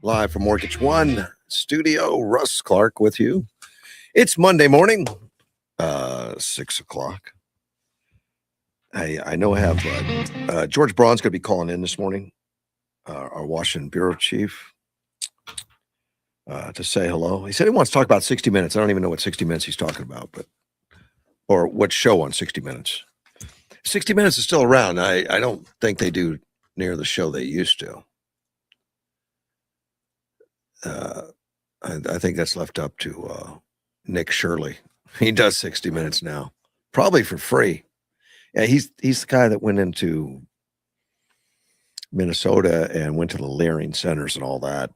Live from Mortgage One studio, Russ Clark with you. It's Monday morning, 6 o'clock. I know I have George Braun's going to be calling in this morning, our Washington bureau chief, to say hello. He said he wants to talk about 60 Minutes. I don't even know what 60 Minutes he's talking about, or what show on 60 Minutes. 60 Minutes is still around. I don't think they do near the show they used to. I think that's left up to Nick Shirley. He does 60 Minutes now, probably for free. Yeah, he's the guy that went into Minnesota and went to the Leering centers and all that.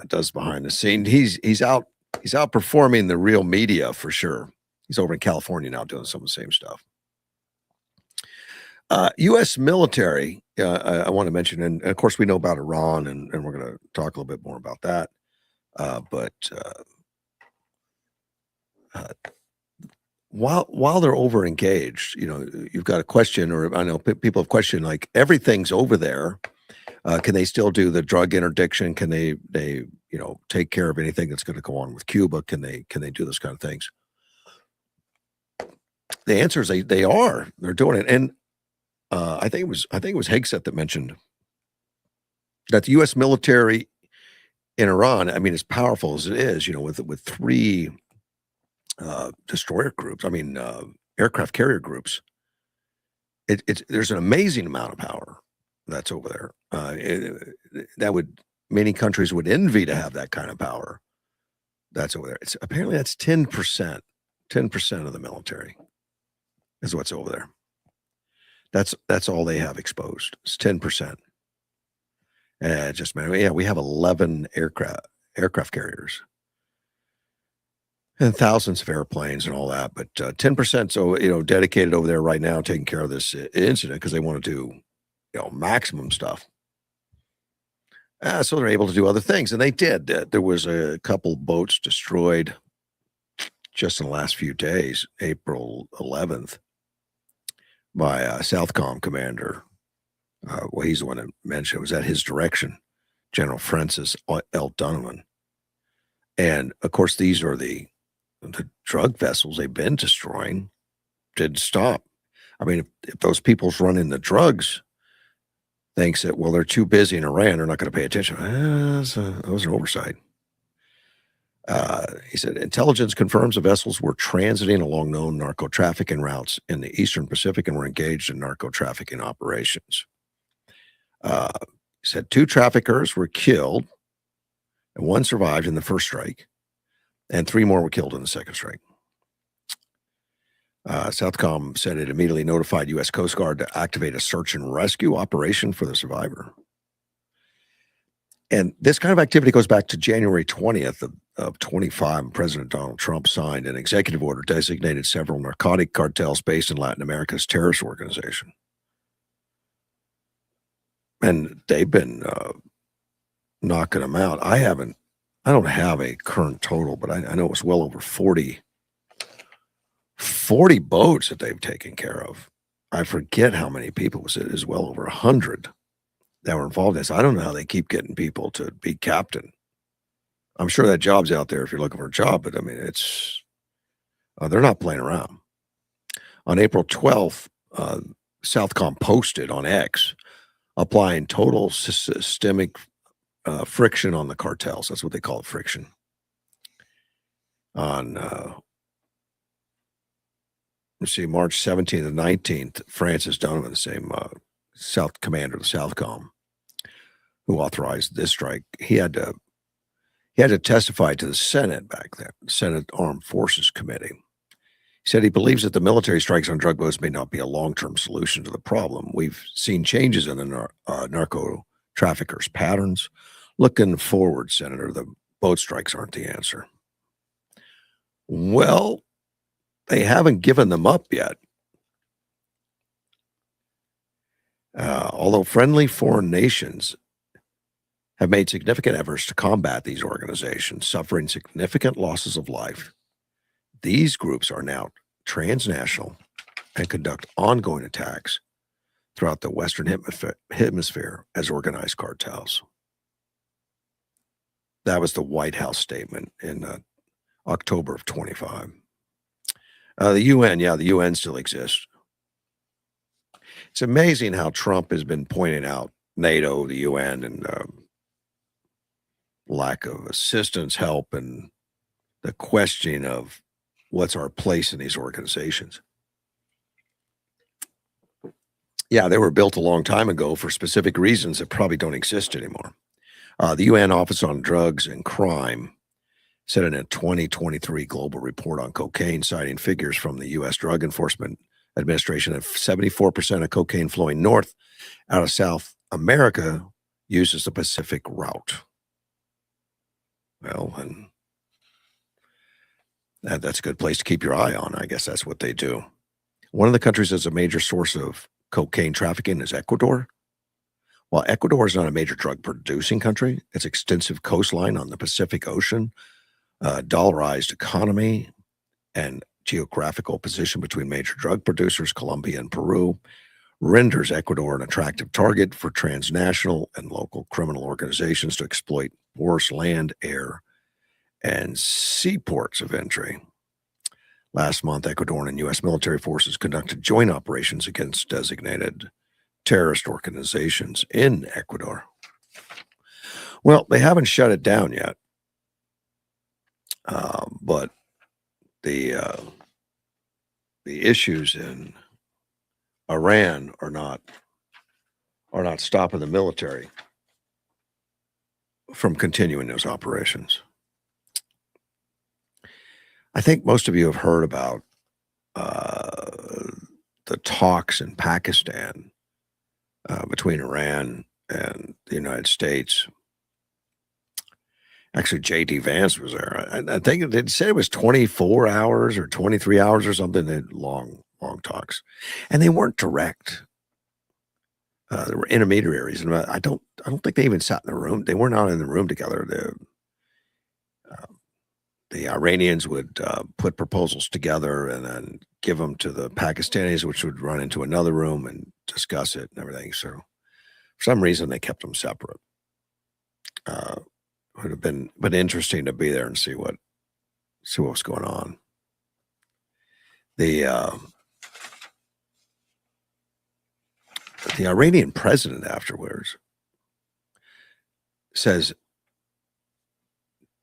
Does behind the scene. He's outperforming the real media for sure. He's over in California now doing some of the same stuff. U.S. military, I want to mention, and of course we know about Iran, and we're going to talk a little bit more about that. While they're over engaged, you've got a question, or I know people have questioned, like, everything's over there. Can they still do the drug interdiction? Can they take care of anything that's going to go on with Cuba? Can they do those kind of things? The answer is they're doing it. And I think it was Hegseth that mentioned that the U.S. military in Iran, I mean, as powerful as it is, with three destroyer groups, aircraft carrier groups, there's an amazing amount of power that's over there. Many countries would envy to have that kind of power that's over there. Apparently that's 10% of the military is what's over there. That's all they have exposed. It's 10%. We have 11 aircraft carriers and thousands of airplanes and all that, but 10%. So dedicated over there right now, taking care of this incident because they want to do maximum stuff. So they're able to do other things, and they did. There was a couple boats destroyed just in the last few days, April 11th, by a Southcom commander. He's the one that mentioned it was at his direction, General Francis L. Donovan. And of course, these are the drug vessels they've been destroying. Didn't stop. I mean, if those people's running the drugs thinks that, well, they're too busy in Iran, they're not going to pay attention. That was an oversight. He said, intelligence confirms the vessels were transiting along known narco-trafficking routes in the Eastern Pacific and were engaged in narco-trafficking operations. He said 2 traffickers were killed and 1 survived in the first strike, and 3 more were killed in the second strike. Southcom said it immediately notified U.S. Coast Guard to activate a search and rescue operation for the survivor. And this kind of activity goes back to January 20th of 25. President Donald Trump signed an executive order designated several narcotic cartels based in Latin America as terrorist organization. And they've been knocking them out. I don't have a current total, but I know it was well over 40 boats that they've taken care of. I forget how many people it is well over 100 that were involved in this. I don't know how they keep getting people to be captain. I'm sure that job's out there if you're looking for a job, but I mean, they're not playing around. On April 12th, Southcom posted on X, applying total systemic friction on the cartels. That's what they call it, friction. On March 17th and 19th, Francis Donovan, the same South commander of the Southcom, who authorized this strike, he had to testify to the Senate back then, the Senate Armed Forces Committee. He said he believes that the military strikes on drug boats may not be a long-term solution to the problem. We've seen changes in the narco traffickers' patterns. Looking forward, Senator, the boat strikes aren't the answer. Well, they haven't given them up yet. Although friendly foreign nations have made significant efforts to combat these organizations, suffering significant losses of life, these groups are now transnational and conduct ongoing attacks throughout the Western Hemisphere as organized cartels. That was the White House statement in October of 25. The UN still exists. It's amazing how Trump has been pointing out NATO, the UN, and lack of assistance, help, and the questioning of what's our place in these organizations. Yeah, they were built a long time ago for specific reasons that probably don't exist anymore. The UN Office on Drugs and Crime said in a 2023 global report on cocaine, citing figures from the U.S. Drug Enforcement Administration that 74% of cocaine flowing north out of South America uses the Pacific route. Well, and that's a good place to keep your eye on. I guess that's what they do. One of the countries that's a major source of cocaine trafficking is Ecuador. While Ecuador is not a major drug-producing country, its extensive coastline on the Pacific Ocean, dollarized economy, and geographical position between major drug producers, Colombia and Peru, renders Ecuador an attractive target for transnational and local criminal organizations to exploit porous land, air, and seaports of entry. Last month, Ecuadorian and U.S. military forces conducted joint operations against designated terrorist organizations in Ecuador. Well, they haven't shut it down yet, but the issues in Iran are not stopping the military from continuing those operations. I think most of you have heard about the talks in Pakistan between Iran and the United States. Actually, J.D. Vance was there. I think they said it was 24 hours or 23 hours or something. They had long talks, and they weren't direct. There were intermediaries, and I don't think they even sat in the room. They were not in the room together. The Iranians would put proposals together and then give them to the Pakistanis, which would run into another room and discuss it and everything. So for some reason, they kept them separate. Would have been interesting to be there and see what was going on. The Iranian president afterwards says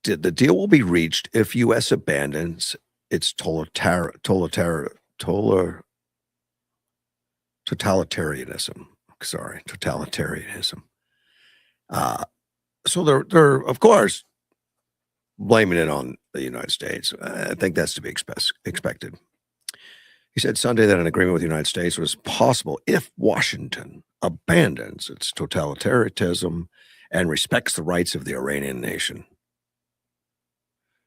the deal will be reached if U.S. abandons its totalitarianism. Totalitarianism. So they're of course blaming it on the United States. I think that's to be expected. He said Sunday that an agreement with the United States was possible if Washington abandons its totalitarianism and respects the rights of the Iranian nation.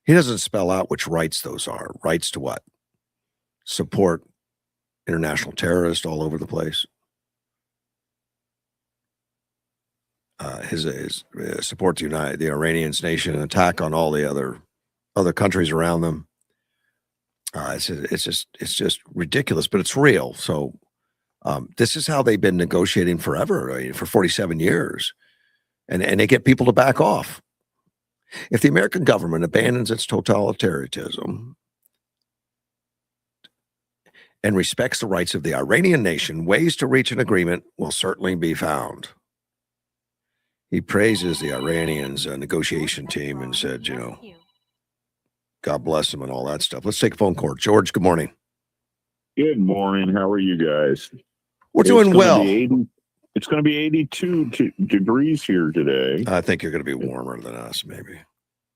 He doesn't spell out which rights those are. Rights to what? Support international terrorists all over the place. His support to unite the Iranian nation and attack on all the other countries around them. It's just ridiculous, but it's real. So this is how they've been negotiating forever, for 47 years, and they get people to back off. If the American government abandons its totalitarianism and respects the rights of the Iranian nation, ways to reach an agreement will certainly be found. He praises the Iranians' negotiation team and said, God bless them and all that stuff. Let's take a phone call. George, good morning. Good morning. How are you guys? We're doing well. It's going to be 82 degrees here today. I think you're going to be warmer than us, maybe.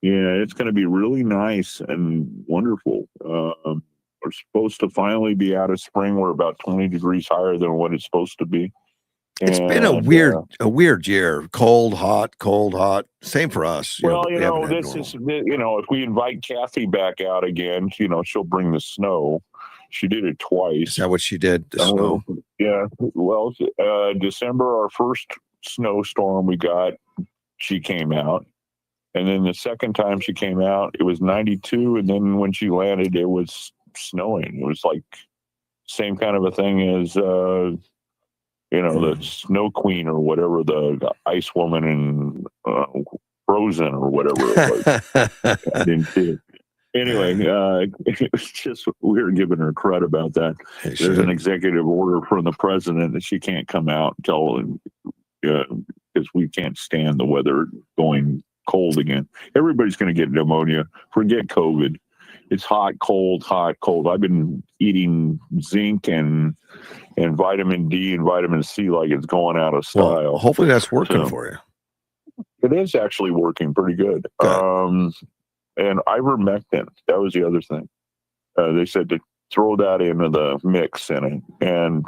Yeah, it's going to be really nice and wonderful. We're supposed to finally be out of spring. We're about 20 degrees higher than what it's supposed to be. It's been a weird year. Cold, hot. Same for us. Well, this is, if we invite Kathy back out again, she'll bring the snow. She did it Is twice. that what she did? The snow? Yeah. Well, December, our first snowstorm we got, she came out. And then the second time she came out, it was 92. And then when she landed, it was snowing. It was like same kind of a thing as, the Snow Queen or whatever, the Ice Woman in Frozen or whatever it was. I didn't see it. Anyway, it was just, we were giving her credit about that. There's an executive order from the president that she can't come out until, because we can't stand the weather going cold again. Everybody's going to get pneumonia. Forget COVID. It's hot, cold, hot, cold. I've been eating zinc and vitamin D and vitamin C like it's going out of style. Well, hopefully that's working for you. It is actually working pretty good. And ivermectin, that was the other thing. They said to throw that into the mix in it. And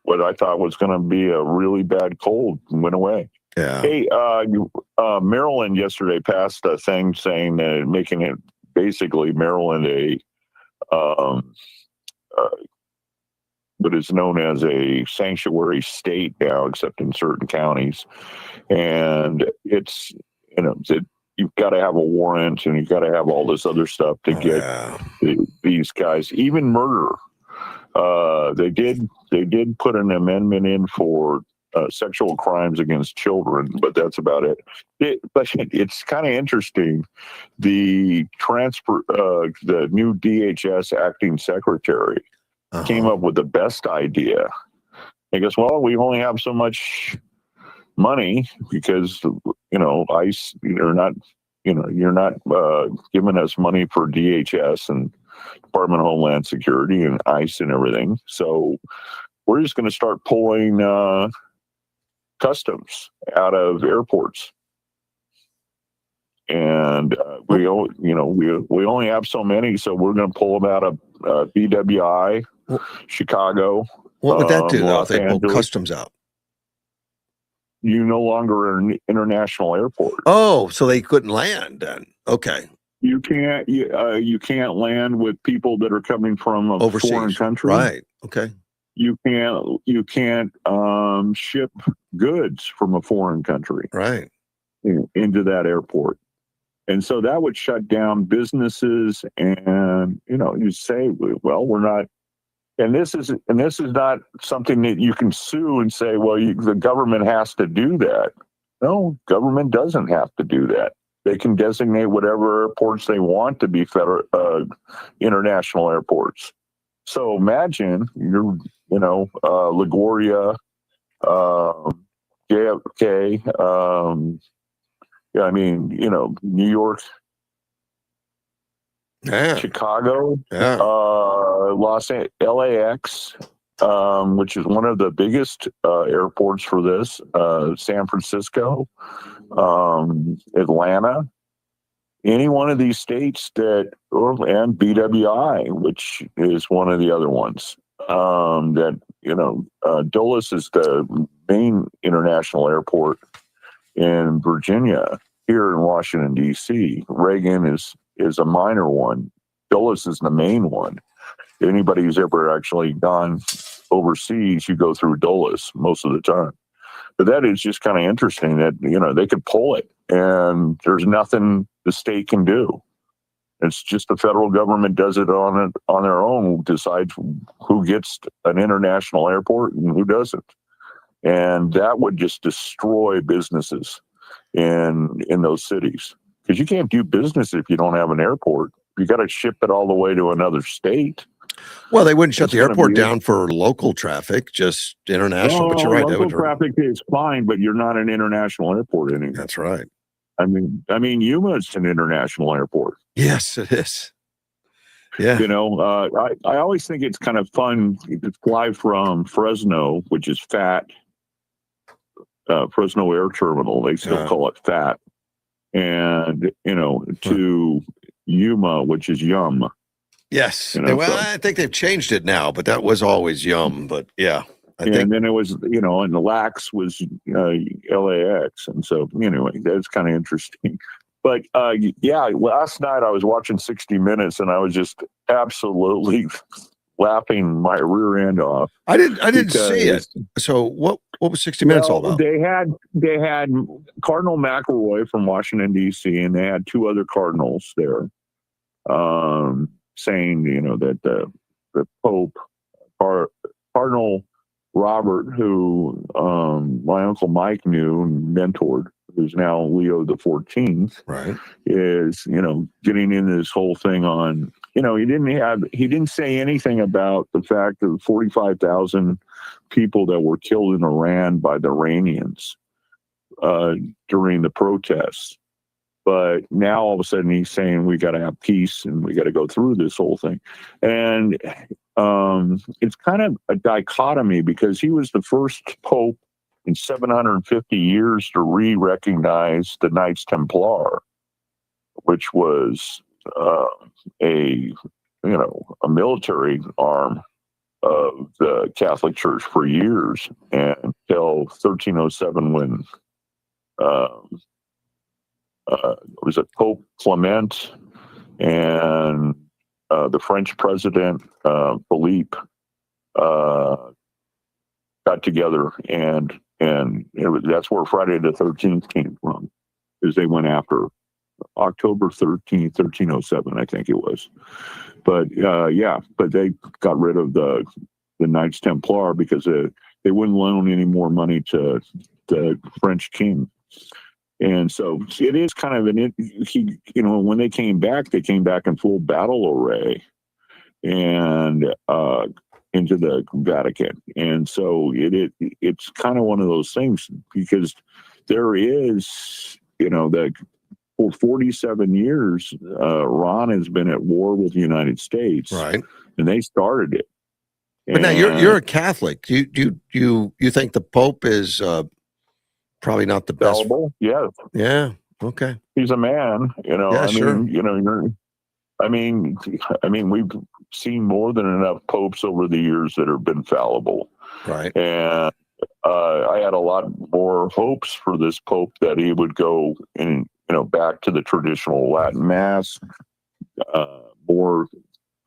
what I thought was going to be a really bad cold went away. Yeah. Hey, Maryland yesterday passed a thing saying that making it basically Maryland what is known as a sanctuary state now, except in certain counties. And it's, you've got to have a warrant and you've got to have all this other stuff to get these guys, even murder. They did put an amendment in for sexual crimes against children, but that's about it. But it's kind of interesting. The new DHS acting secretary came up with the best idea. He goes, well, we only have so much money because, ICE, you're not giving us money for DHS and Department of Homeland Security and ICE and everything. So we're just going to start pulling customs out of airports. And we only have so many, so we're going to pull them out of BWI, Chicago. What would that do, though, if they pull Angeles. customs out? You no longer are an international airport. Oh, so they couldn't land then. Okay. You can't land with people that are coming from a Overseas. foreign country. Right. Okay. You can't ship goods from a foreign country Right into that airport. And so that would shut down businesses, and you say, well, we're not. And this is not something that you can sue and say, well, the government has to do that. No, government doesn't have to do that. They can designate whatever airports they want to be international airports. So imagine you're, LaGuardia, JFK, New York, Chicago, LAX, which is one of the biggest airports for this, San Francisco, Atlanta, any one of these states and BWI, which is one of the other ones. Dulles is the main international airport in Virginia. Here in Washington, D.C., Reagan is a minor one. Dulles is the main one. Anybody who's ever actually gone overseas, you go through Dulles most of the time. But that is just kind of interesting that, they could pull it and there's nothing the state can do. It's just the federal government does it on their own, decides who gets an international airport and who doesn't. And that would just destroy businesses in those cities, because you can't do business if you don't have an airport. You got to ship it all the way to another state. Well, they wouldn't shut the airport down for local traffic, just international. But you're right. Local traffic is fine, but you're not an international airport anymore. That's right. I mean, Yuma is an international airport. Yes, it is. Yeah. I always think it's kind of fun to fly from Fresno, which is FAT, Fresno Air Terminal. They still call it FAT, and to Yuma, which is Yum. Yes. Well, I think they've changed it now, but that was always Yum. But yeah. And then it was, and the LAX was LAX. And so, anyway, that's kind of interesting. But yeah, last night I was watching 60 Minutes and I was just absolutely laughing my rear end off. I didn't see it. Because, So what was 60 Minutes all well, about? they had Cardinal McElroy from Washington D.C. and they had two other cardinals there, saying that the Pope, Cardinal Robert, who my uncle Mike knew and mentored, who's now Leo the 14th, Right. is getting into this whole thing on he didn't say anything about the fact that 45,000 people that were killed in Iran by the Iranians during the protests. But now all of a sudden he's saying we got to have peace and we got to go through this whole thing. And it's kind of a dichotomy because he was the first pope in 750 years to re-recognize the Knights Templar, which was a military arm of the Catholic Church for years until 1307 when was it Pope Clement and the French president Philippe got together, and that's where Friday the 13th came from, is they went after October 13th, 1307, I think it was. But but they got rid of the Knights Templar because they wouldn't loan any more money to the French king. And so it is kind of when they came back in full battle array and into the Vatican. And so it's kind of one of those things because there is, that for 47 years, Iran has been at war with the United States, Right. And they started it. But now you're a Catholic. Do you think the Pope is probably not the best? Fallible? Yeah. Yeah. Okay. He's a man, Yeah, sure. We've seen more than enough popes over the years that have been fallible. Right. And I had a lot more hopes for this pope that he would go in, back to the traditional Latin Mass, more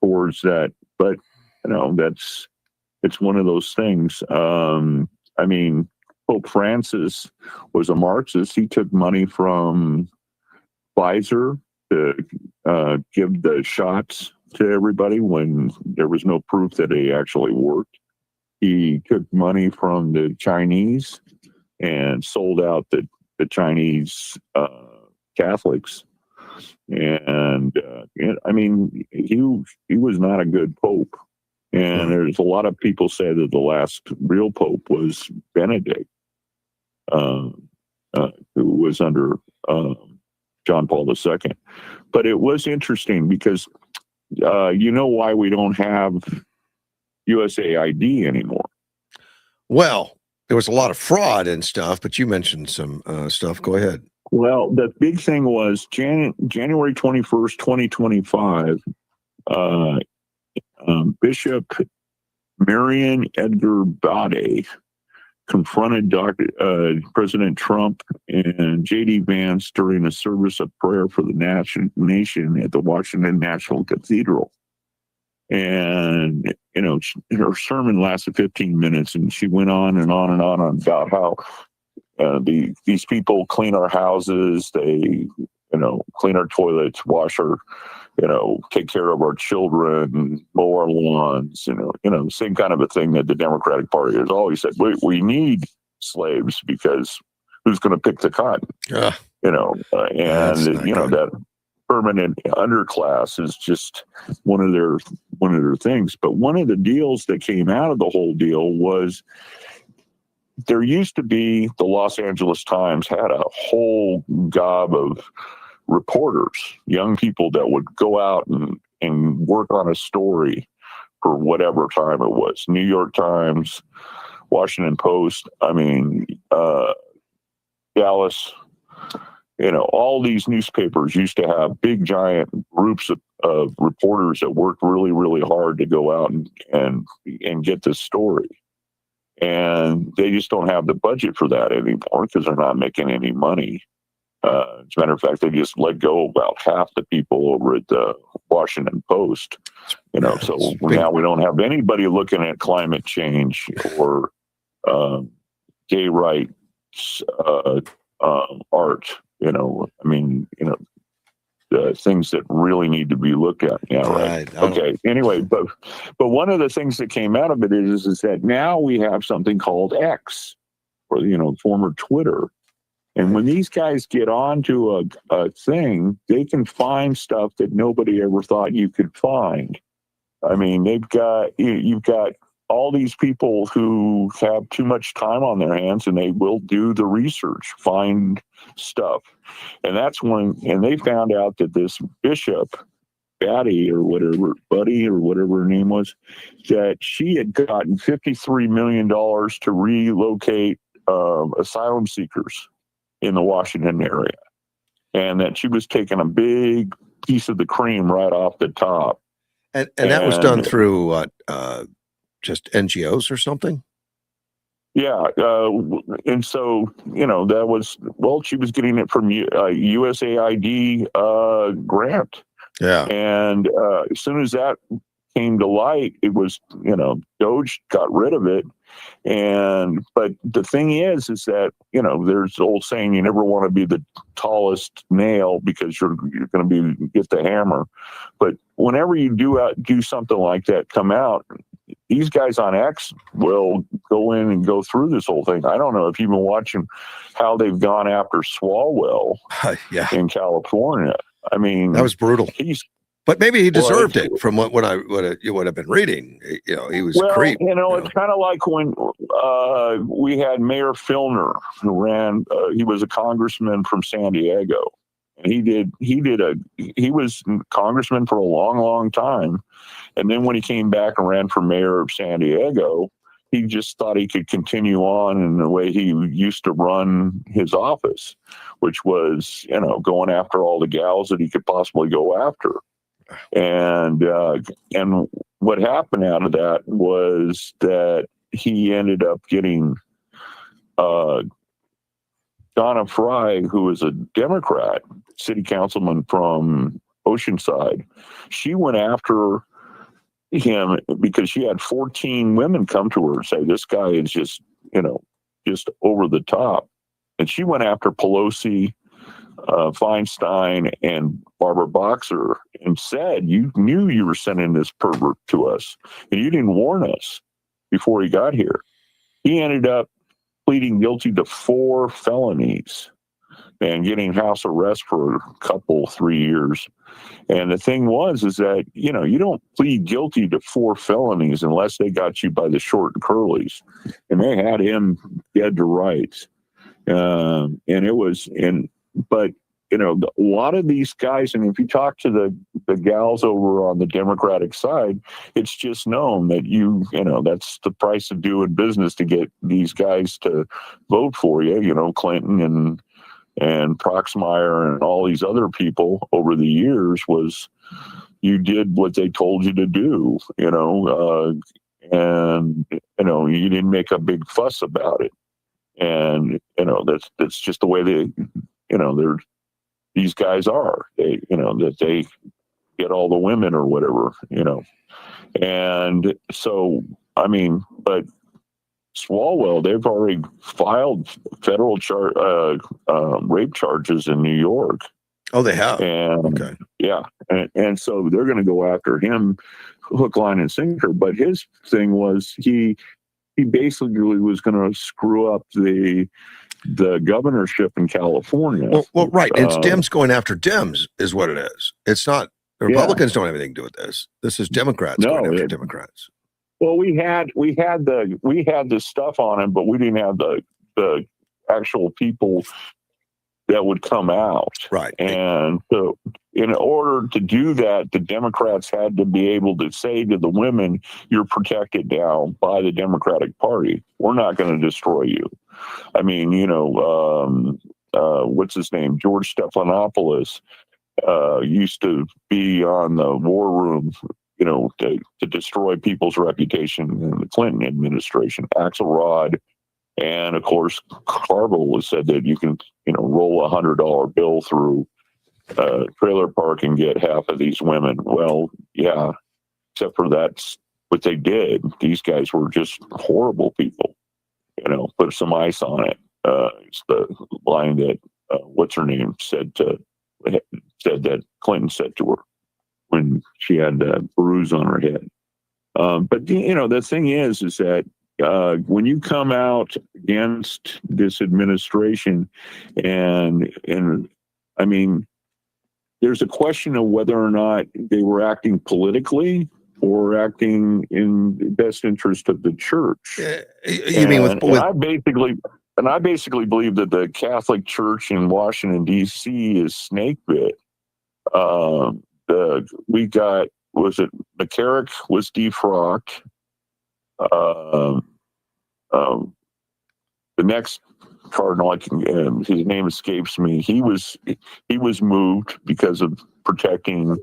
towards that. But it's one of those things. Pope Francis was a Marxist. He took money from Pfizer to give the shots to everybody when there was no proof that they actually worked. He took money from the Chinese and sold out the Chinese Catholics. And he was not a good pope. And there's a lot of people say that the last real pope was Benedict, who was under John Paul II. But it was interesting because why we don't have USAID anymore. Well, there was a lot of fraud and stuff, but you mentioned some stuff. Go ahead. Well, the big thing was January 21st, 2025, Bishop Marion Edgar Bade confronted President Trump and J.D. Vance during a service of prayer for the nation at the Washington National Cathedral. And, her sermon lasted 15 minutes, and she went on and on and on about how these people clean our houses, they, clean our toilets, wash our, take care of our children, mow our lawns, same kind of a thing that the Democratic Party has always said. We need slaves because who's going to pick the cotton? That permanent underclass is just one of their things. But one of the deals that came out of the whole deal was there used to be the Los Angeles Times had a whole gob of reporters, young people that would go out and work on a story for whatever time it was. New York Times, Washington Post, Dallas, all these newspapers used to have big, giant groups of reporters that worked really, really hard to go out and get this story. And they just don't have the budget for that anymore because they're not making any money. As a matter of fact, they just let go about half the people over at the Washington Post. So now we don't have anybody looking at climate change or gay rights art. Things that really need to be looked at. Yeah, right. Okay. Anyway, but one of the things that came out of it is that now we have something called X, or former Twitter. And when these guys get onto a thing, they can find stuff that nobody ever thought you could find. I mean, you've got all these people who have too much time on their hands, and they will do the research, find stuff. And and they found out that this bishop, Buddy or whatever her name was, that she had gotten $53 million to relocate asylum seekers in the Washington area, and that she was taking a big piece of the cream right off the top. And that was done through just NGOs or something? Yeah. And so, that was, she was getting it from USAID grant. Yeah. And as soon as that came to light, it was, Doge got rid of it. But the thing is that, there's the old saying, you never want to be the tallest nail because you're going to get the hammer. But whenever you do something like that come out, these guys on X will go in and go through this whole thing. I don't know if you've been watching how they've gone after Swalwell in California. I mean, that was brutal. But maybe he deserved it from what I've been reading. He was a creep. It's kind of like when we had Mayor Filner, who ran. He was a congressman from San Diego, and he was congressman for a long, long time. And then when he came back and ran for mayor of San Diego, he just thought he could continue on in the way he used to run his office, which was going after all the gals that he could possibly go after. And what happened out of that was that he ended up getting Donna Fry, who was a Democrat, city councilman from Oceanside. She went after him because she had 14 women come to her and say, this guy is just over the top. And she went after Pelosi, Feinstein, and Barbara Boxer and said, you knew you were sending this pervert to us and you didn't warn us before he got here. He ended up pleading guilty to 4 felonies and getting house arrest for 3 years. And the thing is that, you don't plead guilty to 4 felonies unless they got you by the short and curlies. And they had him dead to rights. But a lot of these guys, and if you talk to the gals over on the Democratic side, it's just known that that's the price of doing business to get these guys to vote for you. Clinton and Proxmire and all these other people over the years was you did what they told you to do, and you didn't make a big fuss about it. And that's just the way these guys are. That they get all the women or whatever, And so, but Swalwell, they've already filed federal rape charges in New York. Oh, they have? And, okay. Yeah. And so they're going to go after him hook, line, and sinker. But his thing was he basically was going to screw up the governorship in California. Well, right. It's Dems going after Dems is what it is. It's not Republicans don't have anything to do with this. This is Democrats going after Democrats. Well, we had the stuff on him, but we didn't have the actual people that would come out. Right. And so in order to do that, the Democrats had to be able to say to the women, you're protected now by the Democratic Party. We're not going to destroy you. I mean, what's his name? George Stephanopoulos used to be on the war room, to destroy people's reputation in the Clinton administration. Axelrod And of course, Carville has said that you can, roll $100 bill through a trailer park and get half of these women. Well, yeah, except for that's what they did. These guys were just horrible people. Put some ice on it. It's the line that what's her name said that Clinton said to her when she had a bruise on her head. But the thing is that when you come out against this administration, and I mean, there's a question of whether or not they were acting politically or acting in the best interest of the church. You mean with I basically believe that the Catholic Church in Washington D.C. is snake bit. We got, was it McCarrick was defrocked. The next cardinal, his name escapes me. He was moved because of protecting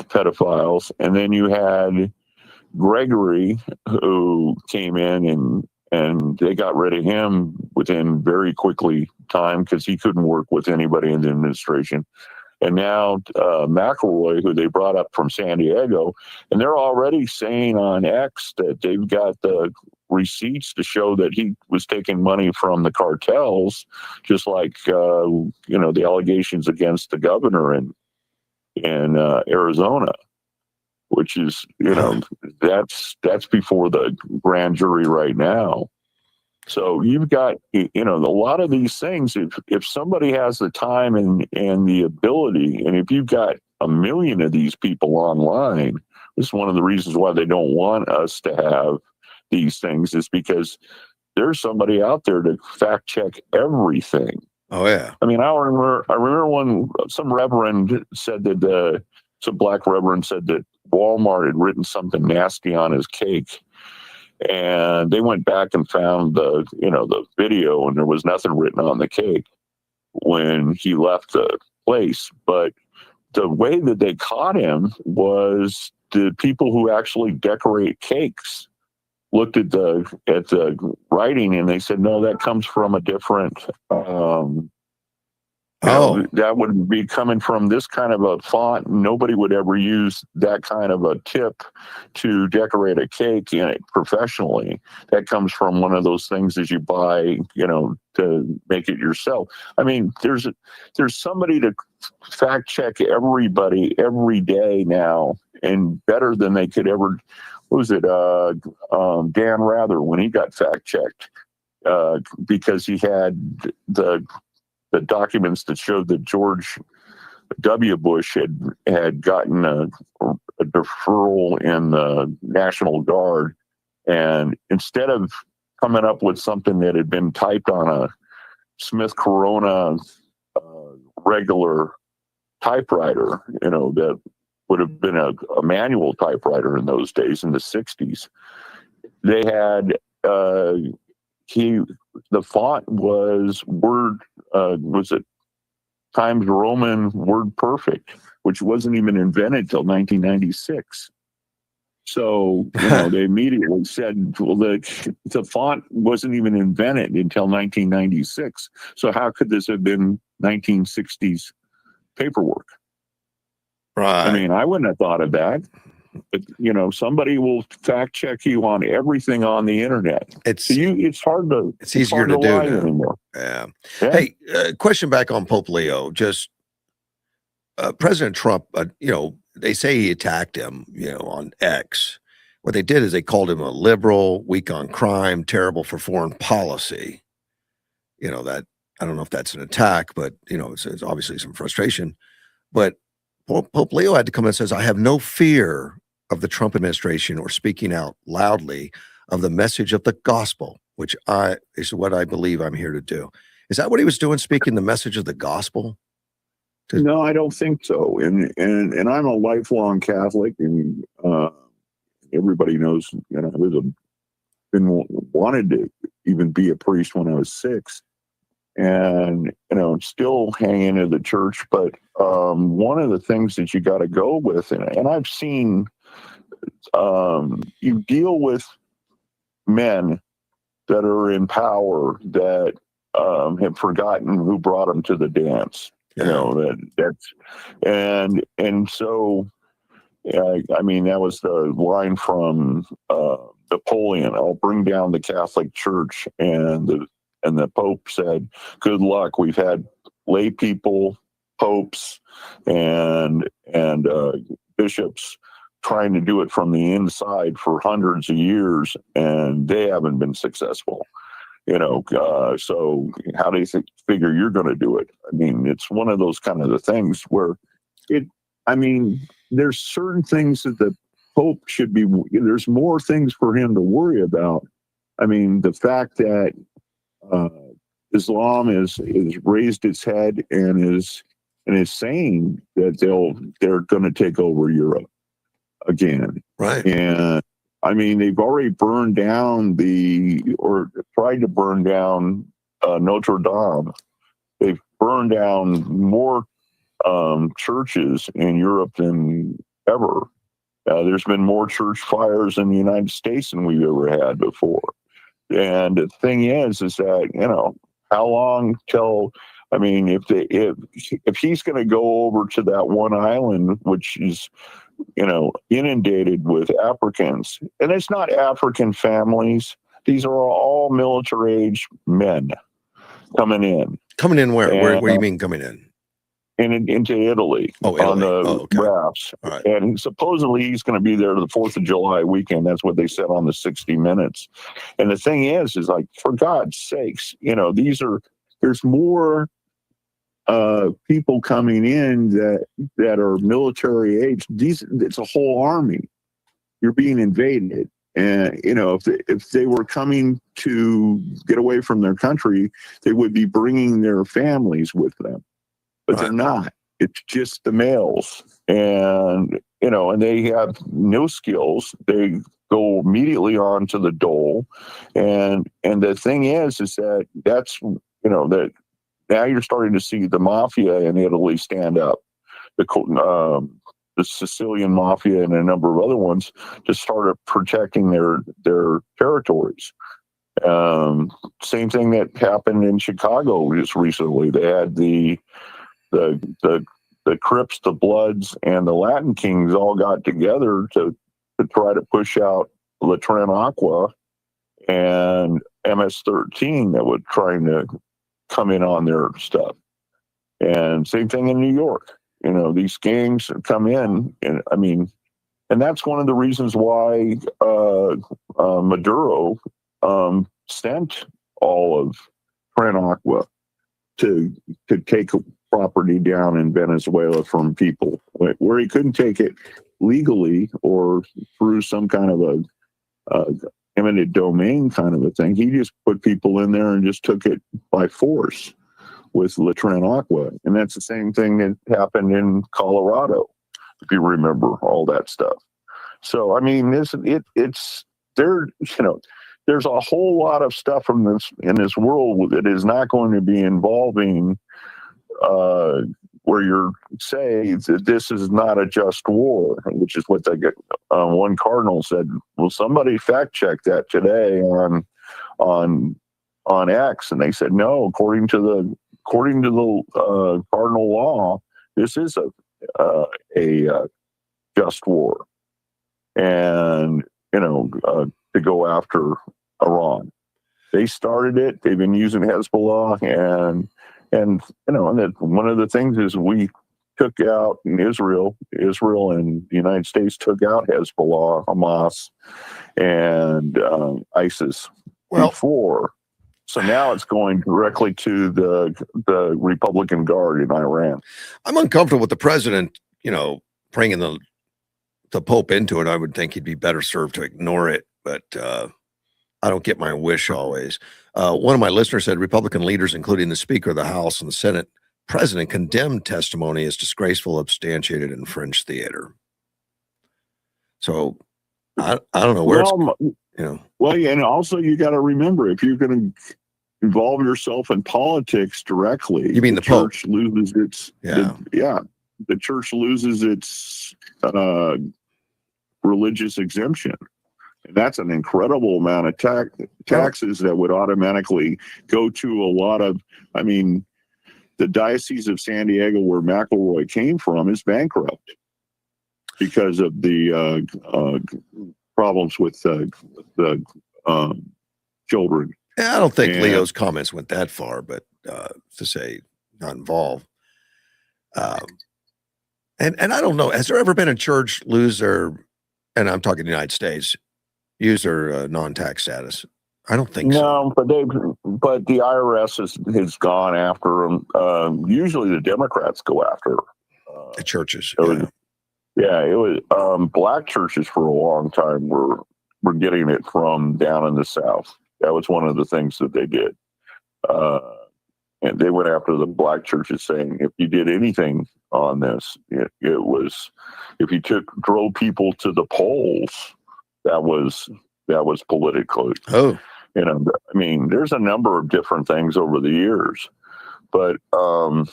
pedophiles, and then you had Gregory, who came in and they got rid of him within very quickly time because he couldn't work with anybody in the administration. And now McElroy, who they brought up from San Diego, and they're already saying on X that they've got the receipts to show that he was taking money from the cartels, just like the allegations against the governor in Arizona, which is that's before the grand jury right now. So you've got, a lot of these things, if somebody has the time and the ability, and if you've got 1 million of these people online, this is one of the reasons why they don't want us to have these things, is because there's somebody out there to fact check everything. Oh, yeah. I mean, I remember when some reverend said that, some black reverend said that Walmart had written something nasty on his cake. And they went back and found the video, and there was nothing written on the cake when he left the place. But the way that they caught him was the people who actually decorate cakes looked at the writing, and they said, no, that comes from a different that would be coming from this kind of a font. Nobody would ever use that kind of a tip to decorate a cake professionally. That comes from one of those things that you buy, to make it yourself. I mean, there's somebody to fact check everybody every day now, and better than they could ever. What was it? Dan Rather, when he got fact checked, because he had the documents that showed that George W. Bush had gotten a deferral in the National Guard, and instead of coming up with something that had been typed on a Smith Corona regular typewriter, that would have been a manual typewriter in those days in the 60s, they had the font was it Times Roman Word Perfect, which wasn't even invented till 1996. So, they immediately said, well, the font wasn't even invented until 1996. So how could this have been 1960s paperwork? Right. I mean, I wouldn't have thought of that. But, somebody will fact check you on everything on the internet. It's easier to do lie now. anymore. Yeah. Hey, question back on Pope Leo. Just President Trump, they say he attacked him, on X. What they did is they called him a liberal, weak on crime, terrible for foreign policy. That, I don't know if that's an attack, but, it's obviously some frustration. But Pope Leo had to come and says, I have no fear of the Trump administration or speaking out loudly of the message of the gospel, which is what I believe I'm here to do. Is that what he was doing, speaking the message of the gospel? No, I don't think so. And I'm a lifelong Catholic, and everybody knows, I wanted to even be a priest when I was 6. And still hang into the church, but one of the things that you got to go with, and I've seen, you deal with men that are in power that have forgotten who brought them to the dance. You know, and so I mean, that was the line from Napoleon. I'll bring down the Catholic Church, and the Pope said, "Good luck. We've had lay people, popes, and bishops trying to do it from the inside for hundreds of years, and they haven't been successful." You know, so how do you figure you're going to do it? I mean, it's one of those kind of the things where I mean, there's certain things that the Pope should be, there's more things for him to worry about. I mean, the fact that Islam is raised its head and is saying that they're going to take over Europe again. Right. And I mean, they've already burned down or tried to burn down Notre Dame. They've burned down more churches in Europe than ever. There's been more church fires in the United States than we've ever had before. And the thing is that, you know, how long till, I mean, if he's going to go over to that one island, which is, you know, inundated with Africans, and it's not African families, these are all military age men coming in. Coming in where? Where do you mean coming in? Into Italy, on the rafts. Right. And supposedly he's going to be there the 4th of July weekend. That's what they said on the 60 Minutes. And the thing is like, for God's sakes, you know, there's more people coming in that are military age. It's a whole army. You're being invaded. And, you know, if they were coming to get away from their country, they would be bringing their families with them. But they're not. It's just the males. And, you know, and they have no skills. They go immediately on to the dole. And the thing is that's, you know, that now you're starting to see the mafia in Italy stand up. The Sicilian mafia and a number of other ones to start protecting their territories. Same thing that happened in Chicago just recently. They had the Crips, the Bloods, and the Latin Kings all got together to try to push out La Tren Aqua and MS-13 that were trying to come in on their stuff. And same thing in New York. You know, these gangs come in, and I mean, and that's one of the reasons why Maduro sent all of Tren Aqua to take property down in Venezuela from people where he couldn't take it legally or through some kind of a eminent domain kind of a thing. He just put people in there and just took it by force with La Tren Aqua. And that's the same thing that happened in Colorado, if you remember all that stuff. So, I mean, it's there, you know, there's a whole lot of stuff in this world that is not going to be involving where you're saying that this is not a just war, which is what one cardinal said. Well, somebody fact check that today on X, and they said no. According to the cardinal law, this is a just war, and you know, to go after Iran. They started it. They've been using Hezbollah, and you know, and that one of the things is we took out in Israel and the United States took out Hezbollah, Hamas, and ISIS before. So now it's going directly to the Republican Guard in Iran. I'm uncomfortable with the president, you know, bringing the Pope into it. I would think he'd be better served to ignore it, but I don't get my wish always. One of my listeners said Republican leaders, including the Speaker of the House and the Senate President, condemned testimony as disgraceful, substantiated, and French theater. So I don't know where it's, you know. Well, and also you got to remember, if you're going to involve yourself in politics directly, you mean the church Pope loses its the church loses its religious exemption. And that's an incredible amount of taxes that would automatically go to a lot of, I mean, the Diocese of San Diego, where McElroy came from, is bankrupt because of the problems with the children. Yeah, I don't think Leo's comments went that far, but to say not involved. And I don't know, has there ever been a church lose their, and I'm talking the United States, use their non-tax status? I don't think so. No, but the IRS has gone after them. Usually the Democrats go after the churches. It was black churches for a long time were getting it from down in the South. That was one of the things that they did. And they went after the black churches, saying if you did anything on this, it was, if you drove people to the polls, that was political. Oh, you know, I mean, there's a number of different things over the years, but I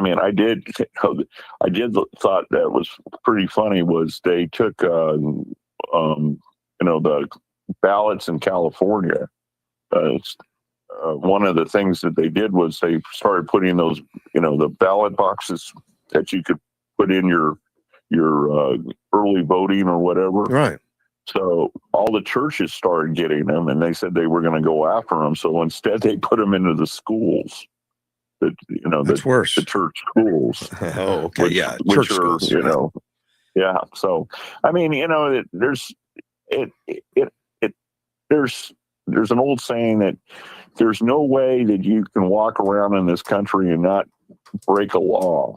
mean, I did thought that was pretty funny was they took the ballots in California. One of the things that they did was they started putting those, the ballot boxes that you could put in your early voting or whatever. Right. So all the churches started getting them, and they said they were going to go after them. So instead, they put them into the schools. That's worse. The church schools. Oh, okay, which church are, schools. Yeah. So I mean, there's an old saying that there's no way that you can walk around in this country and not break a law,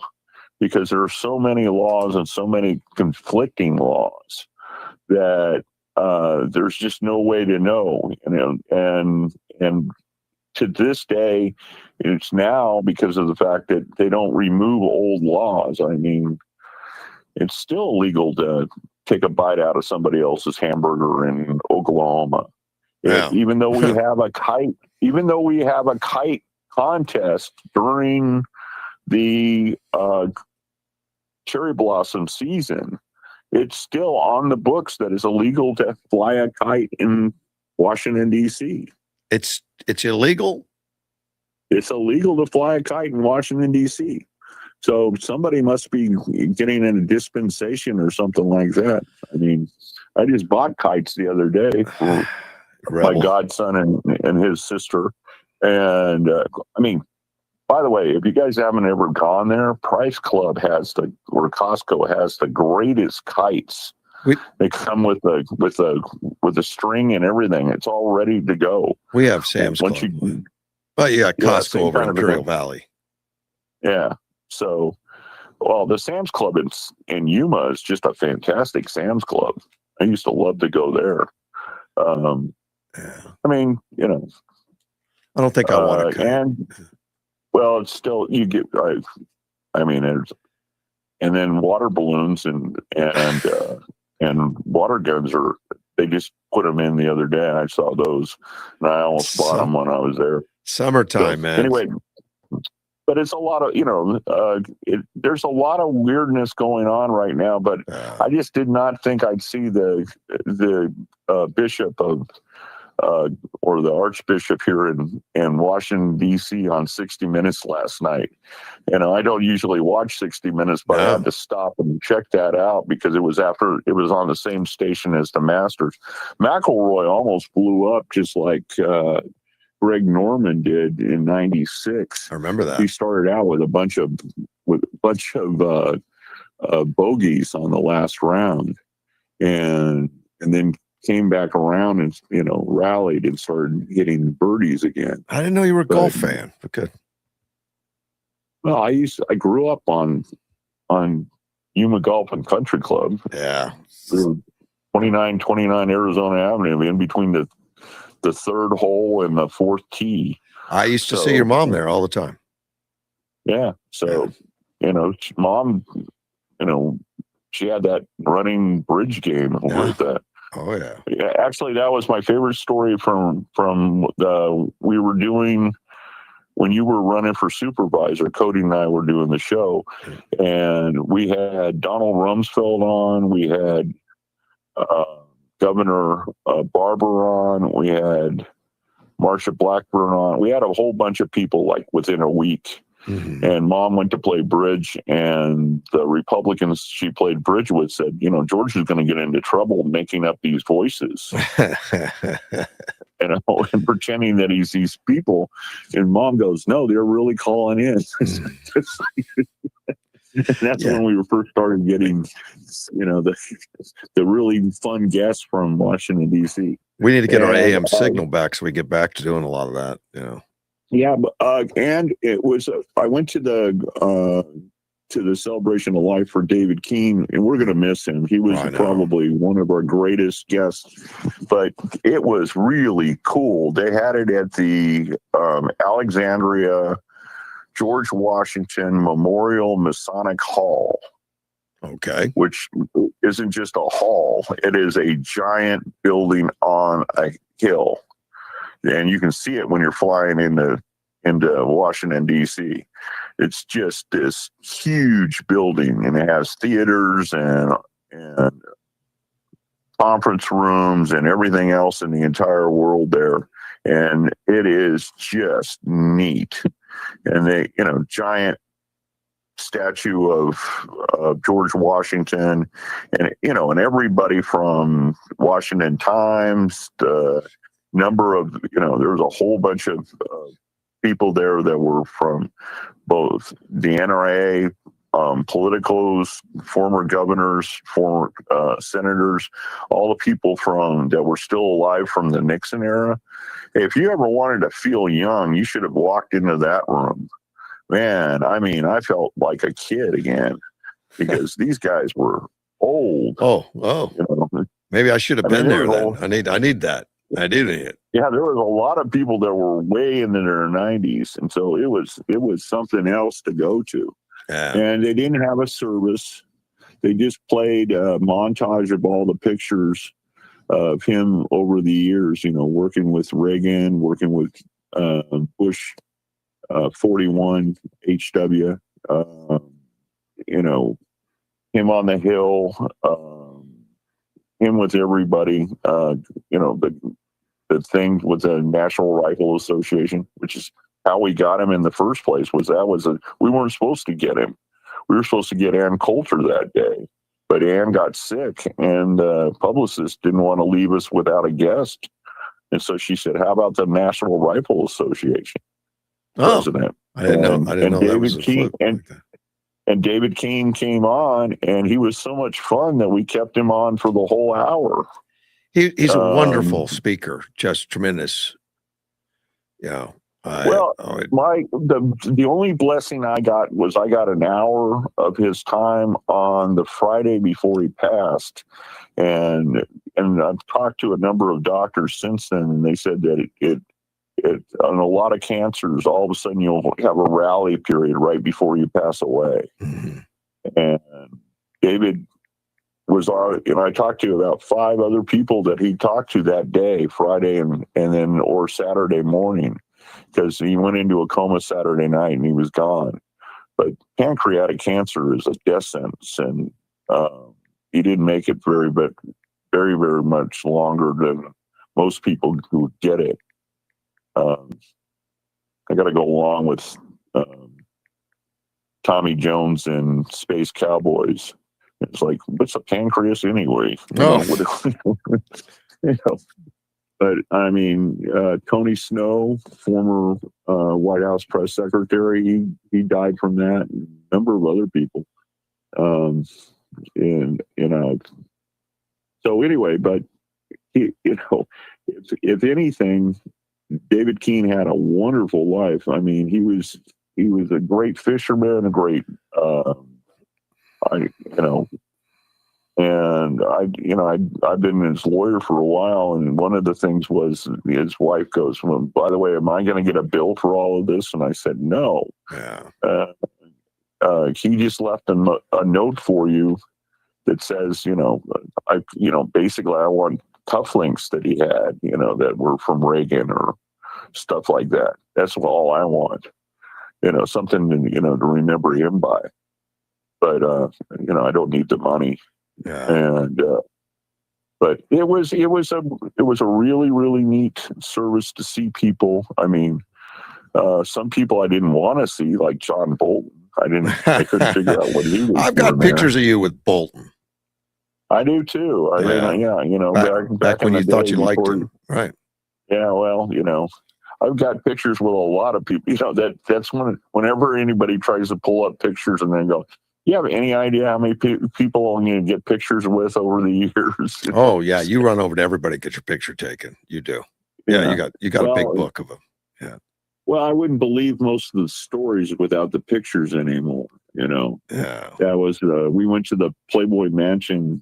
because there are so many laws and so many conflicting laws that there's just no way to know, and to this day, it's now because of the fact that they don't remove old laws. I mean, it's still illegal to take a bite out of somebody else's hamburger in Oklahoma. Yeah. Even though we have a kite contest during the cherry blossom season, it's still on the books that it's illegal to fly a kite in Washington, D.C. It's illegal? It's illegal to fly a kite in Washington, D.C. So somebody must be getting in a dispensation or something like that. I mean, I just bought kites the other day for my godson and his sister. And I mean, by the way, if you guys haven't ever gone there, Price Club or Costco has the greatest kites. They come with a string and everything. It's all ready to go. We have Sam's Club. But you got Costco over in Imperial Valley. Yeah. So, well, the Sam's Club in Yuma is just a fantastic Sam's Club. I used to love to go there. I mean, I don't think I want to kite. And, well, it's still, you get, I mean, and then water balloons and water guns they just put them in the other day. I saw those and I almost bought them when I was there. Summertime, man. Anyway, but it's a lot of, there's a lot of weirdness going on right now, but I just did not think I'd see the bishop of, or the archbishop here in Washington, D.C. on 60 Minutes last night. I don't usually watch 60 Minutes, but I had to stop and check that out because it was on the same station as the Masters. McElroy almost blew up just like Greg Norman did in '96. I remember that. He started out with a bunch of bogeys on the last round, and then came back around and rallied and started hitting birdies again. I didn't know you were a golf fan. Okay. Well, I grew up on Yuma Golf and Country Club. Yeah. 2929 Arizona Avenue, in between the third hole and the fourth tee. I used to see your mom there all the time. Yeah. So, mom, she had that running bridge game over at that. Oh yeah. Yeah. Actually, that was my favorite story from we were doing when you were running for supervisor. Cody and I were doing the show, and we had Donald Rumsfeld on. We had Governor Barber on. We had Marsha Blackburn on. We had a whole bunch of people like within a week. Mhm. And Mom went to play bridge, and the Republicans she played bridge with said, George is going to get into trouble making up these voices, and pretending that he's these people. And Mom goes, no, they're really calling in. And that's when we were first started getting, the really fun guests from Washington, D.C. We need to get our AM signal back so we get back to doing a lot of that. Yeah, and it was. I went to the celebration of life for David Keene, and we're going to miss him. He was probably one of our greatest guests, but it was really cool. They had it at the Alexandria George Washington Memorial Masonic Hall. Okay. Which isn't just a hall; it is a giant building on a hill. And you can see it when you're flying into Washington, D.C. It's just this huge building, and it has theaters and conference rooms and everything else in the entire world there. And it is just neat. And they, giant statue of George Washington, and everybody from Washington Times, the number of, there was a whole bunch of people there that were from both the NRA, politicos, former governors, former senators, all the people that were still alive from the Nixon era. Hey, if you ever wanted to feel young, you should have walked into that room. Man, I mean, I felt like a kid again because these guys were old. Maybe I should have been there then. I need that. I do need it. Yeah, there was a lot of people that were way into their 90s, and so it was something else to go to. Yeah. And they didn't have a service. They just played a montage of all the pictures of him over the years, working with Reagan, working with Bush 41 HW, him on the Hill, him with everybody, the thing with the National Rifle Association, which is how we got him in the first place. We weren't supposed to get him. We were supposed to get Ann Coulter that day, but Ann got sick, and the publicist didn't want to leave us without a guest. And so she said, how about the National Rifle Association president? I didn't know. I didn't know that was a fluke like that. And David Keene came on, and he was so much fun that we kept him on for the whole hour. He's a wonderful speaker, just tremendous. Yeah. The only blessing I got was I got an hour of his time on the Friday before he passed, and I've talked to a number of doctors since then, and they said that it on a lot of cancers, all of a sudden you'll have a rally period right before you pass away. Mm-hmm. And David was I talked to about 5 other people that he talked to that day, Friday or Saturday morning, because he went into a coma Saturday night and he was gone. But pancreatic cancer is a death sentence, and he didn't make it very, very much longer than most people who get it. I got to go along with Tommy Jones and Space Cowboys. It's like, what's a pancreas anyway? But I mean, Tony Snow, former White House press secretary, he died from that, and a number of other people. So anyway, but if anything, David Keene had a wonderful life. I mean, he was a great fisherman, a great, and I've been his lawyer for a while, and one of the things was his wife goes, well, by the way, am I going to get a bill for all of this? And I said, no. Yeah. He just left a note for you that says, basically I want cufflinks that he had, that were from Reagan or stuff like that. That's all I want, something, to remember him by. But, I don't need the money. Yeah. And, But it was a really, really neat service to see people. I mean, some people I didn't want to see, like John Bolton. I couldn't figure out what he was I've doing got pictures of you with Bolton. I do too. I mean, yeah, back when in you the thought day you liked before, him, right? Yeah, well, I've got pictures with a lot of people. That's whenever anybody tries to pull up pictures and then go, you have any idea how many people I'm going to get pictures with over the years? Oh yeah, you run over to everybody, get your picture taken. You do. Yeah, you got a big book of them. Yeah. Well, I wouldn't believe most of the stories without the pictures anymore. Yeah. That was we went to the Playboy Mansion,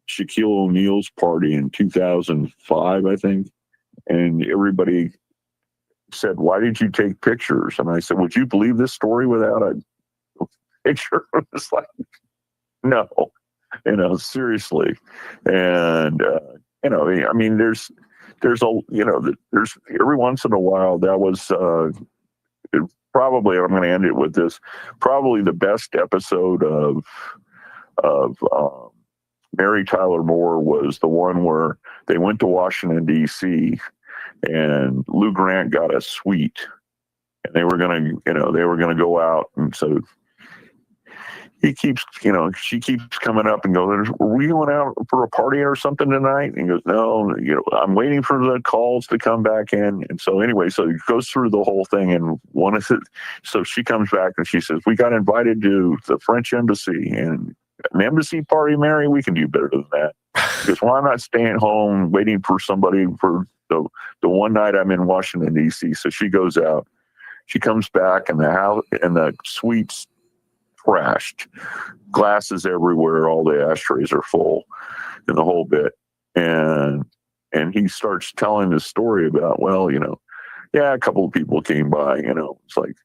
Shaquille O'Neal's party in 2005, I think, and everybody said, "Why did you take pictures?" And I said, "Would you believe this story without a picture?" It was like, no, seriously. And I mean, there's there's every once in a while that was probably, I'm going to end it with this, probably the best episode of Mary Tyler Moore was the one where they went to Washington D.C. and Lou Grant got a suite, and they were going to go out, and so she keeps coming up and goes, "Were we going out for a party or something tonight?" And he goes, "No, I'm waiting for the calls to come back in." And so anyway, so he goes through the whole thing, and so she comes back and she says, "We got invited to the French embassy, and an embassy party, Mary, we can do better than that." Because why not staying home waiting for somebody for the one night I'm in Washington D.C. So she goes out, she comes back, and the house and the suite's trashed, glasses everywhere, all the ashtrays are full, and the whole bit. And he starts telling this story about, well, a couple of people came by, it's like,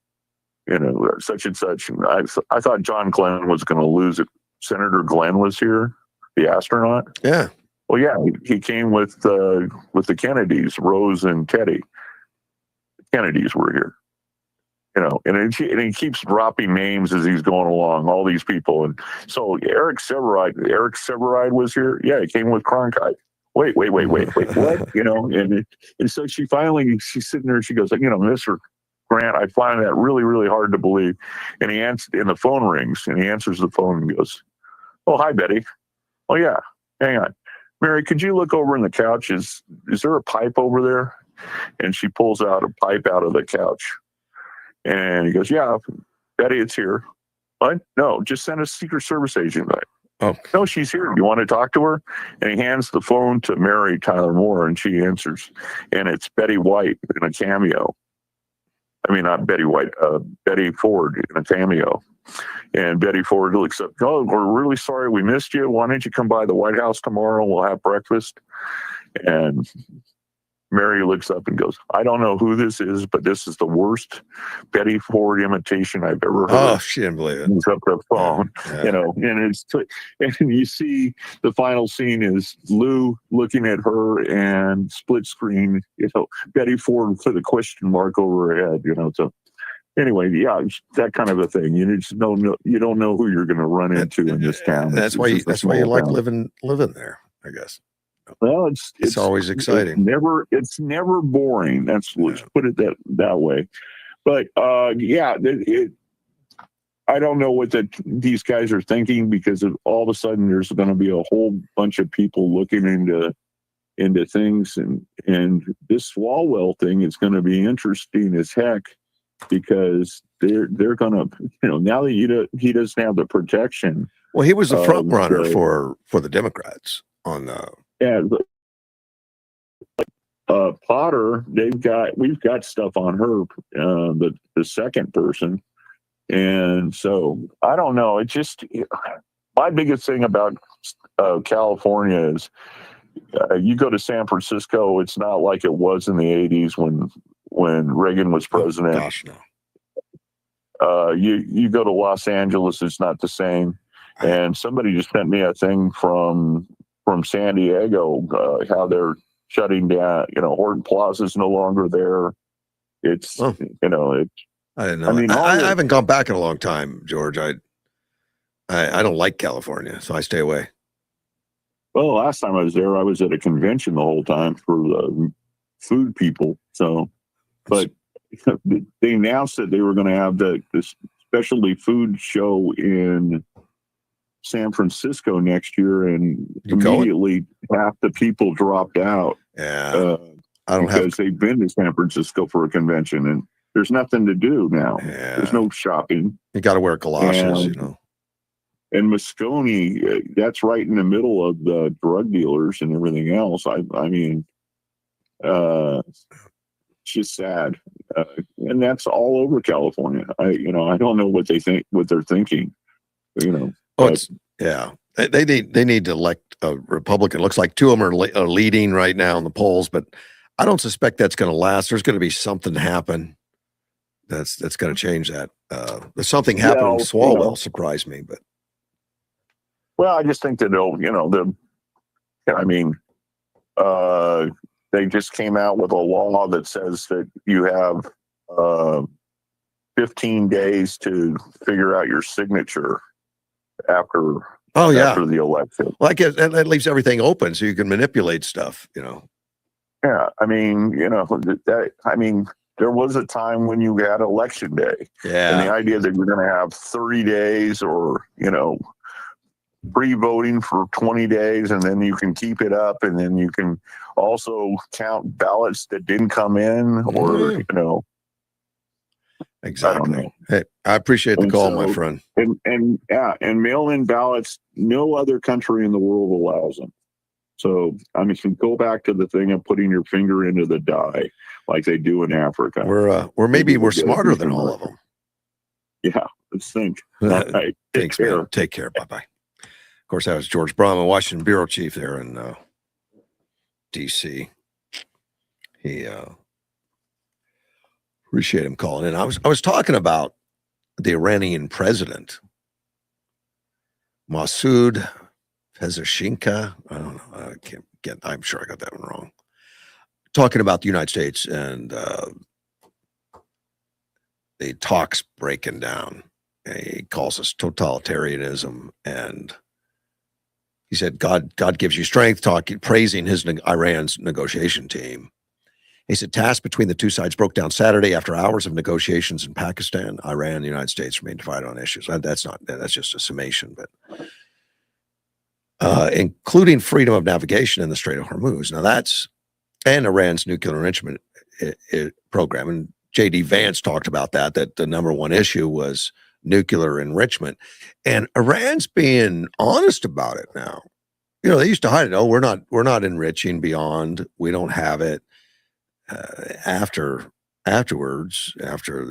such and such. And I thought John Glenn was going to lose it. Senator Glenn was here, the astronaut. Yeah. Well, yeah, he came with the Kennedys, Rose and Teddy. The Kennedys were here. And he keeps dropping names as he's going along, all these people. And so Eric Severide was here. Yeah, he came with Cronkite. Wait, what? And so she's sitting there and she goes, "Mr. Grant, I find that really, really hard to believe." And the phone rings, and he answers the phone and goes, "Oh, hi, Betty." "Oh, yeah, hang on. Mary, could you look over in the couch? Is there a pipe over there?" And she pulls out a pipe out of the couch. And he goes, "Yeah, Betty, it's here." "What? No, just send a Secret Service agent back." "Oh, no, she's here. You want to talk to her?" And he hands the phone to Mary Tyler Moore, and she answers. And it's Betty White in a cameo. I mean, not Betty White, Betty Ford in a cameo. And Betty Ford looks up, "Oh, we're really sorry we missed you. Why don't you come by the White House tomorrow? We'll have breakfast." And Mary looks up and goes, "I don't know who this is, but this is the worst Betty Ford imitation I've ever heard." Oh, she didn't believe it. He's up the phone, Yeah. and you see the final scene is Lou looking at her and split screen, Betty Ford with a question mark over her head, So anyway, yeah, that kind of a thing. You just don't know who you're going to run into in this town. That's why you like living there, I guess. Well, it's always exciting. It's never boring. Let's put it that way. But I don't know what these guys are thinking, because all of a sudden there's going to be a whole bunch of people looking into things, and this Swalwell thing is going to be interesting as heck, because they're going to, now that he doesn't have the protection. Well, he was the front runner for the Democrats on the. Yeah, Potter, we've got stuff on her, the second person, and so I don't know. It just, my biggest thing about California is, you go to San Francisco, it's not like it was in the '80s when Reagan was president. Oh, gosh, no. You go to Los Angeles, it's not the same. And somebody just sent me a thing from San Diego, how they're shutting down, Horton Plaza is no longer there. It's, I didn't know. I mean, I haven't gone back in a long time, George. I don't like California, so I stay away. Well, last time I was there, I was at a convention the whole time for the food people. So, but they announced that they were going to have this specialty food show in San Francisco next year, and You going? immediately half the people dropped out Yeah. I don't have. because they've been to San Francisco for a convention, and there's nothing to do now. There's Yeah. no shopping. You got to wear galoshes, And Moscone, that's right in the middle of the drug dealers and everything else. I mean, it's just sad, and that's all over California. I don't know what they're thinking. Oh, but yeah. They need to elect a Republican. Looks like two of them are leading right now in the polls, but I don't suspect that's going to last. There's going to be something happen that's going to change that. There's something happening in Swalwell surprised me, but well, I just think that they just came out with a law that says that you have 15 days to figure out your signature after the election. Well, I guess that leaves everything open so you can manipulate stuff, Yeah, I mean, there was a time when you had election day. Yeah. And the idea that you're going to have 30 days or, pre-voting for 20 days, and then you can keep it up, and then you can also count ballots that didn't come in, or Exactly. I don't know. Hey, I appreciate the call, my friend. And mail-in ballots, no other country in the world allows them. So, I mean, you can go back to the thing of putting your finger into the die like they do in Africa. We're smarter than all of them. Yeah, let's think. All right. Thanks, man. Take care. Bye-bye. Of course, that was George Brahma, Washington bureau chief there in D.C. He appreciate him calling in. I was talking about the Iranian president, Masoud Pezeshkian. I don't know. I'm sure I got that one wrong. Talking about the United States and the talks breaking down. He calls us totalitarianism, and he said God gives you strength. Praising Iran's negotiation team. He said tasks between the two sides broke down Saturday after hours of negotiations in Pakistan. Iran and the United States remain divided on issues. That's just a summation, but including freedom of navigation in the Strait of Hormuz. Now and Iran's nuclear enrichment program. And J.D. Vance talked about that the number one issue was nuclear enrichment. And Iran's being honest about it now. They used to hide it. Oh, we're not enriching beyond. We don't have it. Afterwards, after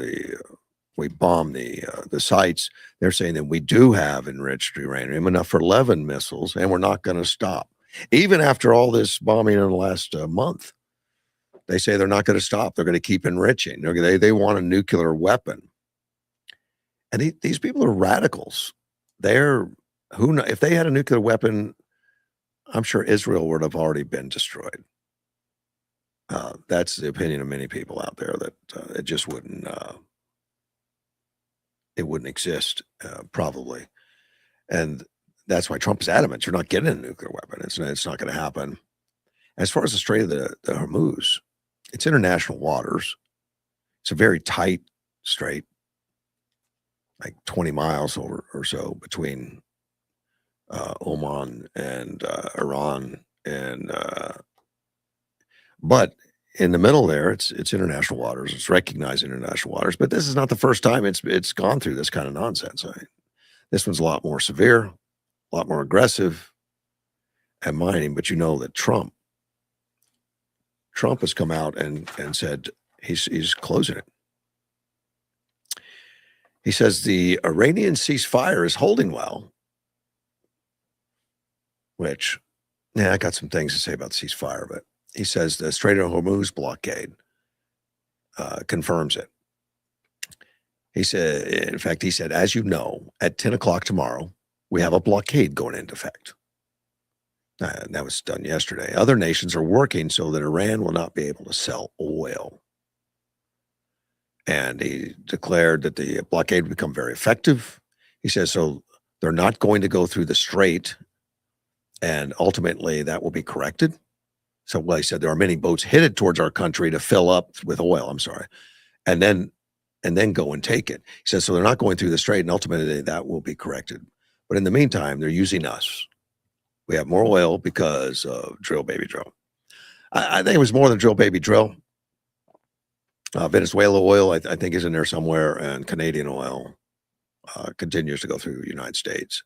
we bombed the sites, they're saying that we do have enriched uranium, enough for 11 missiles, and we're not going to stop. Even after all this bombing in the last month, they say they're not going to stop. They're going to keep enriching. They want a nuclear weapon. And these people are radicals. If they had a nuclear weapon, I'm sure Israel would have already been destroyed. That's the opinion of many people out there, that it just wouldn't exist, probably. And that's why Trump is adamant you're not getting a nuclear weapon. It's not going to happen. As far as the Strait of the Hormuz, it's international waters. It's a very tight strait, like 20 miles or so between Oman and Iran, and but in the middle there, it's international waters. It's recognized international waters. But this is not the first time it's gone through this kind of nonsense. This one's a lot more severe, a lot more aggressive at mining. But that Trump has come out and said he's closing it. He says the Iranian ceasefire is holding well, which, I got some things to say about the ceasefire, but he says the Strait of Hormuz blockade confirms it. He said, as you know, at 10 o'clock tomorrow, we have a blockade going into effect. That was done yesterday. Other nations are working so that Iran will not be able to sell oil. And he declared that the blockade would become very effective. He says, so they're not going to go through the strait and ultimately that will be corrected. So, well, he said there are many boats headed towards our country to fill up with oil. I'm sorry, and then go and take it. He says so they're not going through the strait, and ultimately that will be corrected. But in the meantime, they're using us. We have more oil because of drill, baby, drill. I think it was more than drill, baby, drill. Venezuela oil, I think, is in there somewhere, and Canadian oil continues to go through the United States.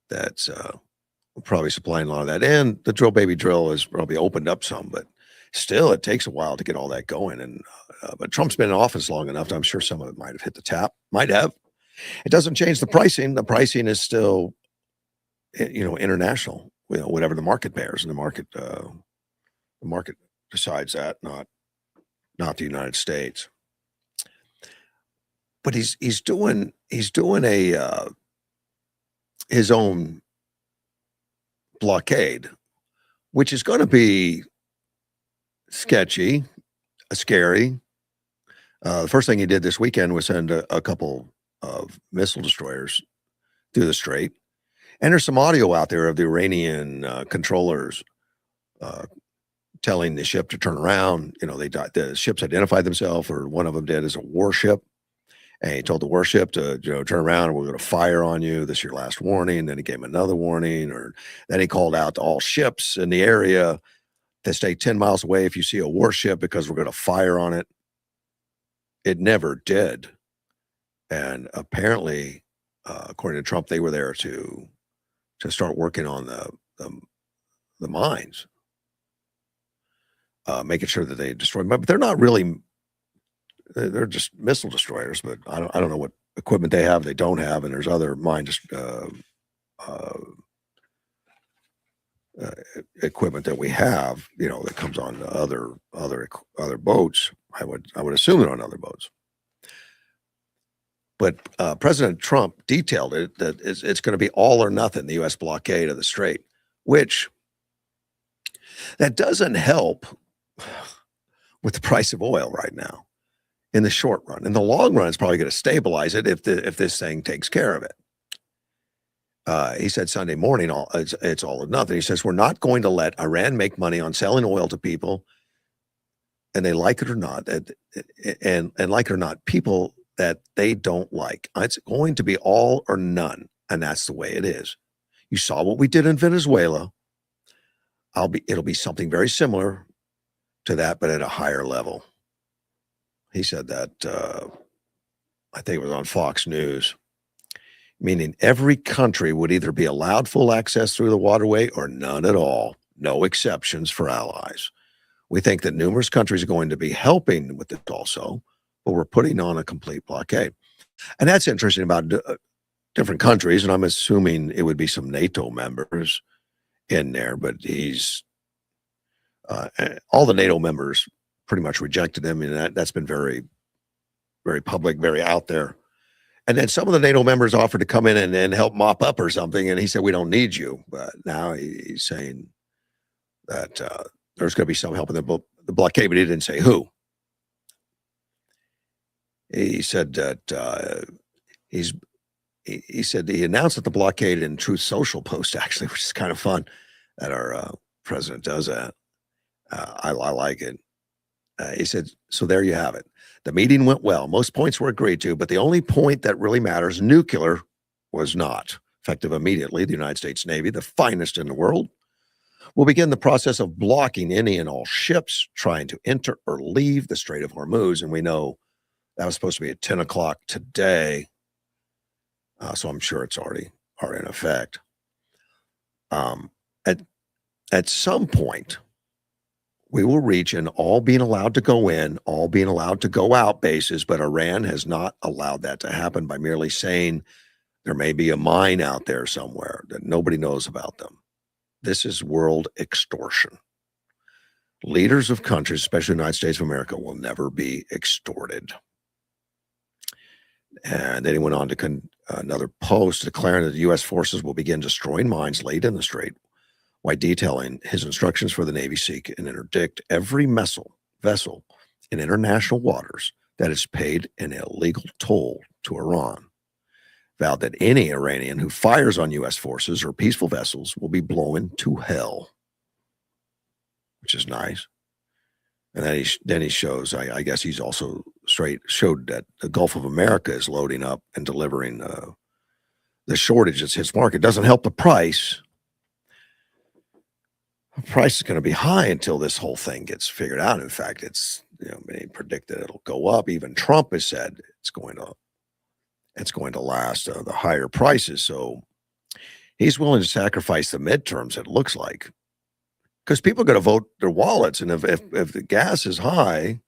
That's probably supplying a lot of that. And the drill, baby, drill has probably opened up some, but still, it takes a while to get all that going. And but Trump's been in office long enough. I'm sure some of it might have hit the tap. Might have. It doesn't change the pricing. The pricing is still, international. Whatever the market bears, and the market decides that, not the United States. But he's doing a his own blockade, which is going to be sketchy, scary. The first thing he did this weekend was send a couple of missile destroyers through the strait. And there's some audio out there of the Iranian controllers telling the ship to turn around. The ships identified themselves, or one of them did, as a warship. And he told the warship to, turn around, and we're going to fire on you. This is your last warning. Then he gave him another warning, or then he called out to all ships in the area to stay 10 miles away if you see a warship, because we're going to fire on it. It never did. And apparently, according to Trump, they were there to start working on the mines, making sure that they destroy them. But they're not really. They're just missile destroyers, but I don't know what equipment they have, they don't have, and there's other mine equipment that we have, that comes on other boats. I would assume they're on other boats. But President Trump detailed it that it's going to be all or nothing, the U.S. blockade of the strait, which that doesn't help with the price of oil right now. In the short run. In the long run, it's probably going to stabilize it if this thing takes care of it. He said Sunday morning, it's all or nothing. He says, we're not going to let Iran make money on selling oil to people, and they like it or not, and like it or not, people that they don't like. It's going to be all or none, and that's the way it is. You saw what we did in Venezuela. It'll be something very similar to that, but at a higher level. He said that, I think it was on Fox News, meaning every country would either be allowed full access through the waterway or none at all, no exceptions for allies. We think that numerous countries are going to be helping with it also, but we're putting on a complete blockade. And that's interesting about different countries, and I'm assuming it would be some NATO members in there, but he's all the NATO members pretty much rejected him, and that's been very, very public, very out there. And then some of the NATO members offered to come in and help mop up or something, and he said, we don't need you. But now he's saying that there's going to be some help in the blockade, but he didn't say who. He said that he said he announced that the blockade in Truth Social post, actually, which is kind of fun that our president does that. I like it. He said, so there you have it. The meeting went well. Most points were agreed to, but the only point that really matters, nuclear, was not. Effective immediately, the United States Navy, the finest in the world, will begin the process of blocking any and all ships trying to enter or leave the Strait of Hormuz. And we know that was supposed to be at 10 o'clock today. So I'm sure it's already in effect. At some point, we will reach an all being allowed to go in, all being allowed to go out basis, but Iran has not allowed that to happen by merely saying there may be a mine out there somewhere that nobody knows about them. This is world extortion. Leaders of countries, especially the United States of America, will never be extorted. And then he went on to another post declaring that the U.S. forces will begin destroying mines laid in the strait, while detailing his instructions for the Navy seek and interdict every vessel in international waters that has paid an illegal toll to Iran. vowed that any Iranian who fires on U.S. forces or peaceful vessels will be blown to hell, which is nice. And then he shows, I guess he's also showed that the Gulf of America is loading up and delivering the shortage that's hits market. Doesn't help the price. The price is going to be high until this whole thing gets figured out. In fact, it's they predict that it'll go up. Even Trump has said it's going to last the higher prices. So he's willing to sacrifice the midterms. It looks like. Because people are going to vote their wallets, and if the gas is high,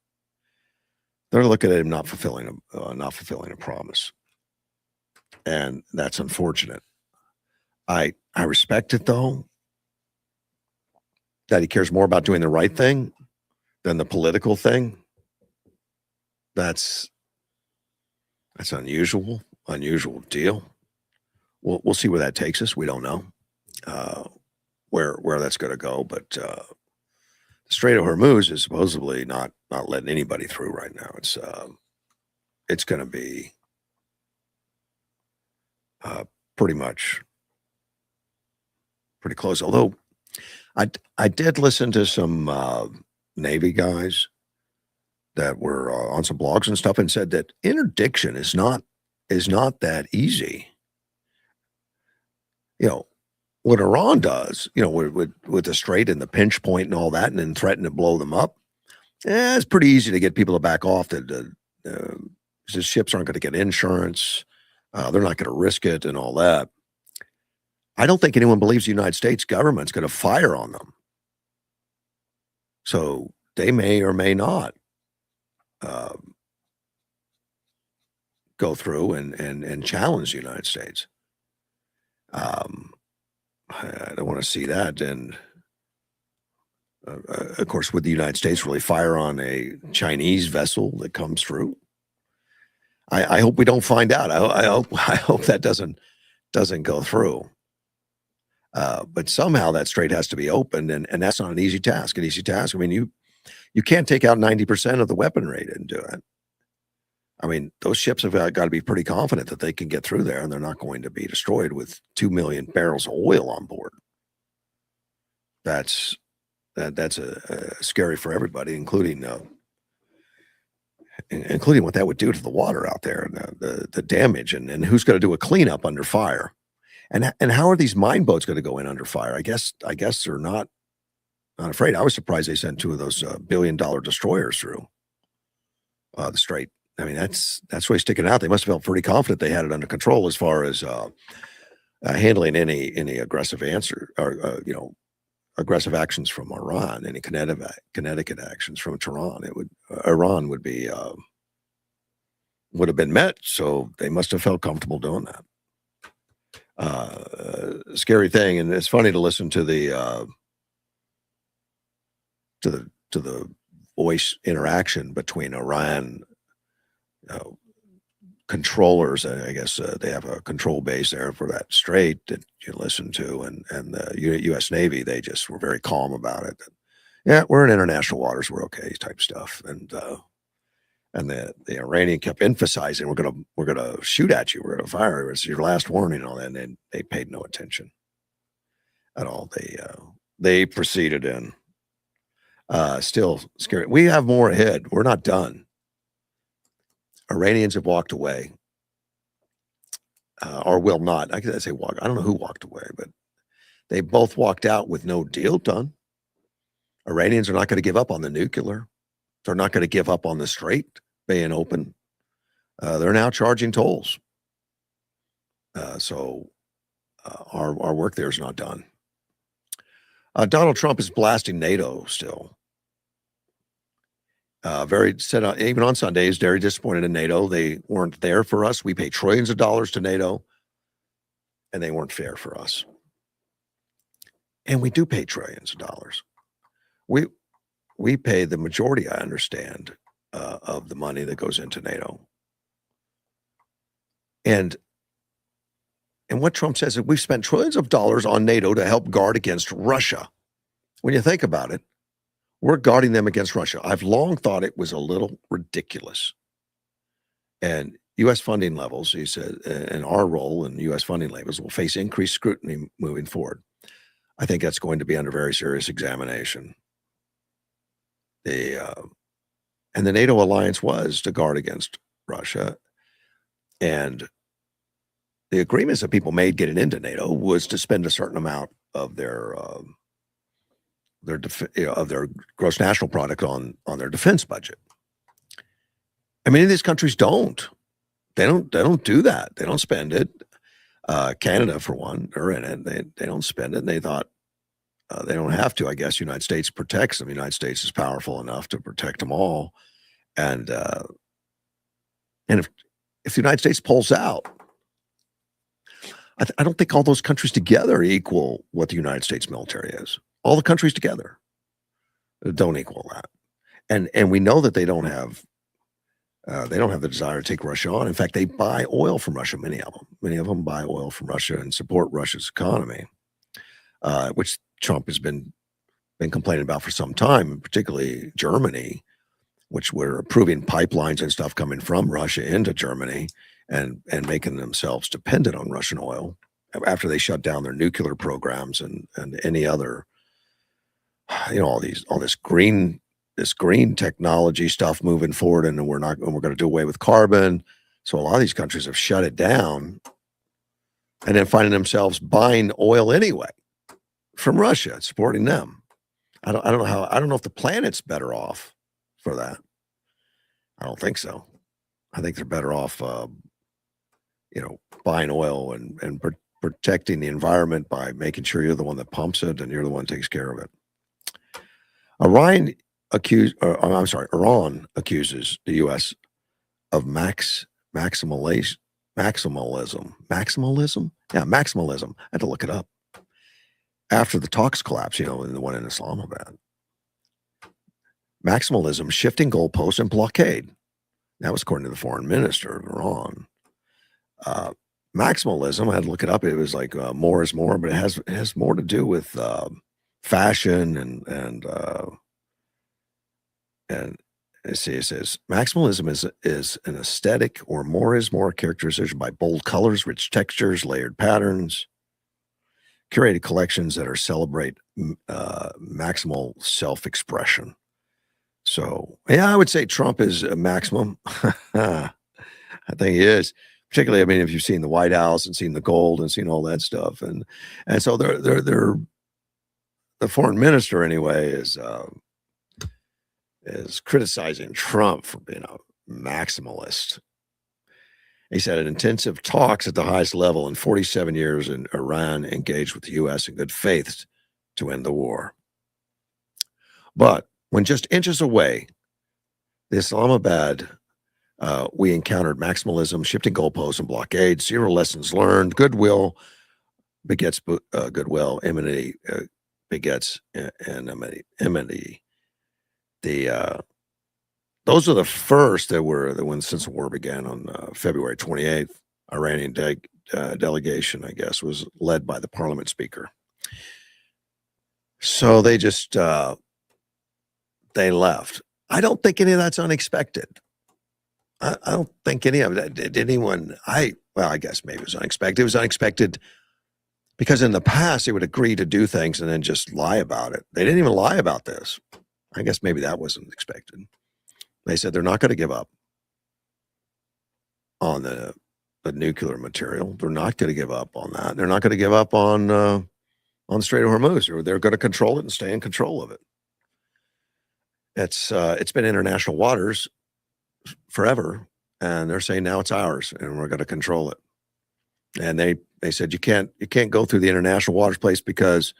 they're looking at him not fulfilling a promise, and that's unfortunate. I respect it though that he cares more about doing the right thing than the political thing. That's unusual deal. We'll see where that takes us. We don't know. Where that's going to go, but the Strait of Hormuz is supposedly not letting anybody through right now. It's going to be pretty close. Although I did listen to some Navy guys that were on some blogs and stuff and said that interdiction is not that easy. What Iran does, with the Strait and the pinch point and all that, and then threaten to blow them up, it's pretty easy to get people to back off. The ships aren't going to get insurance. They're not going to risk it and all that. I don't think anyone believes the United States government's going to fire on them. So they may or may not go through and challenge the United States. I don't want to see that. And of course, would the United States really fire on a Chinese vessel that comes through? I hope we don't find out. I hope that doesn't go through. But somehow that strait has to be opened, and that's not an easy task. I mean, you can't take out 90% of the weaponry and do it. I mean, those ships have got to be pretty confident that they can get through there and they're not going to be destroyed with 2 million barrels of oil on board. That's scary for everybody, including what that would do to the water out there and the damage and who's going to do a cleanup under fire. And how are these mine boats going to go in under fire? I guess they're not afraid. I was surprised they sent 2 of those $1 billion destroyers through the strait. I mean, that's really sticking out. They must have felt pretty confident they had it under control as far as handling any aggressive answer or aggressive actions from Iran, any Connecticut actions from Tehran. Iran would have been met. So they must have felt comfortable doing that. Scary thing, and it's funny to listen to the voice interaction between Iran controllers. I guess they have a control base there for that strait that you listen to, and the U.S. Navy, they just were very calm about it. Yeah, we're in international waters, we're okay, type stuff. And the Iranian kept emphasizing, we're gonna shoot at you, we're gonna fire. It's your last warning and all that. And they paid no attention at all. They proceeded in. Still scary. We have more ahead. We're not done. Iranians have walked away, or will not. I could say walk. I don't know who walked away, but they both walked out with no deal done. Iranians are not going to give up on the nuclear. They're not going to give up on the strait being open. They're now charging tolls. So our work there is not done. Donald Trump is blasting NATO still. Even on Sundays, very disappointed in NATO. They weren't there for us. We pay trillions of dollars to NATO, and they weren't fair for us. And we do pay trillions of dollars. We pay the majority, I understand, of the money that goes into NATO. And what Trump says is we've spent trillions of dollars on NATO to help guard against Russia. When you think about it, we're guarding them against Russia. I've long thought it was a little ridiculous. And, U.S. funding levels, he said, and our role in U.S. funding levels will face increased scrutiny moving forward. I think that's going to be under very serious examination. And the NATO alliance was to guard against Russia, and the agreements that people made getting into NATO was to spend a certain amount of their of their gross national product on their defense budget. I mean, these countries don't. They don't do that. They don't spend it. Canada, for one, are in it. They don't spend it. And they thought they don't have to. I guess United States protects them. The United States is powerful enough to protect them all. And if the United States pulls out, I don't think all those countries together equal what the United States military is. All the countries together don't equal that. And we know that they don't have the desire to take Russia on. In fact, they buy oil from Russia. Many of them buy oil from Russia and support Russia's economy, which Trump has been complaining about for some time, particularly Germany, which were approving pipelines and stuff coming from Russia into Germany and making themselves dependent on Russian oil after they shut down their nuclear programs and any other, all this green technology stuff moving forward, and we're going to do away with carbon. So a lot of these countries have shut it down, and then finding themselves buying oil anyway from Russia, supporting them. I don't know if the planet's better off for that. I don't think so. I think they're better off, buying oil and protecting the environment by making sure you're the one that pumps it and you're the one that takes care of it. Iran accuses the U.S. of maximalism. Maximalism? Yeah, maximalism. I had to look it up. After the talks collapse, in the one in Islamabad. Maximalism, shifting goalposts, and blockade. That was according to the foreign minister of Iran. Maximalism, I had to look it up. It was like more is more, but it has more to do with fashion and let's see, it says maximalism is an aesthetic or more is more characterization by bold colors, rich textures, layered patterns, curated collections that celebrate maximal self-expression. So, yeah, I would say Trump is a maximum. I think he is. Particularly, I mean, if you've seen the White House and seen the gold and seen all that stuff, and so they're the foreign minister anyway is criticizing Trump for being a maximalist. He said, in intensive talks at the highest level in 47 years, in Iran engaged with the U.S. in good faith to end the war. But when just inches away, the Islamabad, we encountered maximalism, shifting goalposts, and blockades. Zero lessons learned. Goodwill begets goodwill. Enmity begets enmity. Those are the first that were the ones since the war began on February 28th. Iranian delegation, I guess, was led by the parliament speaker. So they just they left. I don't think any of that's unexpected. I don't think any of that did anyone. I guess maybe it was unexpected. It was unexpected because in the past they would agree to do things and then just lie about it. They didn't even lie about this. I guess maybe that wasn't expected. They said they're not going to give up on the nuclear material. They're not going to give up on that. They're not going to give up on the Strait of Hormuz. They're going to control it and stay in control of it. It's been international waters forever, and they're saying now it's ours, and we're going to control it. And they said you can't go through the international waters place because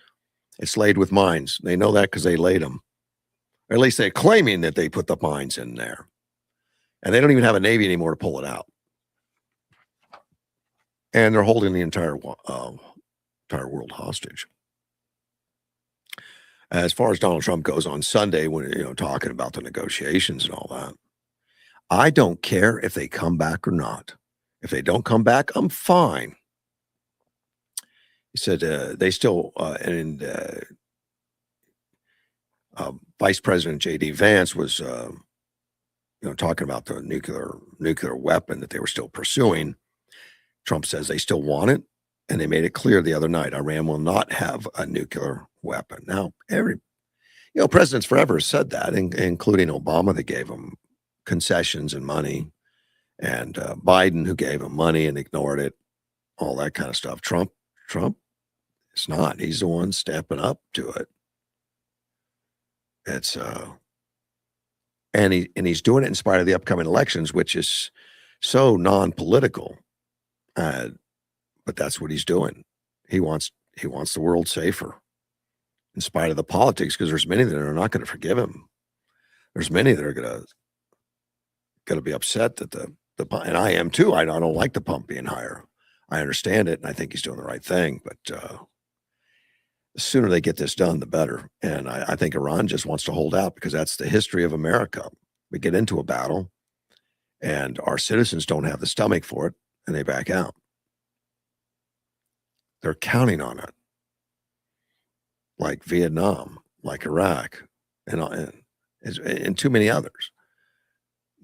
it's laid with mines. They know that because they laid them. Or at least they're claiming that they put the mines in there. And they don't even have a Navy anymore to pull it out. And they're holding the entire world hostage. As far as Donald Trump goes on Sunday, when talking about the negotiations and all that, I don't care if they come back or not. If they don't come back, I'm fine. He said they still Vice President J.D. Vance was talking about the nuclear weapon that they were still pursuing. Trump says they still want it, and they made it clear the other night Iran will not have a nuclear weapon. Now, presidents forever said that, including Obama, that gave them concessions and money, and Biden, who gave them money and ignored it, all that kind of stuff. Trump, it's not. He's the one stepping up to it. It's and he's doing it in spite of the upcoming elections, which is so non-political. But that's what he's doing. He wants the world safer, in spite of the politics, because there's many that are not going to forgive him. There's many that are going to be upset that and I am too. I don't like the pump being higher. I understand it, and I think he's doing the right thing. But the sooner they get this done, the better. And I think Iran just wants to hold out, because that's the history of America. We get into a battle, and our citizens don't have the stomach for it, and they back out. They're counting on it, like Vietnam, like Iraq, and too many others,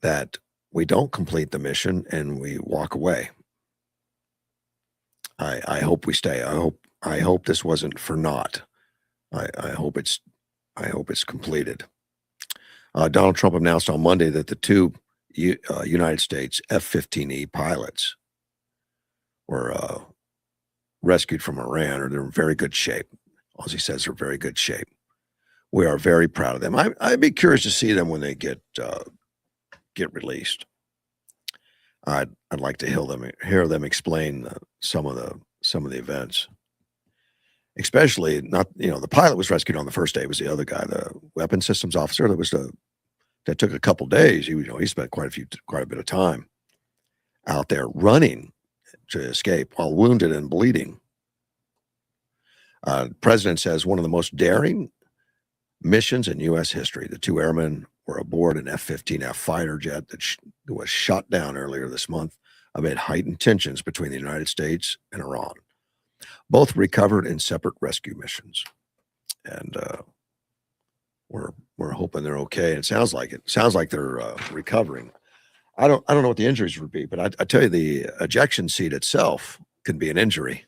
that we don't complete the mission and we walk away. I hope we stay. I hope this wasn't for naught. I hope it's completed. Donald Trump announced on Monday that the two United States F-15E pilots were rescued from Iran, or they're in very good shape. As he says, they're in very good shape. We are very proud of them. I'd be curious to see them when they get released. I'd like to hear them explain some of the events. Especially not, the pilot was rescued on the first day. It was the other guy, the weapons systems officer. That took a couple days. He spent quite a bit of time out there running to escape while wounded and bleeding. The president says one of the most daring missions in U.S. history. The two airmen were aboard an F-15F fighter jet that was shot down earlier this month amid heightened tensions between the United States and Iran. Both recovered in separate rescue missions, and we're hoping they're okay. It sounds like it. Sounds like they're recovering. I don't know what the injuries would be, but I tell you, the ejection seat itself can be an injury.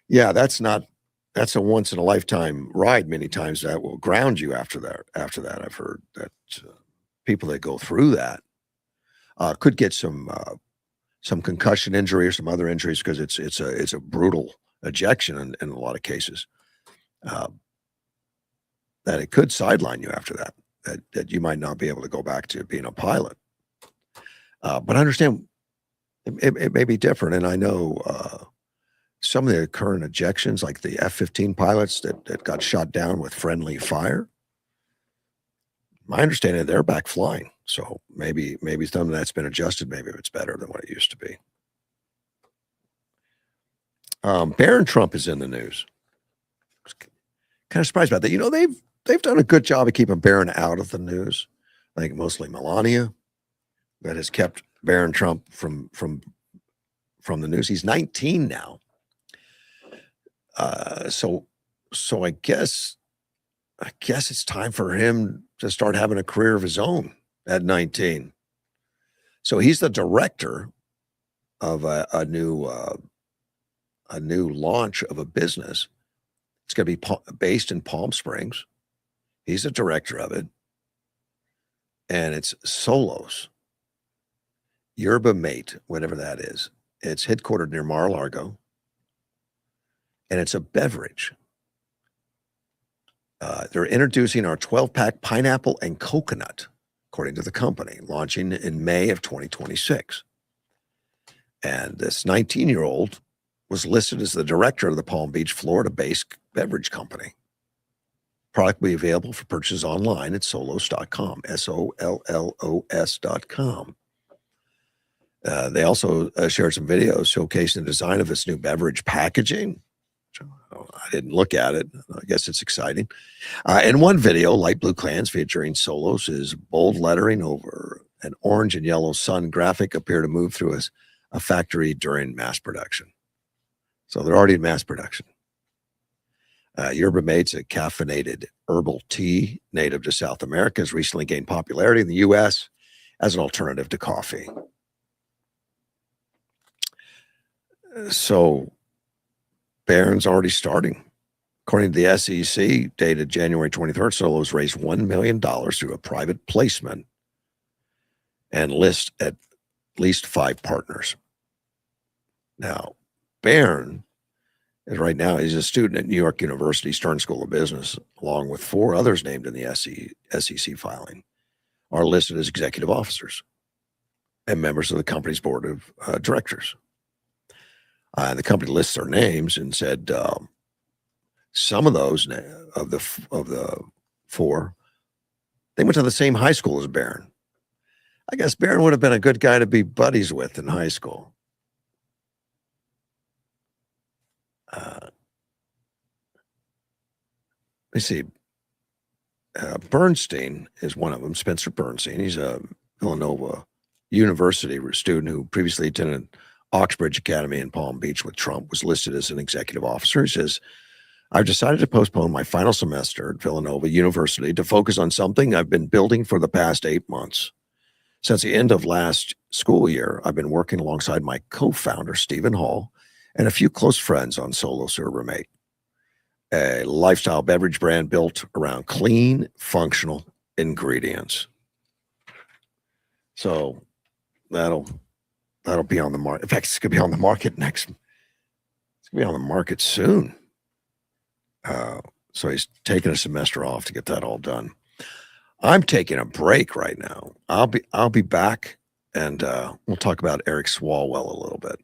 Yeah, that's a once in a lifetime ride. Many times that will ground you after that. I've heard that people that go through that could get some concussion injury or some other injuries, because it's a brutal ejection in a lot of cases. That it could sideline you after that you might not be able to go back to being a pilot. But I understand it may be different, and I know some of the current ejections, like the F-15 pilots that got shot down with friendly fire. My understanding, they're back flying. So maybe some of that's been adjusted. Maybe it's better than what it used to be. Barron Trump is in the news. Kind of surprised about that. They've done a good job of keeping Barron out of the news. I think mostly Melania that has kept Barron Trump from the news. He's 19 now. So I guess it's time for him to start having a career of his own at 19. So he's the director of a new launch of a business. It's going to be based in Palm Springs. He's the director of it, and it's Solos Yerba Mate, whatever that is. It's headquartered near Mar-a-Lago, and it's a beverage. They're introducing our 12-pack pineapple and coconut, according to the company, launching in May of 2026. And this 19-year-old was listed as the director of the Palm Beach, Florida-based beverage company. Product will be available for purchase online at solos.com, SOLLOS.com. They also shared some videos showcasing the design of this new beverage packaging. I didn't look at it. I guess it's exciting. In one video, light blue cans featuring Solos is bold lettering over an orange and yellow sun graphic appear to move through a factory during mass production. So they're already in mass production. Yerba mate's a caffeinated herbal tea native to South America, has recently gained popularity in the U.S. as an alternative to coffee. So Barron's already starting. According to the SEC, dated January 23rd, Solo's raised $1 million through a private placement and lists at least 5 partners. Now, Barron is right now, he's a student at New York University Stern School of Business, along with 4 others named in the SEC filing, are listed as executive officers and members of the company's board of directors. The company lists their names and said some of those of the 4, they went to the same high school as Barron. I guess Barron would have been a good guy to be buddies with in high school. Let's see. Bernstein is one of them, Spencer Bernstein. He's a Villanova University student who previously attended Oxbridge Academy in Palm Beach with Trump, was listed as an executive officer. He says, I've decided to postpone my final semester at Villanova University to focus on something I've been building for the past 8 months. Since the end of last school year, I've been working alongside my co-founder, Stephen Hall, and a few close friends on Solo Server Mate, a lifestyle beverage brand built around clean, functional ingredients. So that'll be on the market. In fact, it's going to be on the market It's going to be on the market soon. So he's taking a semester off to get that all done. I'm taking a break right now. I'll be back, and we'll talk about Eric Swalwell a little bit.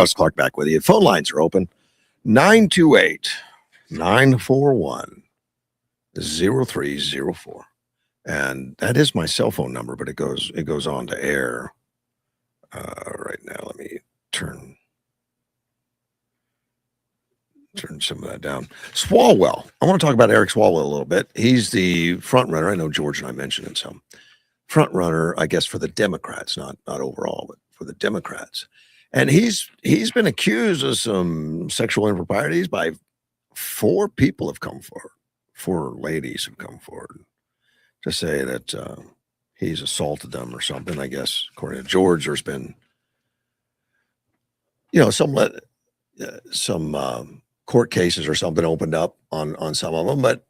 Russ Clark back with you. Phone lines are open. 928-941-0304. And that is my cell phone number, but it goes on to air right now. Let me turn some of that down. Swalwell. I want to talk about Eric Swalwell a little bit. He's the front runner. I know George and I mentioned him some. Front runner, I guess, for the Democrats, not overall, but for the Democrats. And he's been accused of some sexual improprieties by 4 people have come forward. 4 ladies have come forward to say that he's assaulted them or something. I guess according to George, there's been some court cases or something opened up on some of them, but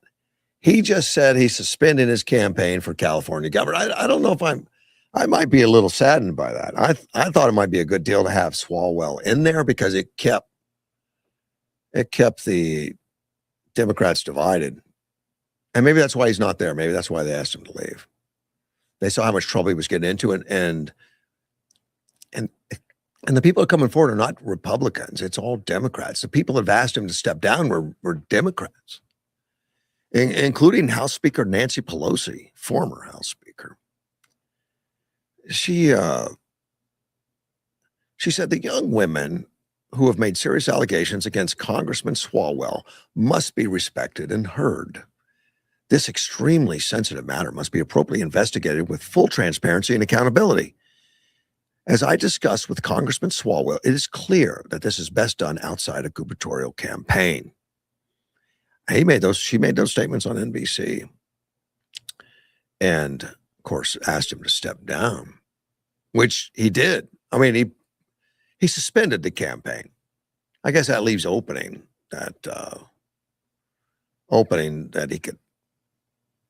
he just said he's suspending his campaign for California governor. I don't know if I might be a little saddened by that. I thought it might be a good deal to have Swalwell in there because it kept the Democrats divided. And maybe that's why he's not there. Maybe that's why they asked him to leave. They saw how much trouble he was getting into, and the people coming forward are not Republicans. It's all Democrats. The people that have asked him to step down were Democrats, including House Speaker Nancy Pelosi, former House Speaker. She said the young women who have made serious allegations against Congressman Swalwell must be respected and heard. This extremely sensitive matter must be appropriately investigated with full transparency and accountability. As I discussed with Congressman Swalwell, it is clear that this is best done outside a gubernatorial campaign. She made those statements on NBC, and of course asked him to step down, which he did. I mean, he suspended the campaign. I guess that leaves opening that he could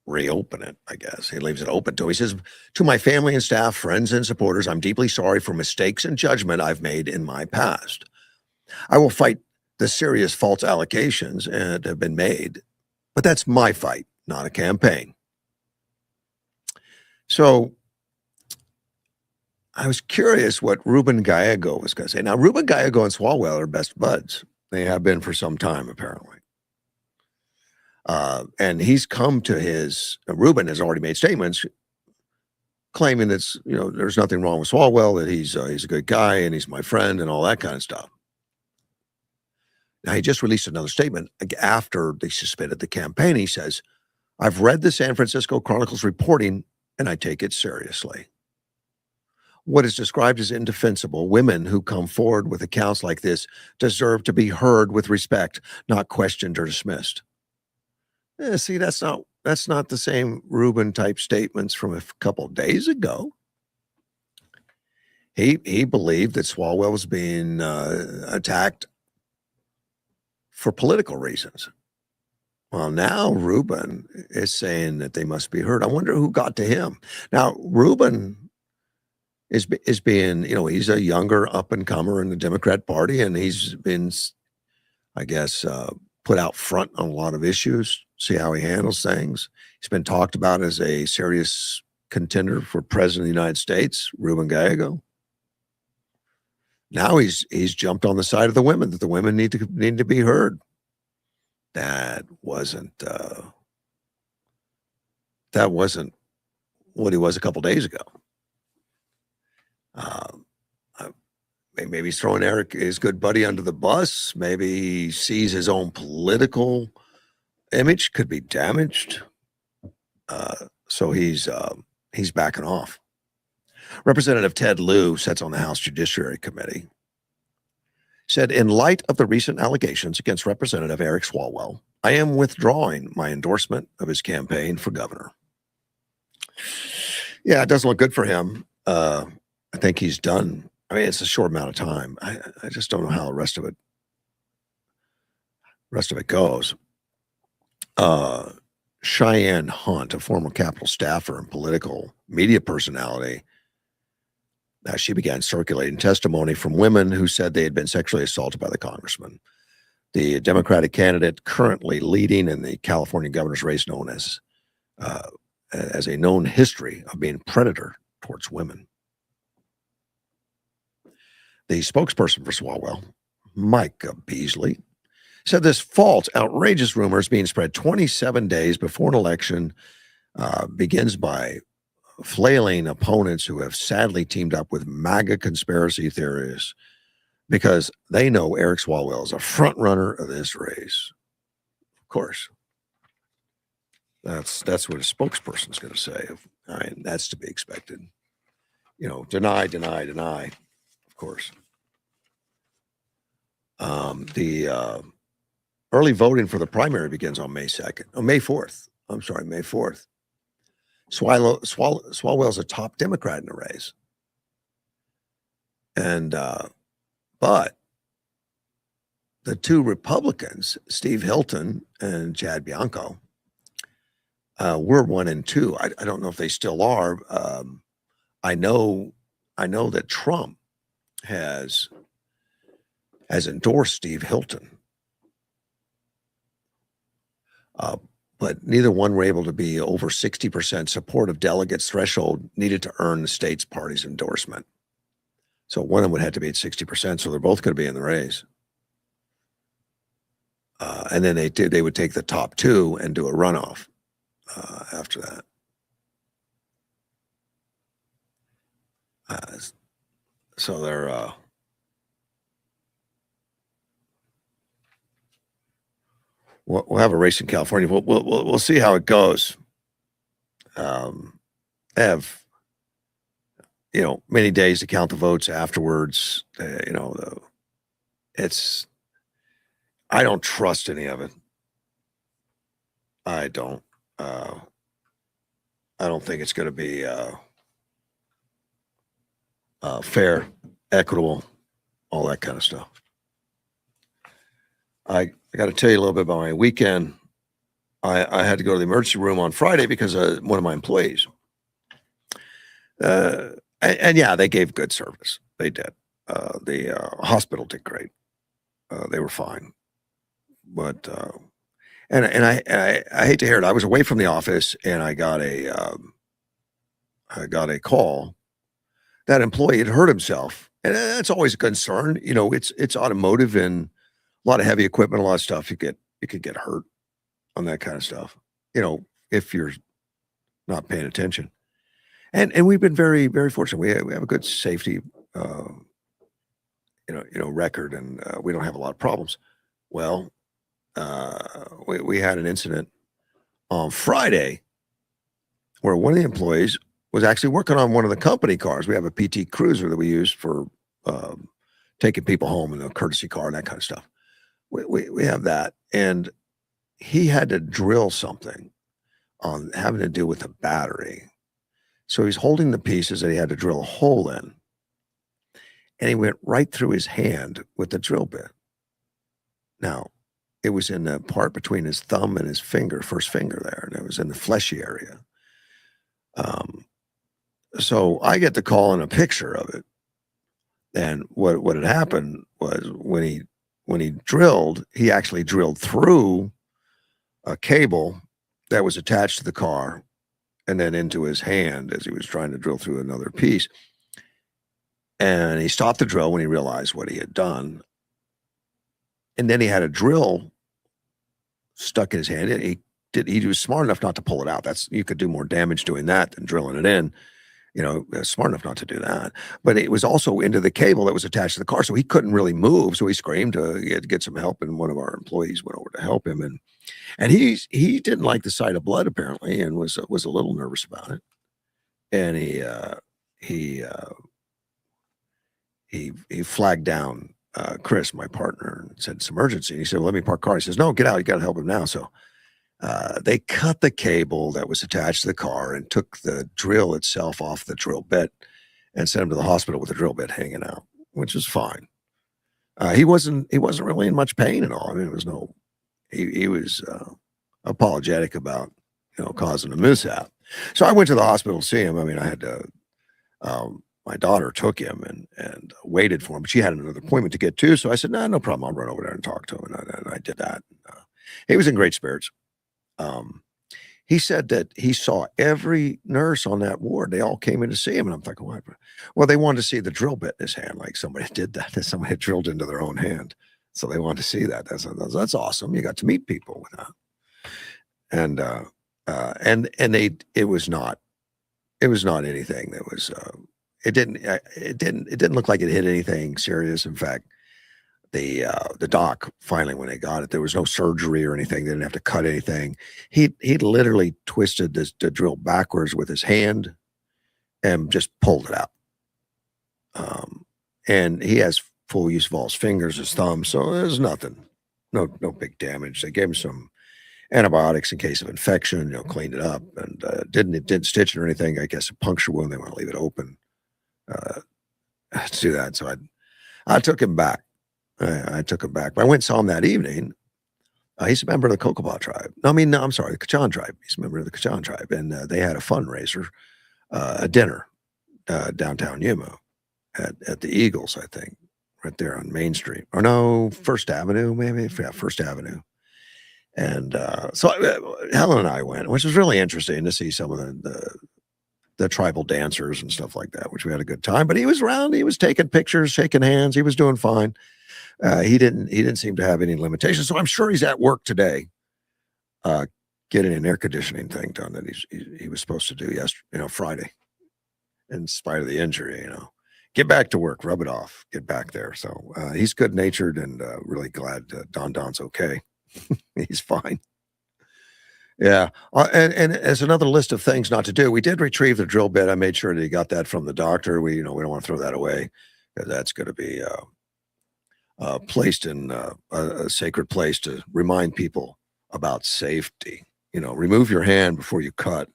reopen it. I guess he leaves it open to him. He says, "To my family and staff, friends and supporters, I'm deeply sorry for mistakes and judgment I've made in my past. I will fight the serious false allegations that have been made, but that's my fight, not a campaign." So I was curious what Ruben Gallego was going to say. Now, Ruben Gallego and Swalwell are best buds. They have been for some time, apparently. And he's come to Ruben has already made statements claiming that, there's nothing wrong with Swalwell, that he's a good guy and he's my friend and all that kind of stuff. Now, he just released another statement after they suspended the campaign. He says, "I've read the San Francisco Chronicle's reporting and I take it seriously. What is described as indefensible, women who come forward with accounts like this deserve to be heard with respect, not questioned or dismissed." See, that's not the same Ruben type statements from a couple of days ago. He believed that Swalwell was being attacked for political reasons. Well, now Ruben is saying that they must be heard. I wonder who got to him. Now, Ruben is being, he's a younger up-and-comer in the Democrat Party, and he's been, I guess, put out front on a lot of issues, see how he handles things. He's been talked about as a serious contender for president of the United States, Ruben Gallego. Now he's jumped on the side of the women, that the women need to be heard. That wasn't what he was a couple days ago. Maybe he's throwing his good buddy under the bus. Maybe he sees his own political image could be damaged. So he's backing off. Representative Ted Lieu sits on the House Judiciary Committee. Said, "In light of the recent allegations against Representative Eric Swalwell, I am withdrawing my endorsement of his campaign for governor." Yeah, it doesn't look good for him. I think he's done. I mean, it's a short amount of time. I just don't know how the rest of it goes. Cheyenne Hunt, a former Capitol staffer and political media personality, she began circulating testimony from women who said they had been sexually assaulted by the congressman. The Democratic candidate currently leading in the California governor's race, known as a known history of being a predator towards women. The spokesperson for Swalwell, Micah Beasley, said this false, outrageous rumor is being spread 27 days before an election begins by flailing opponents who have sadly teamed up with MAGA conspiracy theorists because they know Eric Swalwell is a front runner of this race. Of course, that's what a spokesperson's going to say. I mean, that's to be expected. Deny, deny, deny. course. The early voting for the primary begins on May 2nd. Oh, May 4th. I'm sorry, May 4th. Swalwell's a top Democrat in the race. And, but the two Republicans, Steve Hilton and Chad Bianco, were 1 and 2. I don't know if they still are. I know that Trump has endorsed Steve Hilton. But neither one were able to be over 60% support of delegates threshold needed to earn the state's party's endorsement. So one of them would have to be at 60%. So they're both going to be in the race. And then they would take the top two and do a runoff after that. So they're we'll have a race in California. We'll see how it goes. Have many days to count the votes afterwards. I don't trust any of it. I don't. I don't think it's going to be fair, equitable, all that kind of stuff. I got to tell you a little bit about my weekend. I had to go to the emergency room on Friday because one of my employees. And yeah, they gave good service. They did. The hospital did great. They were fine. But and I hate to hear it. I was away from the office and I got a call. That employee had hurt himself, and that's always a concern. It's automotive and a lot of heavy equipment, a lot of stuff. You could get hurt on that kind of stuff. If you're not paying attention. And we've been very, very fortunate. We have a good safety, record, and we don't have a lot of problems. Well, we had an incident on Friday where one of the employees was actually working on one of the company cars. We have a PT Cruiser that we use for taking people home in a courtesy car and that kind of stuff. We have that, and he had to drill something on having to do with the battery. So he's holding the pieces that he had to drill a hole in, and he went right through his hand with the drill bit. Now, it was in the part between his thumb and his first finger there, and it was in the fleshy area. So I get the call and a picture of it. And what had happened was when he drilled, he actually drilled through a cable that was attached to the car and then into his hand as he was trying to drill through another piece. And he stopped the drill when he realized what he had done. And then he had a drill stuck in his hand. He was smart enough not to pull it out. You could do more damage doing that than drilling it in. Smart enough not to do that. But it was also into the cable that was attached to the car, so he couldn't really move. So he screamed to get some help, and one of our employees went over to help him. And he didn't like the sight of blood apparently, and was a little nervous about it. And he flagged down Chris, my partner, and said it's emergency. And he said, "Well, let me park car." He says, "No, get out. You got to help him now." So they cut the cable that was attached to the car and took the drill itself off the drill bit and sent him to the hospital with the drill bit hanging out, which is fine. He wasn't really in much pain at all. I mean, it was he was apologetic about causing a mishap. So I went to the hospital to see him. I mean, I had to. My daughter took him and waited for him, but she had another appointment to get to. So I said, no problem. I'll run over there and talk to him. And I did that. He was in great spirits. He said that he saw every nurse on that ward. They all came in to see him. And I'm thinking, what? Well, they wanted to see the drill bit in his hand, like somebody did that. Somebody had drilled into their own hand. So they wanted to see that. That's awesome. You got to meet people with that. And it was not anything that was, it didn't look like it hit anything serious. In fact, the doc finally, when they got it, there was no surgery or anything. They didn't have to cut anything. He literally twisted the drill backwards with his hand and just pulled it out. and he has full use of all his fingers, his thumbs, so there's nothing, no big damage. They gave him some antibiotics in case of infection, cleaned it up, and didn't stitch it or anything. I guess a puncture wound, they want to leave it open uh, to do that. So I took him back. I took him back. But I went and saw him that evening. He's a member of the Kokopah tribe. No, I mean, no, I'm sorry, the Kachan tribe. He's a member of the Kachan tribe, and they had a fundraiser, a dinner downtown Yuma at the Eagles, I think, right there on Main Street. Or no, First Avenue, maybe. Yeah, First Avenue. And so Helen and I went, which was really interesting to see some of the tribal dancers and stuff like that, which we had a good time. But he was around, he was taking pictures, shaking hands, he was doing fine. He didn't seem to have any limitations. So I'm sure he's at work today, getting an air conditioning thing done that he was supposed to do yesterday, Friday, in spite of the injury. Get back to work, rub it off, get back there. So he's good natured and really glad Don's okay. He's fine. Yeah. And as another list of things not to do, we did retrieve the drill bit. I made sure that he got that from the doctor. We don't want to throw that away because that's going to be placed in a sacred place to remind people about safety. Remove your hand before you cut.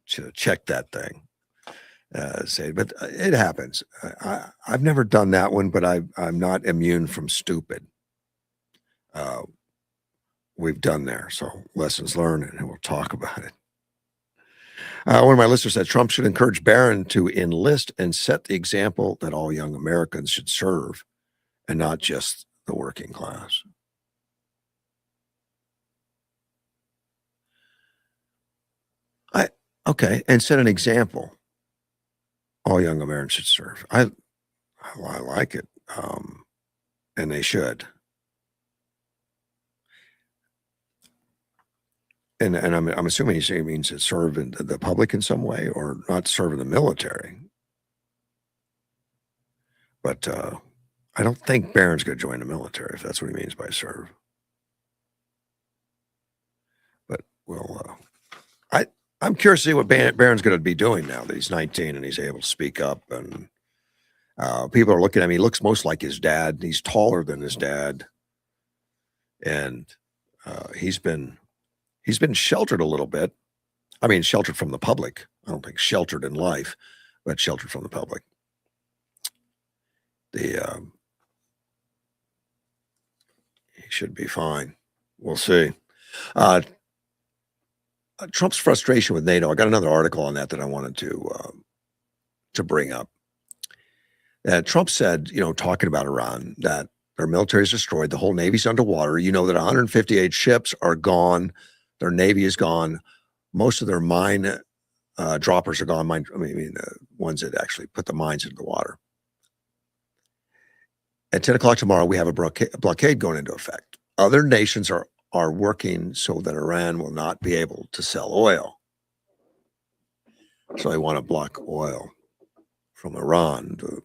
Check that thing. But it happens. I've never done that one, but I'm not immune from stupid. We've done there. So lessons learned, and we'll talk about it. One of my listeners said Trump should encourage Barron to enlist and set the example that all young Americans should serve and not just the working class. Okay, and set an example all young Americans should serve. I like it, and they should. And I'm assuming he means to serve in the public in some way, or not serve in the military. But I don't think Barron's going to join the military, if that's what he means by serve. But I'm curious to see what Barron's going to be doing now that he's 19 and he's able to speak up. And people are looking at him. He looks most like his dad. He's taller than his dad, and he's been sheltered a little bit. I mean, sheltered from the public. I don't think sheltered in life, but sheltered from the public. He should be fine. We'll see. Trump's frustration with NATO. I got another article on that I wanted to bring up. Trump said, talking about Iran, that their military is destroyed. The whole Navy's underwater. That 158 ships are gone. Their Navy is gone. Most of their mine droppers are gone. The ones that actually put the mines into the water. At 10 o'clock tomorrow, we have a blockade going into effect. Other nations are working so that Iran will not be able to sell oil. So they want to block oil from Iran to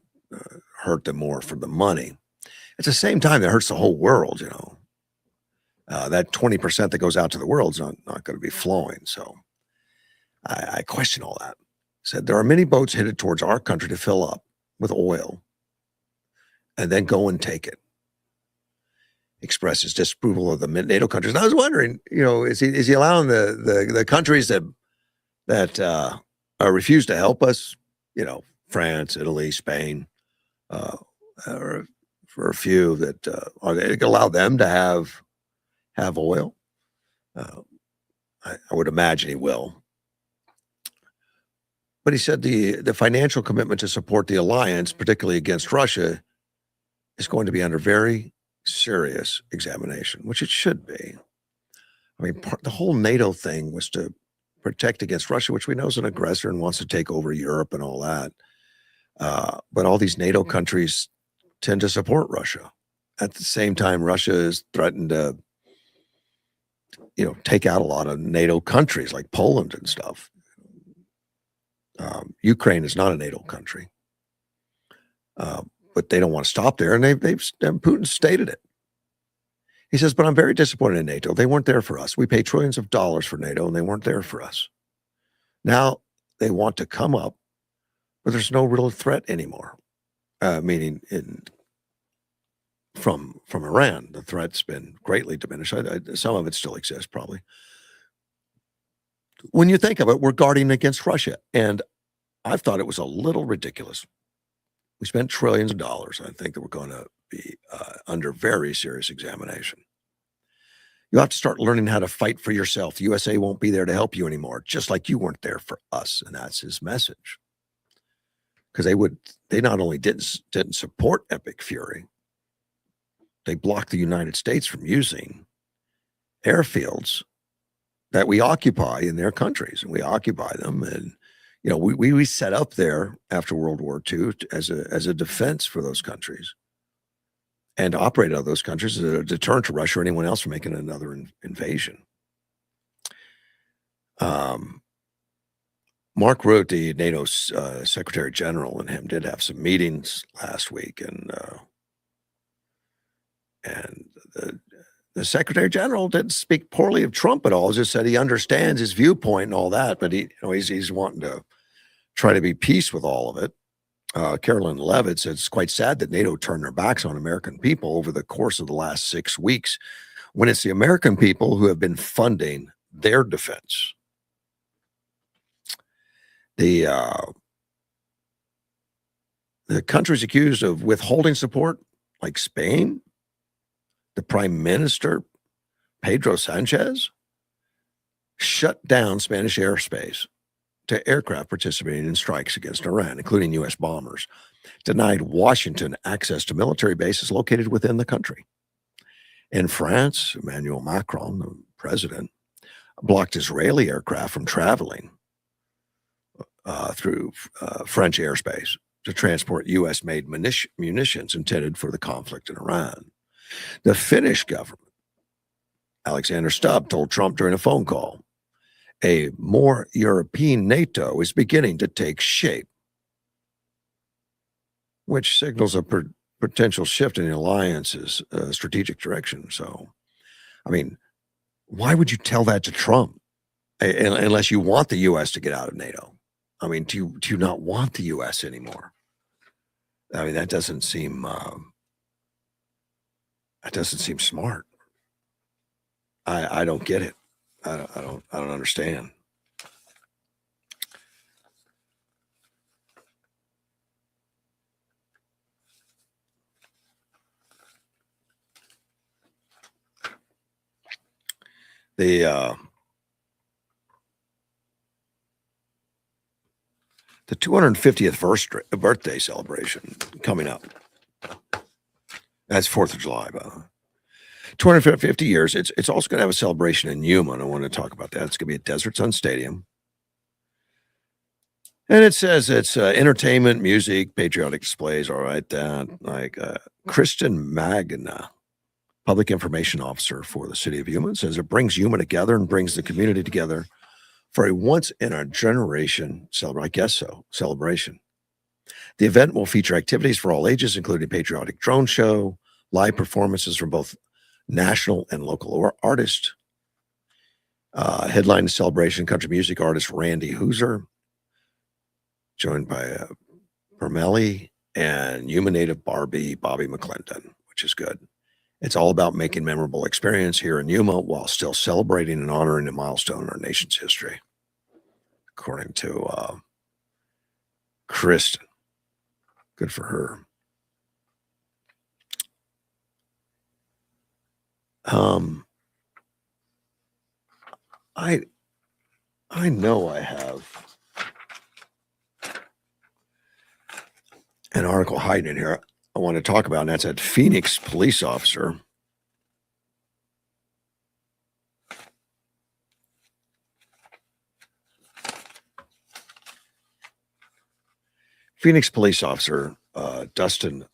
hurt them more for the money. At the same time, that hurts the whole world, that 20% that goes out to the world is not going to be flowing. So I question all that. Said there are many boats headed towards our country to fill up with oil and then go and take it. Expresses disapproval of the NATO countries. And I was wondering, is he allowing the countries that refuse to help us, France, Italy, Spain, or for a few that are they allow them to have oil? I would imagine he will. But he said the financial commitment to support the alliance, particularly against Russia, is going to be under very serious examination, which it should be. I mean, the whole NATO thing was to protect against Russia, which we know is an aggressor and wants to take over Europe and all that. But all these NATO countries tend to support Russia. At the same time, Russia is threatened to, take out a lot of NATO countries like Poland and stuff. Ukraine is not a NATO country. But they don't want to stop there, and Putin stated it. He says, but I'm very disappointed in NATO. They weren't there for us. We pay trillions of dollars for NATO, and they weren't there for us. Now they want to come up, but there's no real threat anymore. meaning from Iran. The threat's been greatly diminished. Some of it still exists, probably. When you think of it, we're guarding against Russia, and I've thought it was a little ridiculous. We spent trillions of dollars. I think that we're going to be under very serious examination. You have to start learning how to fight for yourself. The USA won't be there to help you anymore, just like you weren't there for us, and that's his message. Because they not only didn't support Epic Fury, they blocked the United States from using airfields that we occupy in their countries, and we occupy them. And we set up there after World War II as a defense for those countries, and operate out of those countries as a deterrent to Russia or anyone else from making another invasion. Mark Rutte, the NATO Secretary General, and him did have some meetings last week, and the Secretary General didn't speak poorly of Trump at all. Just said he understands his viewpoint and all that, but he's wanting to try to be peace with all of it. Carolyn Levitt said it's quite sad that NATO turned their backs on American people over the course of the last 6 weeks, when it's the American people who have been funding their defense. The countries accused of withholding support, like Spain, the Prime Minister, Pedro Sanchez, shut down Spanish airspace to aircraft participating in strikes against Iran, including U.S. bombers, denied Washington access to military bases located within the country. In France, Emmanuel Macron, the president, blocked Israeli aircraft from traveling through French airspace to transport U.S.-made munitions intended for the conflict in Iran. The Finnish government, Alexander Stubb, told Trump during a phone call, a more European NATO is beginning to take shape, which signals a potential shift in the alliance's strategic direction. So, I mean, why would you tell that to Trump unless you want the U.S. to get out of NATO? I mean, do you not want the U.S. anymore? I mean, that doesn't seem smart. I don't get it. I don't understand. The 250th birthday celebration coming up. That's 4th of July, by the way. 250 years. It's also going to have a celebration in Yuma, and I want to talk about that. It's going to be at Desert Sun Stadium. And it says it's entertainment, music, patriotic displays, all right, that. Kristen Magna, public information officer for the city of Yuma, says it brings Yuma together and brings the community together for a once-in-a-generation celebration. The event will feature activities for all ages, including a patriotic drone show, live performances from both national and local artists. Headline celebration, country music artist Randy Hooser, joined by Permelli and Yuma native Bobby McClendon, which is good. It's all about making memorable experience here in Yuma while still celebrating and honoring a milestone in our nation's history, according to Kristen. Good for her. I know I have an article hiding in here I want to talk about, and that's that Phoenix police officer. Phoenix police officer Dustin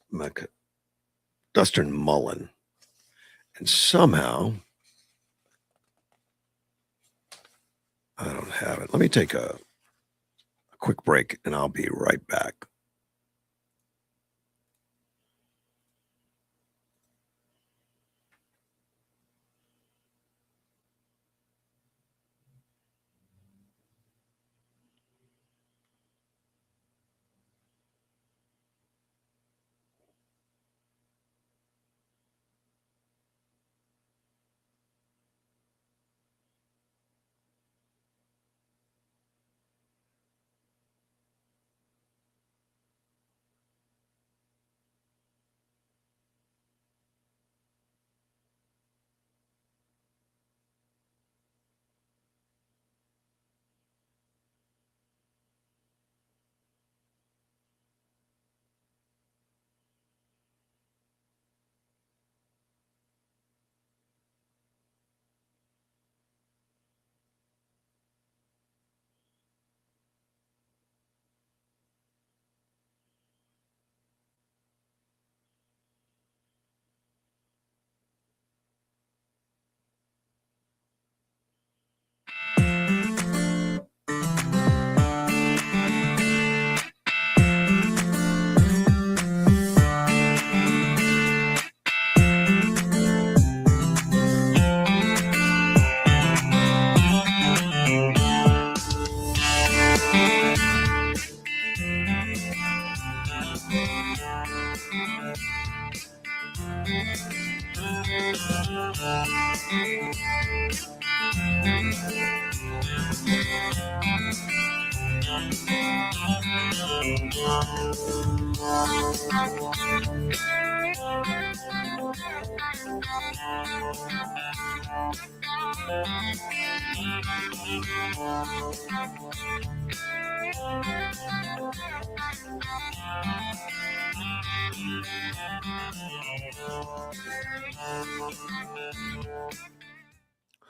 Mullen, and somehow I don't have it. Let me take a quick break, and I'll be right back.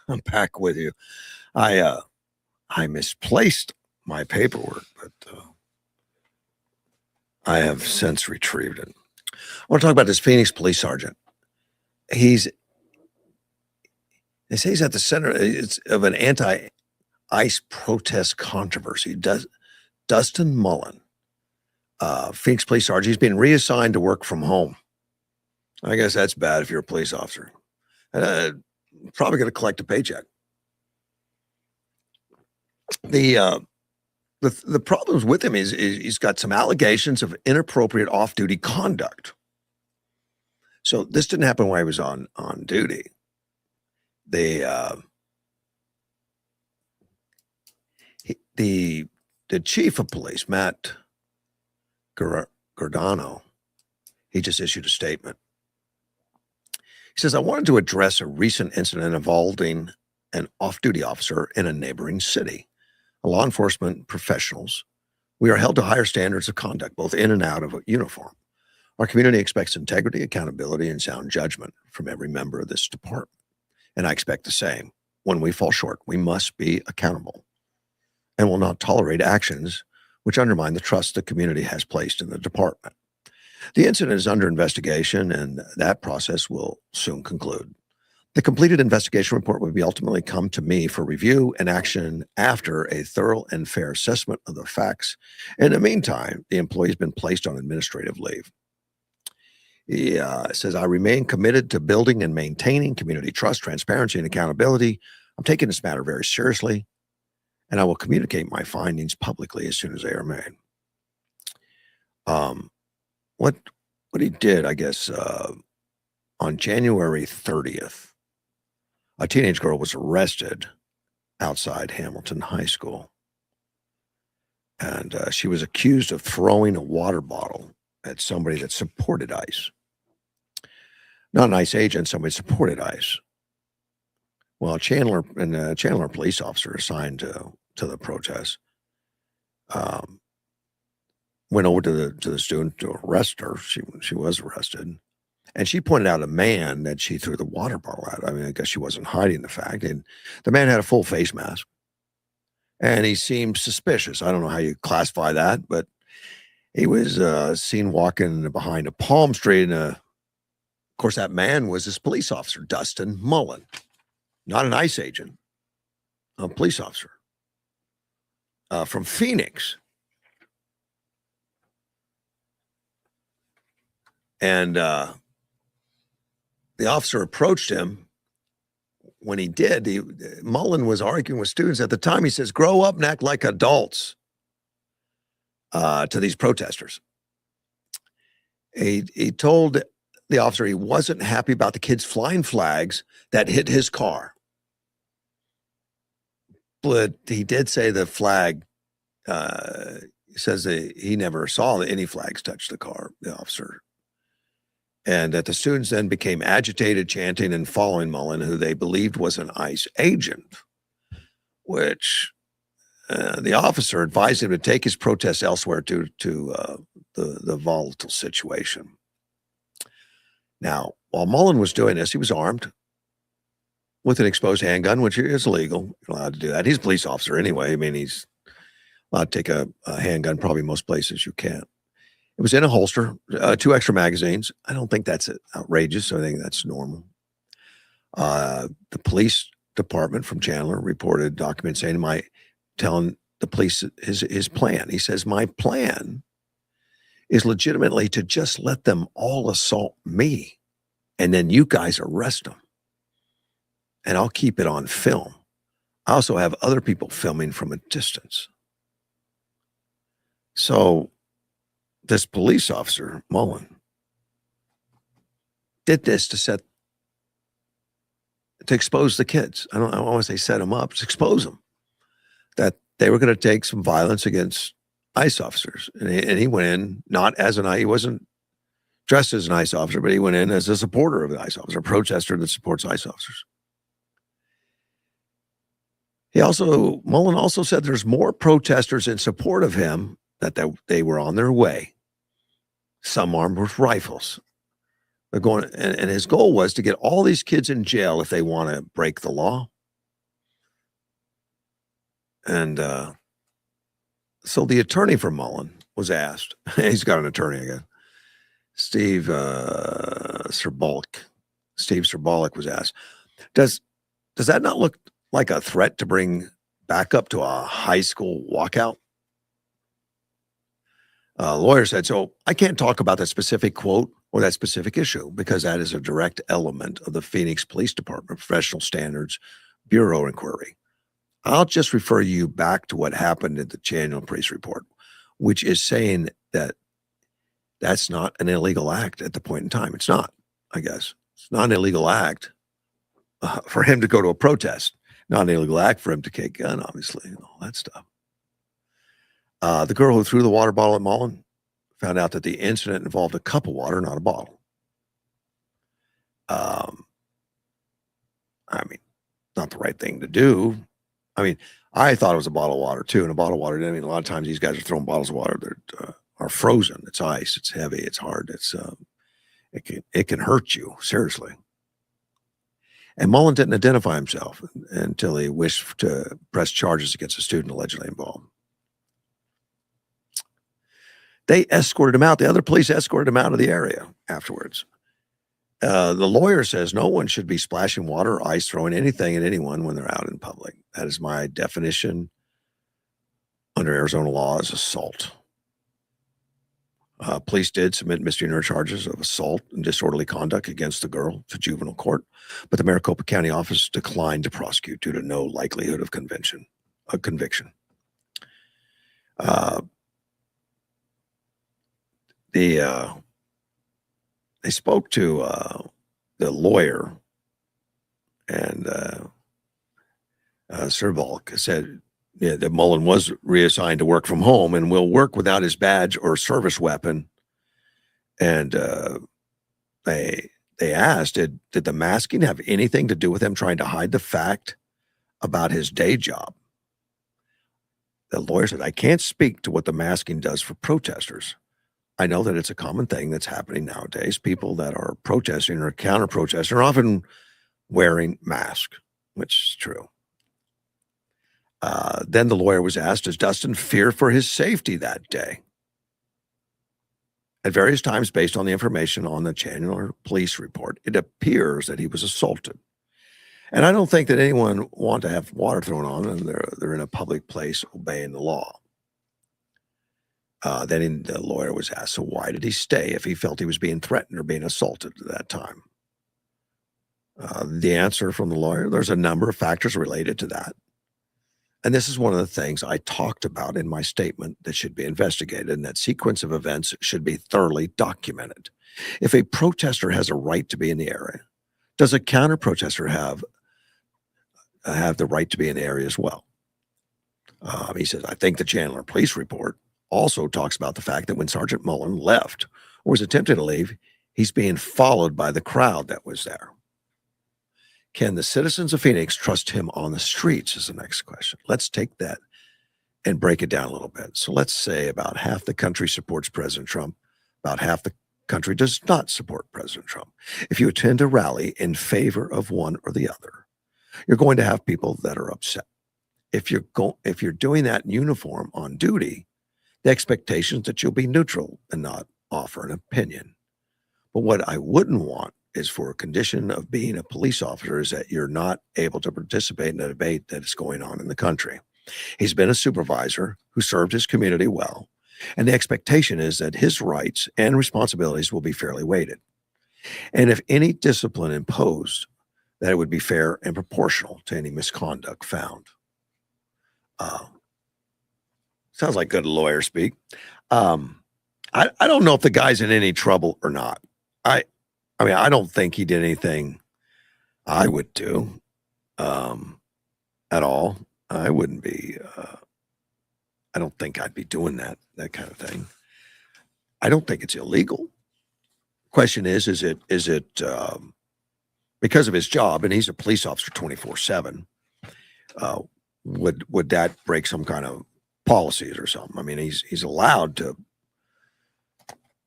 I'm back with you. I misplaced my paperwork, but I have since retrieved it. I want to talk about this Phoenix police sergeant. They say he's at the center of an anti-ICE protest controversy. Dustin Mullen, Phoenix police sergeant, he's been reassigned to work from home. I guess that's bad if you're a police officer. Probably going to collect a paycheck. The problems with him is he's got some allegations of inappropriate off-duty conduct. So this didn't happen while he was on duty. The chief of police, Matt Giordano, he just issued a statement. He says, I wanted to address a recent incident involving an off-duty officer in a neighboring city. Law enforcement professionals, we are held to higher standards of conduct, both in and out of a uniform. Our community expects integrity, accountability, and sound judgment from every member of this department. And I expect the same. When we fall short, we must be accountable and will not tolerate actions which undermine the trust the community has placed in the department. The incident is under investigation, and that process will soon conclude. The completed investigation report will be ultimately come to me for review and action after a thorough and fair assessment of the facts. In the meantime, the employee has been placed on administrative leave. He says, I remain committed to building and maintaining community trust, transparency, and accountability. I'm taking this matter very seriously, and I will communicate my findings publicly as soon as they are made. What he did, I guess, on January 30th, a teenage girl was arrested outside Hamilton High School, and she was accused of throwing a water bottle at somebody that supported ICE. Not an ICE agent, somebody supported ICE. Well, Chandler police officer assigned to the protest went over to the student to arrest her. She was arrested. And she pointed out a man that she threw the water bottle at. I mean, I guess she wasn't hiding the fact. And the man had a full face mask. And he seemed suspicious. I don't know how you classify that, but he was seen walking behind a palm tree. And of course, that man was this police officer, Dustin Mullen, not an ICE agent, a police officer from Phoenix. And the officer approached him. When he did, Mullen was arguing with students at the time. He says, grow up and act like adults to these protesters. He told the officer he wasn't happy about the kids flying flags that hit his car. But he did say the flag, he says that he never saw any flags touch the car, the officer. And that the students then became agitated, chanting and following Mullen, who they believed was an ICE agent, which the officer advised him to take his protest elsewhere to the volatile situation. Now, while Mullen was doing this, he was armed with an exposed handgun, which is illegal. You're allowed to do that. He's a police officer anyway. I mean, he's allowed to take a handgun probably most places you can. It was in a holster, 2 extra magazines. I don't think that's outrageous. I think that's normal. The police department from Chandler reported documents telling the police his plan. He says, my plan is legitimately to just let them all assault me, and then you guys arrest them. And I'll keep it on film. I also have other people filming from a distance. So this police officer, Mullen, did this to set to expose the kids. I don't want to say set them up, just expose them that they were going to take some violence against ICE officers. And he went in not as he wasn't dressed as an ICE officer, but he went in as a supporter of the ICE officer, a protester that supports ICE officers. Mullen also said there's more protesters in support of him, that they were on their way, some armed with rifles. They're going, and his goal was to get all these kids in jail if they want to break the law. And so the attorney for Mullen was asked, he's got an attorney again, Steve Serbolic was asked, does that not look like a threat to bring back up to a high school walkout? Lawyer said, so I can't talk about that specific quote or that specific issue because that is a direct element of the Phoenix Police Department Professional Standards Bureau inquiry. I'll just refer you back to what happened in the Chandler Police report, which is saying that that's not an illegal act at the point in time. It's not, I guess. It's not an illegal act for him to go to a protest. Not an illegal act for him to take a gun, obviously, and all that stuff. The girl who threw the water bottle at Mullen found out that the incident involved a cup of water, not a bottle. Not the right thing to do. I thought it was a bottle of water too, and a bottle of water. A lot of times these guys are throwing bottles of water that are frozen. It's ice. It's heavy. It's hard. It can hurt you seriously. And Mullen didn't identify himself until he wished to press charges against a student allegedly involved. They escorted him out. The other police escorted him out of the area afterwards. The lawyer says no one should be splashing water or ice, throwing anything at anyone when they're out in public. That is my definition under Arizona law as assault. Police did submit misdemeanor charges of assault and disorderly conduct against the girl to juvenile court, but the Maricopa County office declined to prosecute due to no likelihood of conviction. They spoke to the lawyer, and Serbolic said that Mullen was reassigned to work from home and will work without his badge or service weapon. And they asked, did the masking have anything to do with him trying to hide the fact about his day job? The lawyer said, I can't speak to what the masking does for protesters. I know that it's a common thing that's happening nowadays. People that are protesting or counter-protesting are often wearing masks, which is true. Then the lawyer was asked, does Dustin fear for his safety that day? At various times, based on the information on the Chandler police report, it appears that he was assaulted. And I don't think that anyone want to have water thrown on them. They're in a public place obeying the law. Then the lawyer was asked, so why did he stay if he felt he was being threatened or being assaulted at that time? The answer from the lawyer, there's a number of factors related to that. And this is one of the things I talked about in my statement that should be investigated, and that sequence of events should be thoroughly documented. If a protester has a right to be in the area, does a counter-protester have the right to be in the area as well? He says, I think the Chandler police report also talks about the fact that when Sergeant Mullen left or was attempting to leave, he's being followed by the crowd that was there. Can the citizens of Phoenix trust him on the streets is the next question. Let's take that and break it down a little bit. So let's say about half the country supports President Trump. About half the country does not support President Trump. If you attend a rally in favor of one or the other, you're going to have people that are upset. If you're doing that in uniform on duty, the expectation is that you'll be neutral and not offer an opinion. But what I wouldn't want is for a condition of being a police officer is that you're not able to participate in a debate that is going on in the country. He's been a supervisor who served his community well, and the expectation is that his rights and responsibilities will be fairly weighted. And if any discipline imposed, that it would be fair and proportional to any misconduct found. Sounds like good lawyer speak. I don't know if the guy's in any trouble or not. I don't think he did anything I would too. Um, at all. I wouldn't be. I don't think I'd be doing that kind of thing. I don't think it's illegal. Question is it because of his job, and he's a police officer 24/7? Uh, would that break some kind of policies or something? I mean, he's allowed to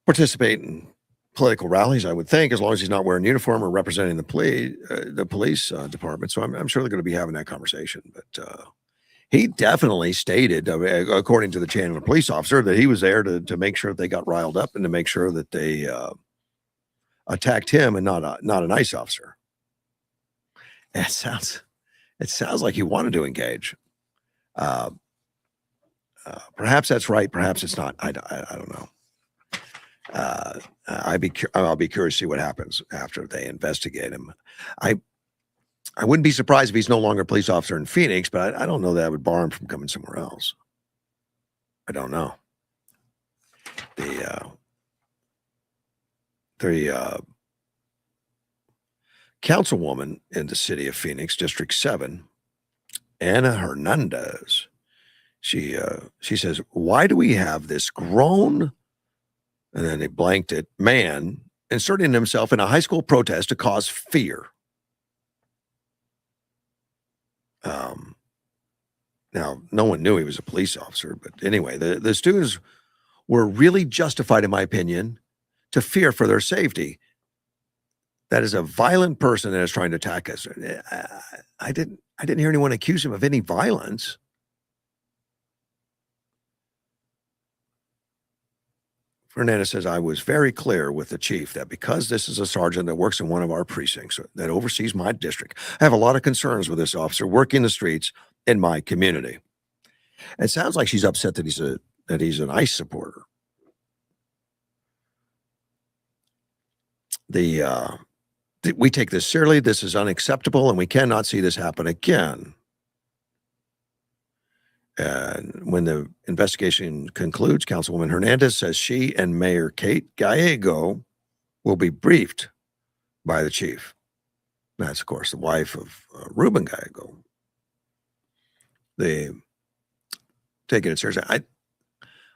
participate in political rallies, I would think, as long as he's not wearing uniform or representing the police department. So I'm sure they're going to be having that conversation. But he definitely stated, according to the Chandler police officer, that he was there to make sure that they got riled up and to make sure that they attacked him and not an ICE officer. It sounds like he wanted to engage. Uh, perhaps that's right. Perhaps it's not. I don't know. I'll be curious to see what happens after they investigate him. I I wouldn't be surprised if he's no longer a police officer in Phoenix, but I don't know that would bar him from coming somewhere else. I don't know. The the councilwoman in the city of Phoenix, District 7, Anna Hernandez, she says, "Why do we have this grown," and then they blanked it, "man inserting himself in a high school protest to cause fear?" Um, Now, no one knew he was a police officer, but anyway, the students were really justified, in my opinion, to fear for their safety. That is a violent person that is trying to attack us. I didn't hear anyone accuse him of any violence. Fernandez says, "I was very clear with the chief that because this is a sergeant that works in one of our precincts that oversees my district, I have a lot of concerns with this officer working the streets in my community." It sounds like she's upset that he's an ICE supporter. The we take this seriously. This is unacceptable, and we cannot see this happen again. And when the investigation concludes, Councilwoman Hernandez says she and Mayor Kate Gallego will be briefed by the chief. That's, of course, the wife of Ruben Gallego. They taking it seriously.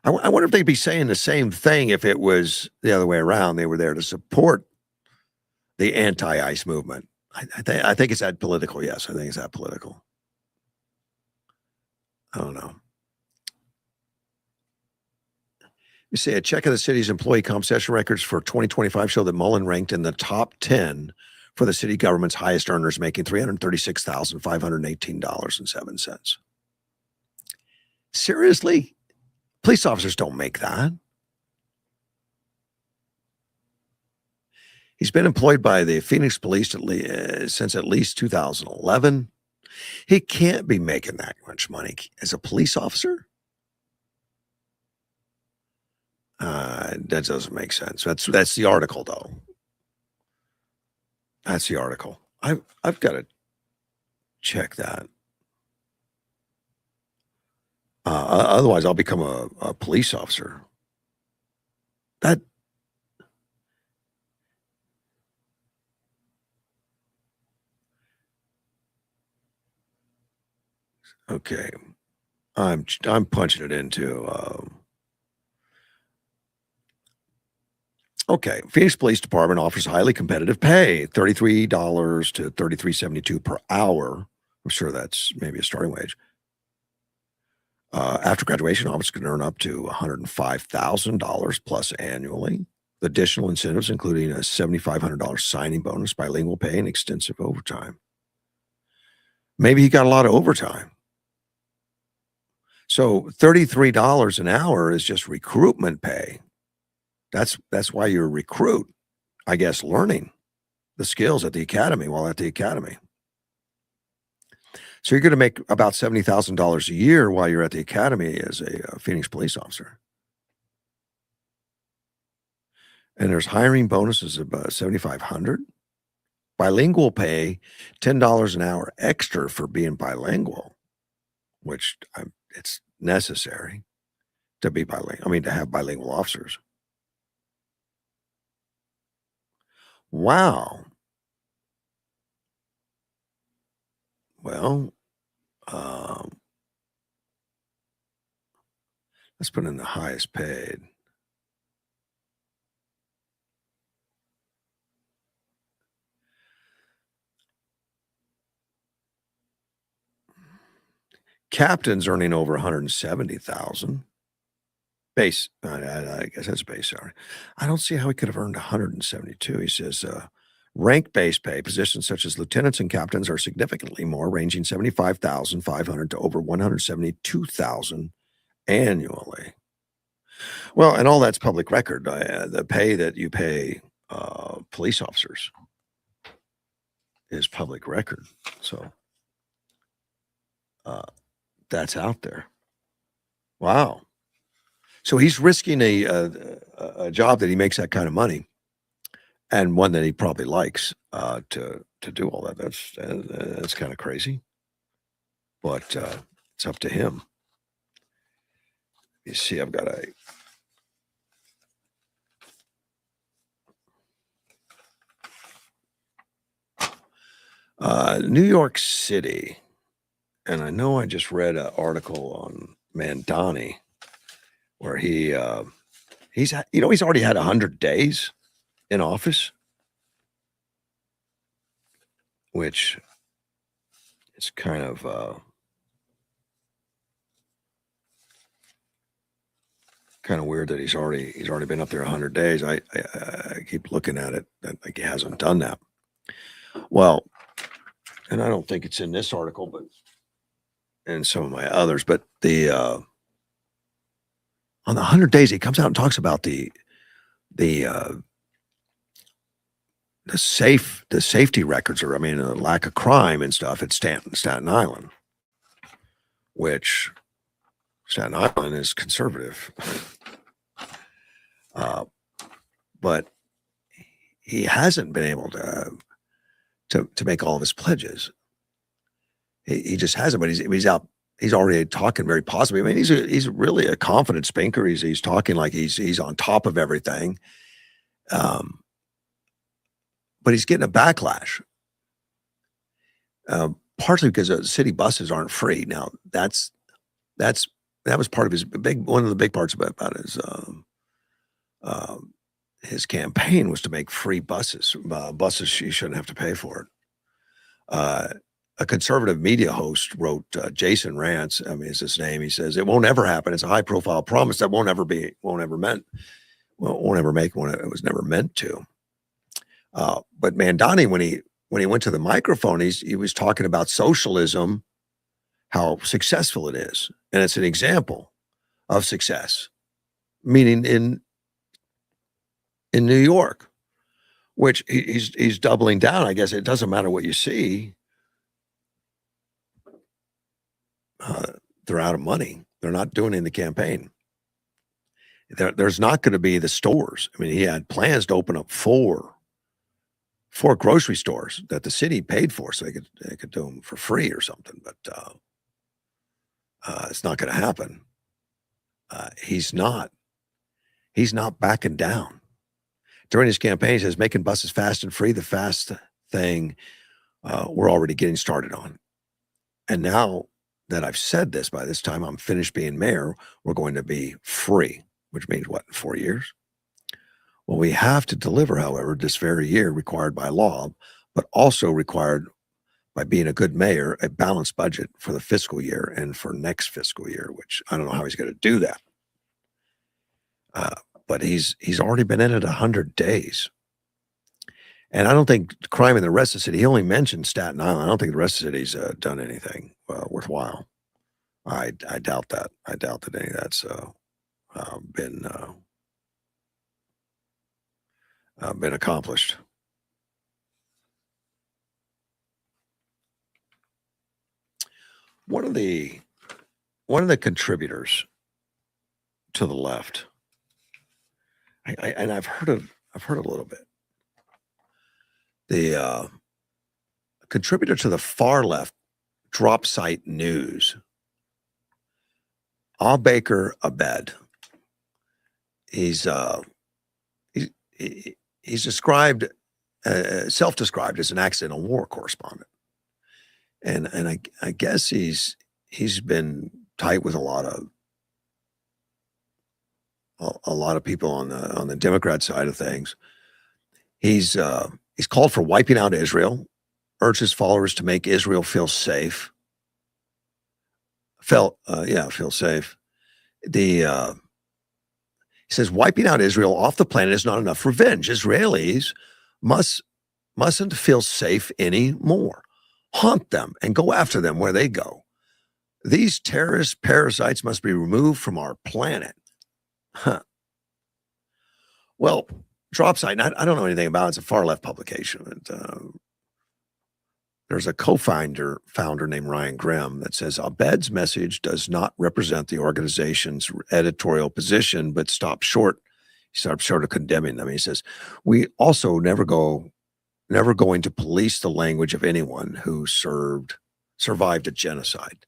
I wonder if they'd be saying the same thing if it was the other way around. They were there to support the anti-ICE movement. I think it's that political. Yes, I think it's that political. I don't know. You see, a check of the city's employee comp session records for 2025 show that Mullen ranked in the top 10 for the city government's highest earners, making $336,518.07. Seriously? Police officers don't make that. He's been employed by the Phoenix Police since at least 2011. He can't be making that much money as a police officer. That doesn't make sense. That's the article, though. That's the article. I've got to check that. Otherwise, I'll become a police officer. That okay. I'm punching it into. Okay, Phoenix Police Department offers highly competitive pay, $33 to $33.72 per hour. I'm sure that's maybe a starting wage. After graduation, officers can earn up to $105,000 plus annually. Additional incentives, including a $7,500 signing bonus, bilingual pay, and extensive overtime. Maybe he got a lot of overtime. So $33 an hour is just recruitment pay. That's why you're a recruit, I guess, learning the skills at the academy while at the academy. So you're going to make about $70,000 a year while you're at the academy as a Phoenix police officer. And there's hiring bonuses of $7,500. Bilingual pay, $10 an hour extra for being bilingual, which it's necessary to be bilingual. I mean, to have bilingual officers. Wow. Well, let's put in the highest paid. Captain's earning over 170,000 base. I guess that's base salary. I don't see how he could have earned 172. He says rank base pay positions such as lieutenants and captains are significantly more, ranging 75,500 to over 172,000 annually. Well, and all that's public record. The pay that you pay police officers is public record. So that's out there. Wow. So he's risking a job that he makes that kind of money, and one that he probably likes to do all that. That's kind of crazy, but it's up to him. You see, I've got New York City, and I know I just read an article on Mandani where he's already had 100 days in office, which is kind of weird that he's already been up there 100 days. I keep looking at it that like he hasn't done that. Well, and I don't think it's in this article, but in some of my others, but on the 100 days, he comes out and talks about the safety records, or the lack of crime and stuff at Staten Island, which Staten Island is conservative, but he hasn't been able to make all of his pledges. He just hasn't, but he's out. He's already talking very positively. He's really a confident speaker. He's talking like he's on top of everything. But he's getting a backlash, partially because city buses aren't free. Now that was part of one of the big parts about his campaign was to make free buses. Buses, you shouldn't have to pay for it. A conservative media host wrote, Jason Rance, is his name. He says, it won't ever happen. It's a high profile promise that won't ever make when it was never meant to. But Mandani, when he went to the microphone, he was talking about socialism, how successful it is. And it's an example of success, meaning in New York, which he's doubling down. I guess it doesn't matter what you see. They're out of money. They're not doing it in the campaign. There's not going to be the stores. He had plans to open up four grocery stores that the city paid for, so they could do them for free or something. But it's not going to happen. He's not backing down. During his campaign, he says making buses fast and free, the fast thing we're already getting started on. And now that I've said this, by this time I'm finished being mayor, we're going to be free, which means what, in 4 years? Well, we have to deliver, however, this very year, required by law, but also required by being a good mayor, a balanced budget for the fiscal year and for next fiscal year, which I don't know how he's going to do that. But he's already been in it 100 days. And I don't think crime in the rest of the city, he only mentioned Staten Island. I don't think the rest of the city's done anything worthwhile. I doubt that. I doubt that any of that's been accomplished. One of the contributors to the left, and I've heard a little bit. The contributor to the far left, Drop Site News, Baker Abed. He's described, self-described as an accidental war correspondent. and I guess he's been tight with a lot of people on the Democrat side of things. He's called for wiping out Israel, urged his followers to make Israel feel safe. Feel safe. He says wiping out Israel off the planet is not enough revenge. Israelis mustn't feel safe anymore. Haunt them and go after them where they go. These terrorist parasites must be removed from our planet. Huh. Well, Drop Site, I don't know anything about it. It's a far left publication. There's a founder named Ryan Grimm that says Abed's message does not represent the organization's editorial position, but stops short of condemning them. He says, we also never going to police the language of anyone who survived a genocide.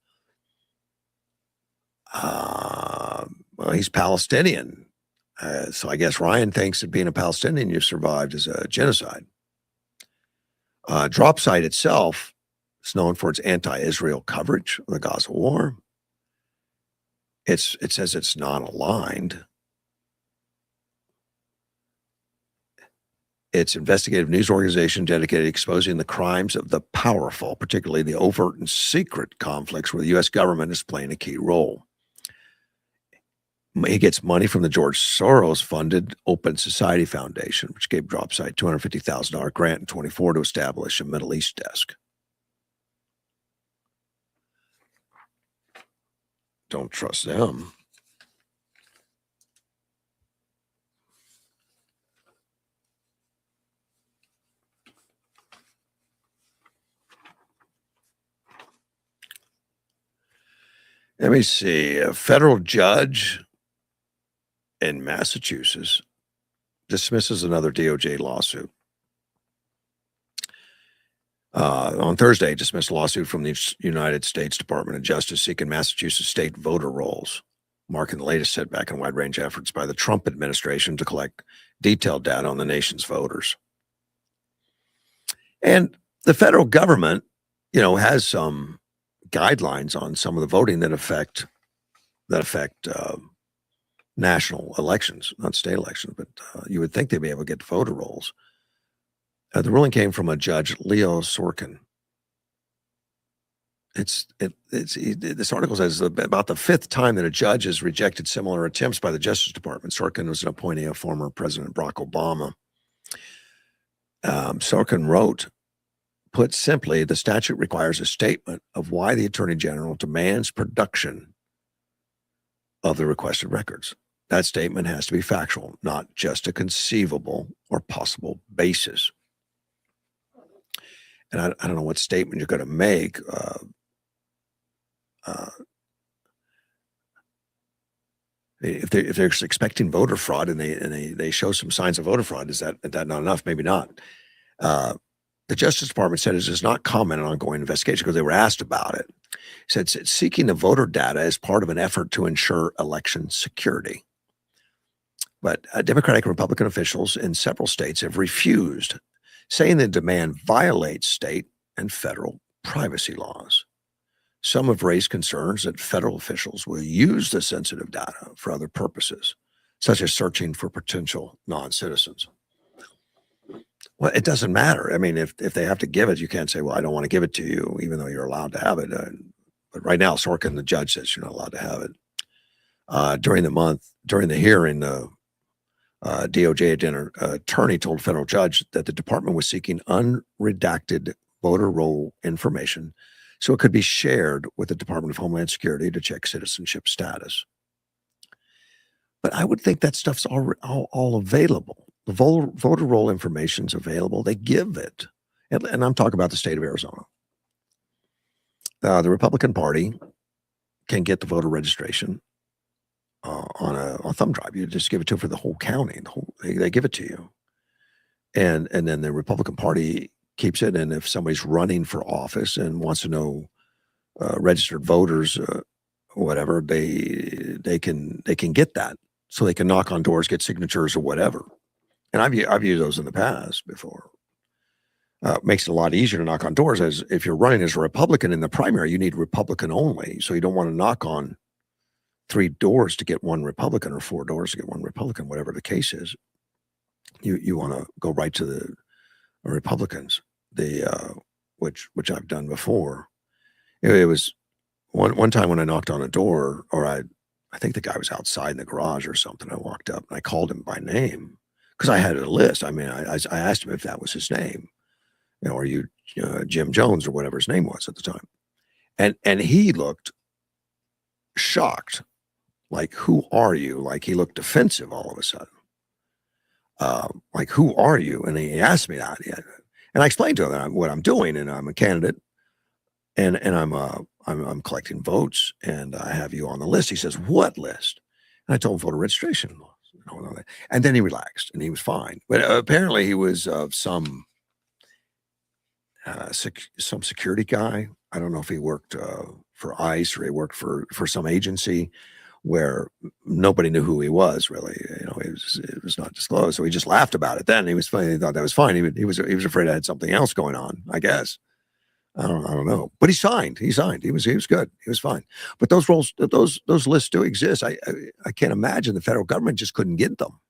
Well, he's Palestinian. So I guess Ryan thinks that being a Palestinian, you've survived as a genocide. Drop Site itself is known for its anti-Israel coverage of the Gaza war. It says it's non-aligned. It's investigative news organization dedicated to exposing the crimes of the powerful, particularly the overt and secret conflicts where the U.S. government is playing a key role. He gets money from the George Soros-funded Open Society Foundation, which gave Drop Site $250,000 grant in 24 to establish a Middle East desk. Don't trust them. Let me see. A federal judge in Massachusetts dismisses another DOJ lawsuit. On Thursday, dismissed a lawsuit from the United States Department of Justice seeking Massachusetts state voter rolls, marking the latest setback in wide-range efforts by the Trump administration to collect detailed data on the nation's voters. And the federal government, has some guidelines on some of the voting that affect national elections, not state elections, but you would think they'd be able to get voter rolls. The ruling came from a judge, Leo Sorkin. This article says about the fifth time that a judge has rejected similar attempts by the Justice Department. Sorkin was an appointee of former President Barack Obama. Sorkin wrote, put simply, the statute requires a statement of why the Attorney General demands production of the requested records. That statement has to be factual, not just a conceivable or possible basis. And I don't know what statement you're going to make. If they're expecting voter fraud and they show some signs of voter fraud, is that not enough? Maybe not. The Justice Department said it does not comment on ongoing investigation because they were asked about it. It said it's seeking the voter data as part of an effort to ensure election security. But Democratic and Republican officials in several states have refused, saying the demand violates state and federal privacy laws. Some have raised concerns that federal officials will use the sensitive data for other purposes, such as searching for potential non-citizens. Well, it doesn't matter. I mean, if they have to give it, you can't say, well, I don't want to give it to you, even though you're allowed to have it. But right now, Sorkin, the judge, says you're not allowed to have it. During the hearing, the DOJ attorney told a federal judge that the department was seeking unredacted voter roll information so it could be shared with the Department of Homeland Security to check citizenship status. But I would think that stuff's all available. The voter roll information's available. They give it. And I'm talking about the state of Arizona. The Republican Party can get the voter registration on a thumb drive. You just give it to them for the whole county. They give it to you. And then the Republican Party keeps it. And if somebody's running for office and wants to know registered voters, whatever, they can get that. So they can knock on doors, get signatures or whatever. And I've used those in the past before. makes it a lot easier to knock on doors. As if you're running as a Republican in the primary, you need Republican only. So you don't want to knock on 3 doors to get 1 Republican or 4 doors to get 1 Republican, whatever the case is. You want to go right to the Republicans, which I've done before. It was one time when I knocked on a door, or I think the guy was outside in the garage or something. I walked up and I called him by name because I had a list. I mean, I asked him if that was his name. Are you Jim Jones or whatever his name was at the time? And he looked shocked, like, who are you? Like, he looked defensive all of a sudden. Like, who are you? And he asked me that. And I explained to him what I'm doing, and I'm a candidate, and I'm collecting votes, and I have you on the list. He says, what list? And I told him voter registration laws. And then he relaxed, and he was fine. But apparently he was some security guy. I don't know if he worked for ICE or he worked for some agency where nobody knew who he was, really. It was not disclosed. So he just laughed about it then. He was funny. He thought that was fine. He was afraid I had something else going on, I guess. I don't know. But he signed. He was good. He was fine. But those roles, those lists do exist. I can't imagine the federal government just couldn't get them.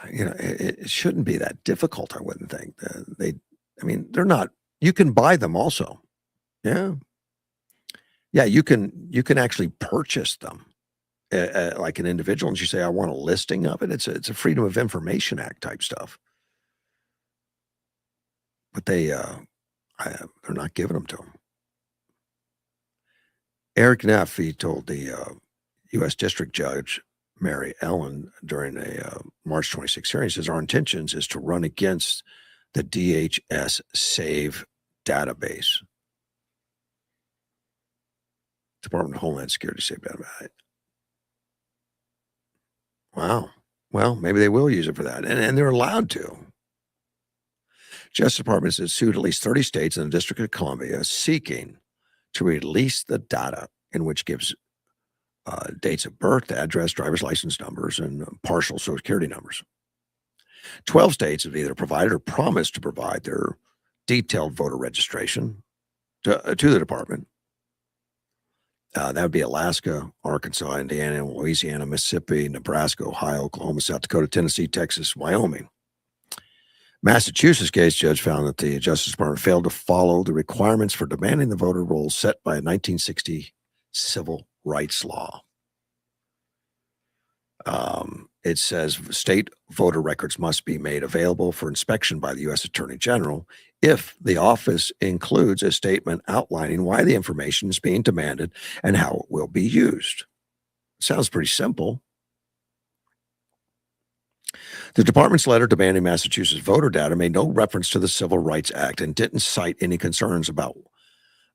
It shouldn't be that difficult, I wouldn't think. They're not. You can buy them also. Yeah. Yeah, you can actually purchase them like an individual, and you say, I want a listing of it. It's a Freedom of Information Act type stuff. But they're not giving them to them. Eric Neff, he told the U.S. District Judge Mary Ellen during a March 26 hearing, he says, our intentions is to run against the DHS SAVE database. Department of Homeland Security SAVE database. Wow. Well, maybe they will use it for that. And they're allowed to. Justice Department has sued at least 30 states and the District of Columbia seeking to release the data in which gives dates of birth, address, driver's license numbers, and partial Social Security numbers. 12 states have either provided or promised to provide their detailed voter registration to the department. That would be Alaska, Arkansas, Indiana, Louisiana, Mississippi, Nebraska, Ohio, Oklahoma, South Dakota, Tennessee, Texas, Wyoming. Massachusetts case judge found that the Justice Department failed to follow the requirements for demanding the voter rolls set by a 1960 civil rights law. It says state voter records must be made available for inspection by the U.S. Attorney General if the office includes a statement outlining why the information is being demanded and how it will be used. Sounds pretty simple. The department's letter demanding Massachusetts voter data made no reference to the Civil Rights Act and didn't cite any concerns about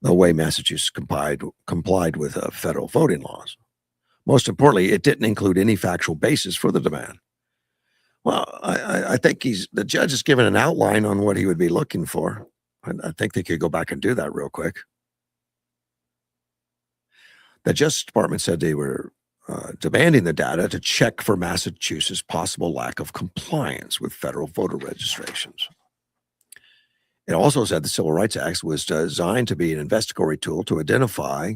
the way Massachusetts complied with federal voting laws. Most importantly, it didn't include any factual basis for the demand. Well, I think the judge has given an outline on what he would be looking for. I think they could go back and do that real quick. The Justice Department said they were demanding the data to check for Massachusetts' possible lack of compliance with federal voter registrations. It also said the Civil Rights Act was designed to be an investigatory tool to identify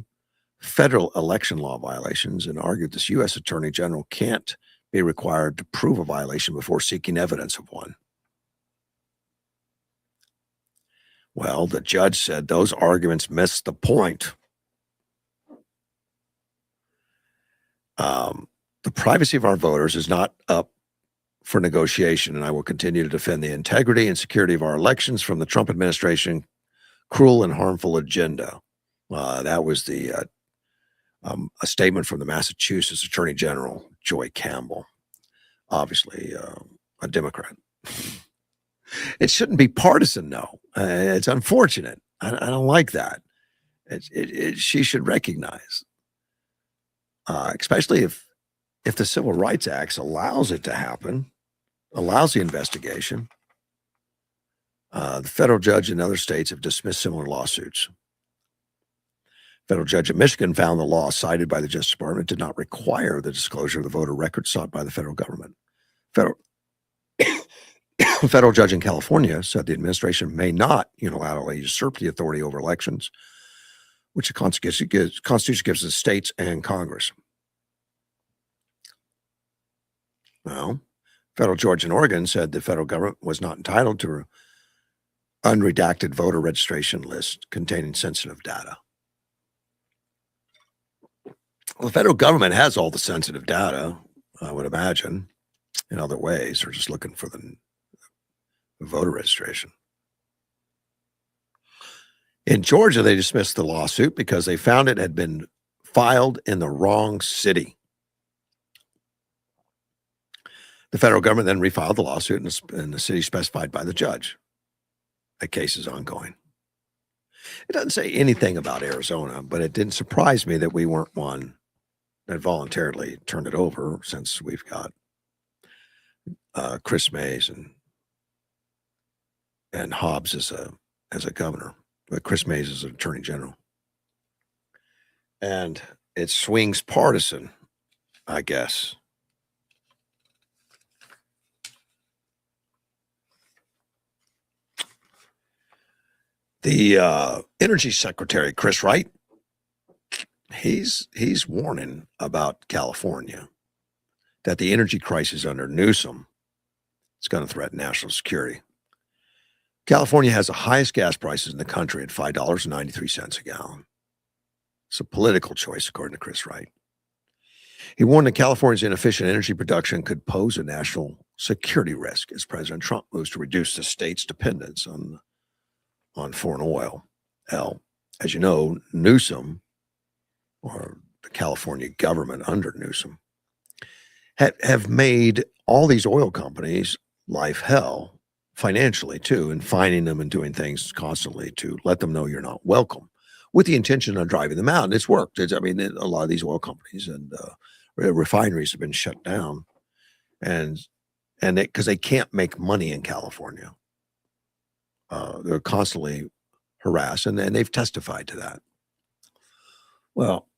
federal election law violations and argued this U.S. Attorney General can't be required to prove a violation before seeking evidence of one. Well, the judge said those arguments missed the point. The privacy of our voters is not up for negotiation, and I will continue to defend the integrity and security of our elections from the Trump administration cruel and harmful agenda. That was a statement from the Massachusetts Attorney General, Joy Campbell, obviously a Democrat. It shouldn't be partisan, though. It's unfortunate. I don't like that. She should recognize, especially if the Civil Rights Act allows it to happen, allows the investigation. The federal judge in other states have dismissed similar lawsuits. Federal judge in Michigan found the law cited by the Justice Department did not require the disclosure of the voter records sought by the federal government. A federal judge in California said the administration may not unilaterally usurp the authority over elections, which the Constitution gives the states and Congress. Well, federal judge in Oregon said the federal government was not entitled to unredacted voter registration list containing sensitive data. Well, the federal government has all the sensitive data, I would imagine, in other ways. They're just looking for the voter registration. In Georgia, they dismissed the lawsuit because they found it had been filed in the wrong city. The federal government then refiled the lawsuit in the city specified by the judge. The case is ongoing. It doesn't say anything about Arizona, but it didn't surprise me that we weren't one that voluntarily turned it over, since we've got Chris Mays and Hobbs as a governor, but Chris Mays is an attorney general. And it swings partisan, I guess. The Energy Secretary, Chris Wright, he's warning about California, that the energy crisis under Newsom is going to threaten national security. California has the highest gas prices in the country at $5.93 a gallon. It's a political choice, according to Chris Wright. He warned that California's inefficient energy production could pose a national security risk as President Trump moves to reduce the state's dependence on foreign oil. As you know, Newsom, or the California government under Newsom, have made all these oil companies life hell financially too, and fining them and doing things constantly to let them know you're not welcome, with the intention of driving them out. And it's worked. A lot of these oil companies and refineries have been shut down, and because they can't make money in California. They're constantly harassed, and they've testified to that. Well,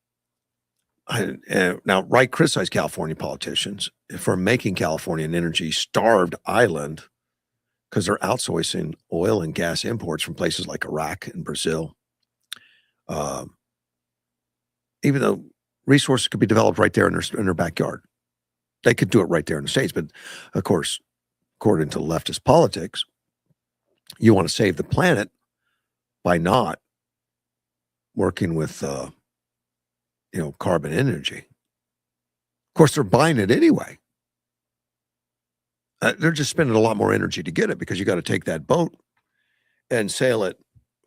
now Wright criticized California politicians for making California an energy-starved island because they're outsourcing oil and gas imports from places like Iraq and Brazil. Even though resources could be developed right there in their backyard. They could do it right there in the States. But, of course, according to leftist politics, you want to save the planet by not working with, carbon energy. Of course, they're buying it anyway. They're just spending a lot more energy to get it, because you got to take that boat and sail it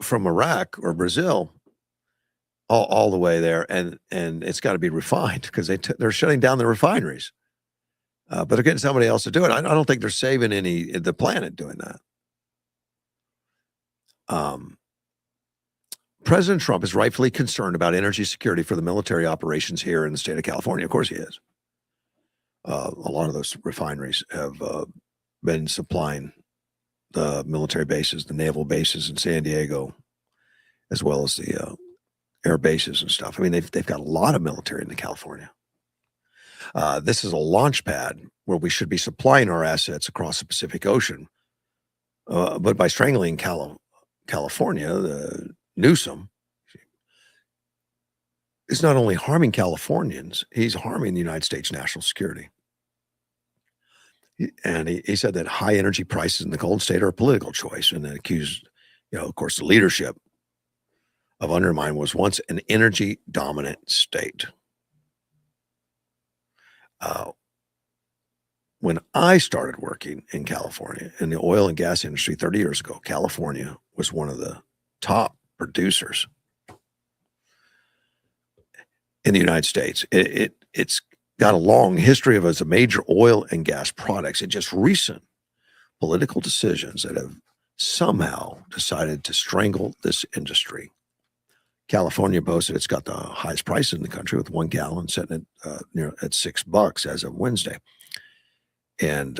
from Iraq or Brazil all the way there, and it's got to be refined, because they're shutting down the refineries. But they're getting somebody else to do it. I don't think they're saving the planet doing that. President Trump is rightfully concerned about energy security for the military operations here in the state of California. Of course he is. A lot of those refineries have been supplying the military bases, the naval bases in San Diego, as well as the air bases and stuff. I mean, they've got a lot of military in California. This is a launch pad where we should be supplying our assets across the Pacific Ocean. But by strangling California, the Newsom is not only harming Californians, he's harming the United States national security. And he said that high energy prices in the Golden State are a political choice, and then accused, of course, the leadership of undermining was once an energy dominant state. When I started working in California in the oil and gas industry 30 years ago, California was one of the top producers in the United States. It's got a long history of as a major oil and gas products. It's just recent political decisions that have somehow decided to strangle this industry. California boasted it's got the highest price in the country, with 1 gallon sitting at at $6 as of Wednesday. And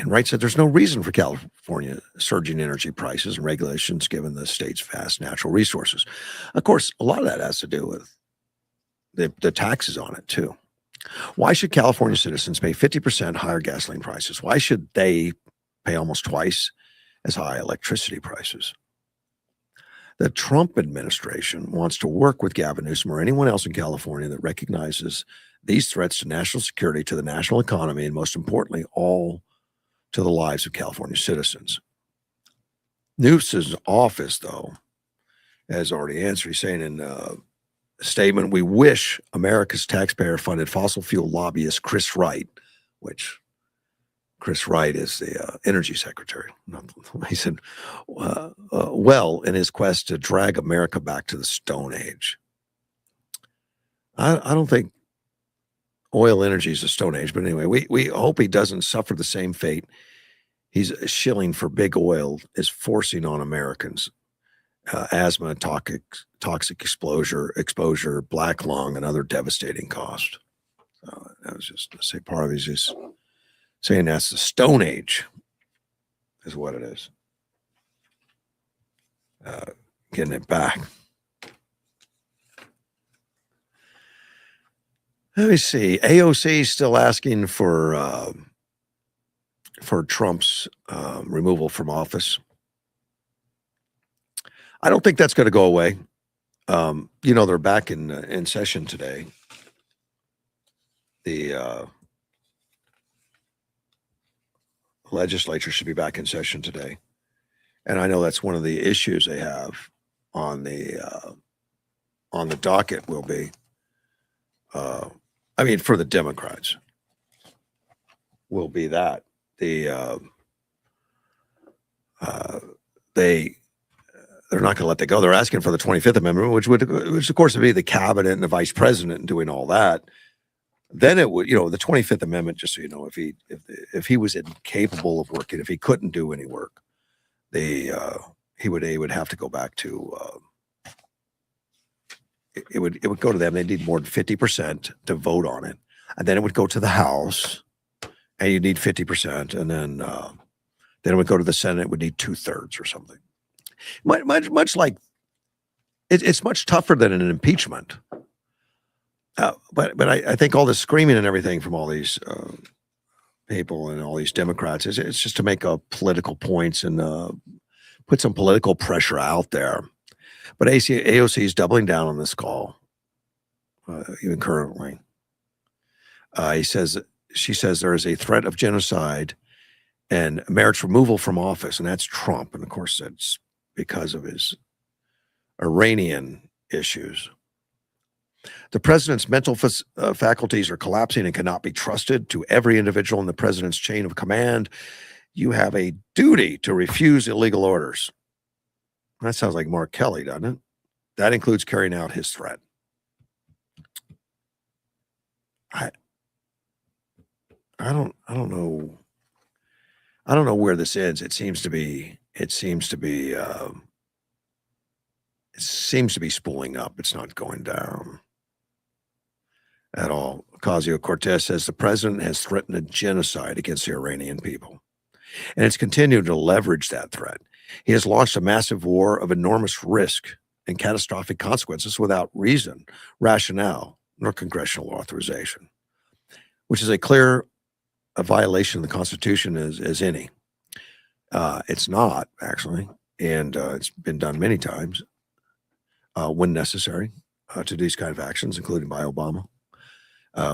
Wright said there's no reason for California surging energy prices and regulations given the state's vast natural resources. Of course, a lot of that has to do with the taxes on it too. Why should California citizens pay 50% higher gasoline prices? Why should they pay almost twice as high electricity prices? The Trump administration wants to work with Gavin Newsom or anyone else in California that recognizes these threats to national security, to the national economy, and most importantly, all to the lives of California citizens. Newsom's office, though, has already answered. He's saying in a statement, we wish America's taxpayer-funded fossil fuel lobbyist Chris Wright, which Chris Wright is the energy secretary. He said, well, in his quest to drag America back to the Stone Age. I don't think oil energy is a Stone Age, but anyway, we hope he doesn't suffer the same fate he's shilling for big oil is forcing on Americans. Asthma, toxic exposure, black lung, and other devastating costs. That was just to say part of it is just saying that's the Stone Age is what it is. Getting it back. Let me see. AOC is still asking for Trump's removal from office. I don't think that's going to go away. They're back in session today. The legislature should be back in session today, and I know that's one of the issues they have on the docket. Will be, for the Democrats, will be that they're not going to let that go. They're asking for the 25th Amendment, which of course would be the cabinet and the vice president and doing all that. Then it would, the 25th Amendment, just so you know, if he was incapable of working, if he couldn't do any work, he would have to go back to it would go to them. They need more than 50% to vote on it, and then it would go to the House, and you need 50%, and then it would go to the Senate. It would need 2/3 or something. Much like it's much tougher than an impeachment. But I think all this screaming and everything from all these people and all these Democrats it's just to make political points and put some political pressure out there. But AOC is doubling down on this call, even currently. She says there is a threat of genocide and merits removal from office, and that's Trump. And of course, that's because of his Iranian issues. The president's mental faculties are collapsing and cannot be trusted. To every individual in the president's chain of command, you have a duty to refuse illegal orders. That sounds like Mark Kelly, doesn't it? That includes carrying out his threat. I don't know. I don't know where this ends. It seems to be spooling up. It's not going down at all. Ocasio-Cortez says the president has threatened a genocide against the Iranian people, and it's continued to leverage that threat. He has launched a massive war of enormous risk and catastrophic consequences without reason, rationale, nor congressional authorization, which is a violation of the Constitution as any. It's not, actually, and it's been done many times when necessary to do these kind of actions, including by Obama,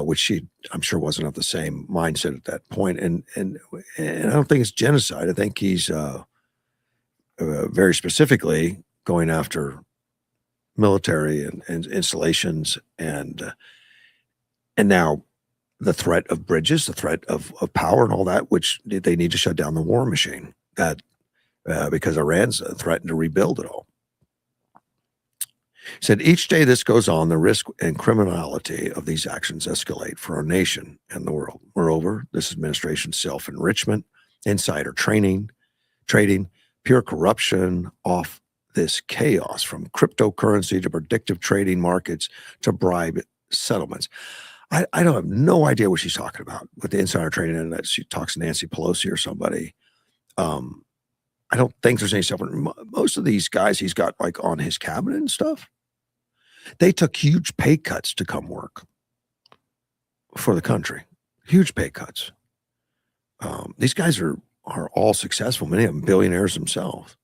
which I'm sure, wasn't of the same mindset at that point. And I don't think it's genocide. I think he's very specifically going after military and installations and now the threat of bridges, the threat of power and all that, which they need to shut down the war machine because Iran's threatened to rebuild it all. He said, each day this goes on, the risk and criminality of these actions escalate for our nation and the world. Moreover, this administration's self-enrichment, insider trading, pure corruption off this chaos, from cryptocurrency to predictive trading markets to bribe settlements. I don't have no idea what she's talking about with the insider trading, and that she talks to Nancy Pelosi or somebody. I don't think there's any stuff. Most of these guys he's got like on his cabinet and stuff, they took huge pay cuts to come work. for the country. Huge pay cuts. These guys are all successful. Many of them billionaires themselves.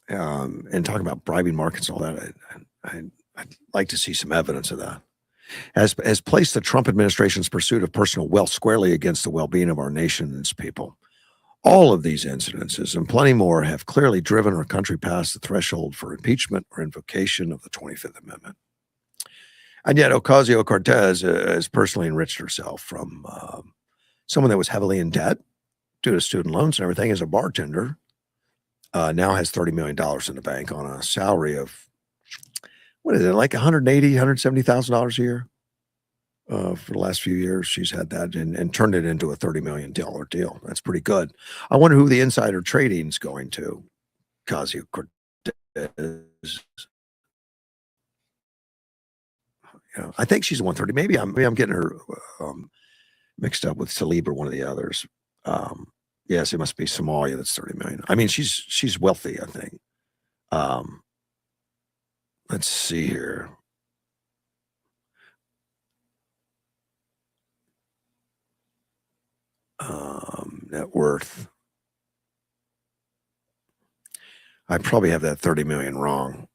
And talking about bribing markets and all that, I'd like to see some evidence of that. Has placed the Trump administration's pursuit of personal wealth squarely against the well-being of our nation and its people. All of these incidences and plenty more have clearly driven our country past the threshold for impeachment or invocation of the 25th Amendment. And yet Ocasio-Cortez has personally enriched herself from someone that was heavily in debt due to student loans and everything as a bartender. Now has $30 million in the bank on a salary of, what is it, like $180,000, $170,000 a year? For the last few years, she's had that and turned it into a $30 million deal. That's pretty good. I wonder who the insider trading is going to. Ocasio-Cortez. I think she's 130. Maybe I'm getting her mixed up with Salib or one of the others. Yes, it must be Somalia. That's 30 million. I mean, she's wealthy, I think. Let's see here. Net worth. I probably have that 30 million wrong.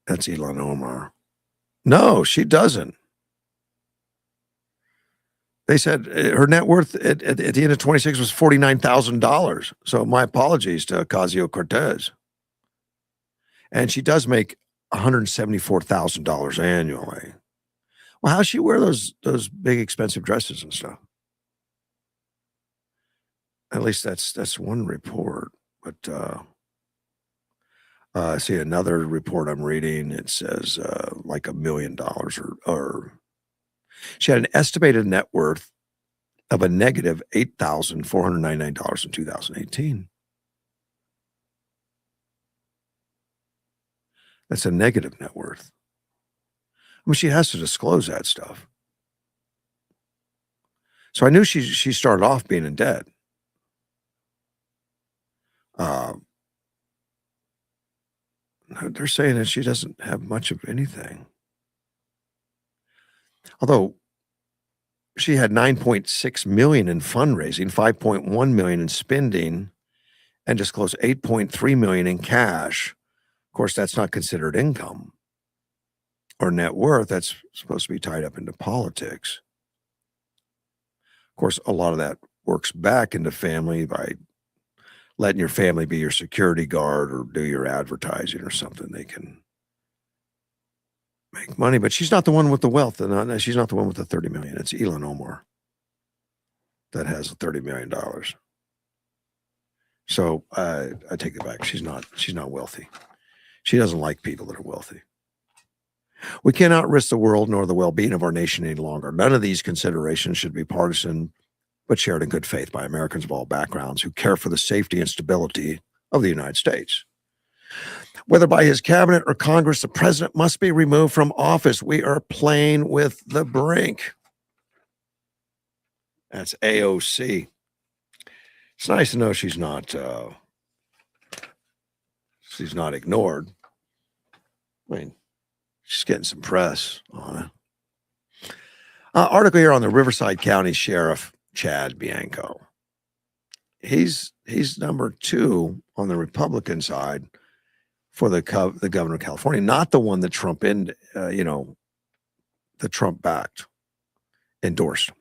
That's Ilhan Omar. No, she doesn't. They said her net worth at the end of 26 was $49,000. So my apologies to Ocasio-Cortez. And she does make $174,000 annually. Well, how's she wear those big expensive dresses and stuff? At least that's one report. But I see another report I'm reading. It says like $1 million or she had an estimated net worth of a negative $8,499 in 2018. That's a negative net worth. I mean, she has to disclose that stuff. So I knew she started off being in debt. They're saying that she doesn't have much of anything. Although she had 9.6 million in fundraising, 5.1 million in spending, and disclosed 8.3 million in cash. Of course, that's not considered income or net worth. That's supposed to be tied up into politics. Of course, a lot of that works back into family by letting your family be your security guard or do your advertising or something. They can make money, but she's not the one with the wealth. And she's not the one with the 30 million. It's Ilhan Omar that has $30 million. So I take it back. She's not wealthy. She doesn't like people that are wealthy. We cannot risk the world nor the well-being of our nation any longer. None of these considerations should be partisan, but shared in good faith by Americans of all backgrounds who care for the safety and stability of the United States. Whether by his cabinet or Congress, the president must be removed from office. We are playing with the brink. That's AOC. It's nice to know she's not ignored. I mean, she's getting some press on it. Article here on the Riverside County Sheriff, Chad Bianco. He's number 2 on the Republican side for the governor of California, not the one that Trump the Trump backed, endorsed.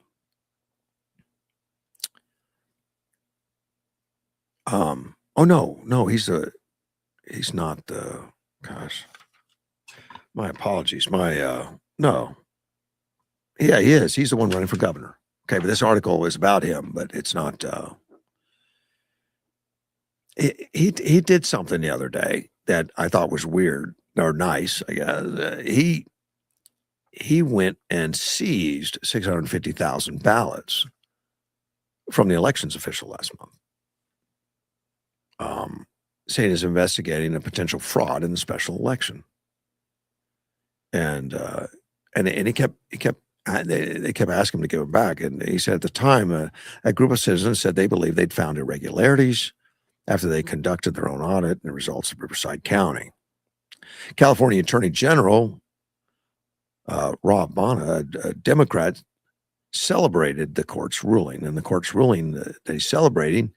Oh no, he's not the, gosh, my apologies. No. Yeah, he is. He's the one running for governor. Okay, but this article is about him, but it's not. He did something the other day that I thought was weird or nice, I guess. He went and seized 650,000 ballots from the elections official last month, saying he's investigating a potential fraud in the special election, and he kept. They kept asking him to give it back. And he said at the time, a group of citizens said they believed they'd found irregularities after they conducted their own audit and the results of Riverside County. California Attorney General Rob Bonta, a Democrat, celebrated the court's ruling. And the court's ruling that he's celebrating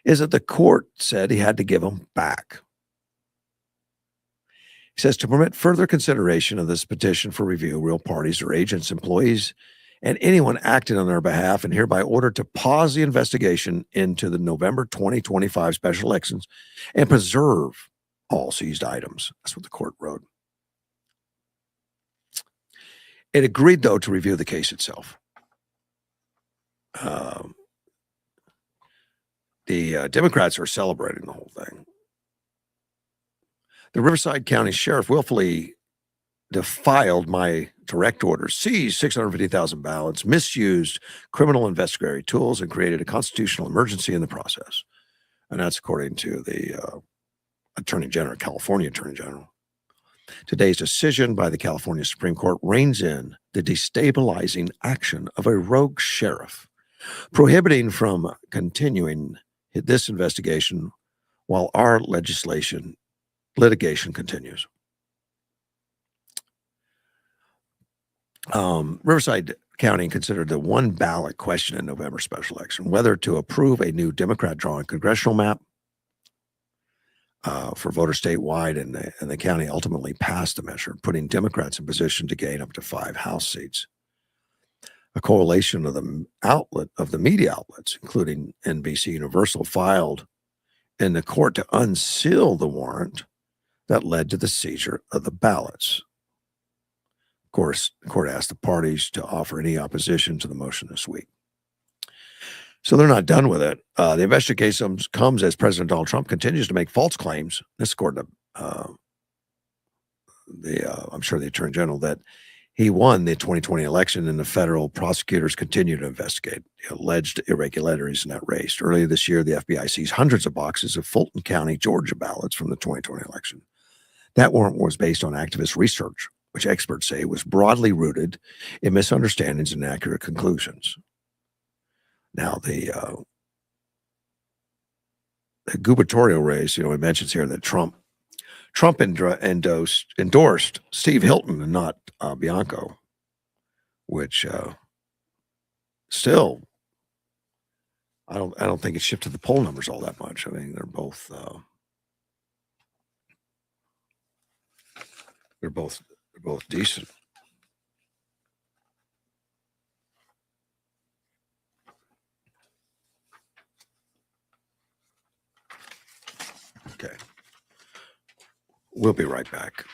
is that the court said he had to give them back. He says to permit further consideration of this petition for review, real parties or agents, employees, and anyone acting on their behalf, and hereby ordered to pause the investigation into the November 2025 special elections and preserve all seized items. That's what the court wrote. It agreed, though, to review the case itself. The Democrats are celebrating the whole thing. The Riverside County Sheriff willfully defiled my direct orders, seized 650,000 ballots, misused criminal investigatory tools, and created a constitutional emergency in the process. And that's according to the Attorney General, California Attorney General. Today's decision by the California Supreme Court reins in the destabilizing action of a rogue sheriff, prohibiting from continuing this investigation while our litigation continues. Riverside County considered the one ballot question in November special election, whether to approve a new Democrat-drawn congressional map for voters statewide, and the county ultimately passed the measure, putting Democrats in position to gain up to 5 House seats. A coalition of the media outlets, including NBC Universal, filed in the court to unseal the warrant that led to the seizure of the ballots. Of course, the court asked the parties to offer any opposition to the motion this week. So they're not done with it. The investigation comes as President Donald Trump continues to make false claims. This according to I'm sure the Attorney General, that he won the 2020 election, and the federal prosecutors continue to investigate the alleged irregularities in that race. Earlier this year, the FBI seized hundreds of boxes of Fulton County, Georgia ballots from the 2020 election. That warrant was based on activist research, which experts say was broadly rooted in misunderstandings and inaccurate conclusions. Now, the gubernatorial race, it mentions here that Trump endorsed Steve Hilton and not Bianco, which still, I don't think it shifted the poll numbers all that much. I mean, they're both decent. Okay. We'll be right back.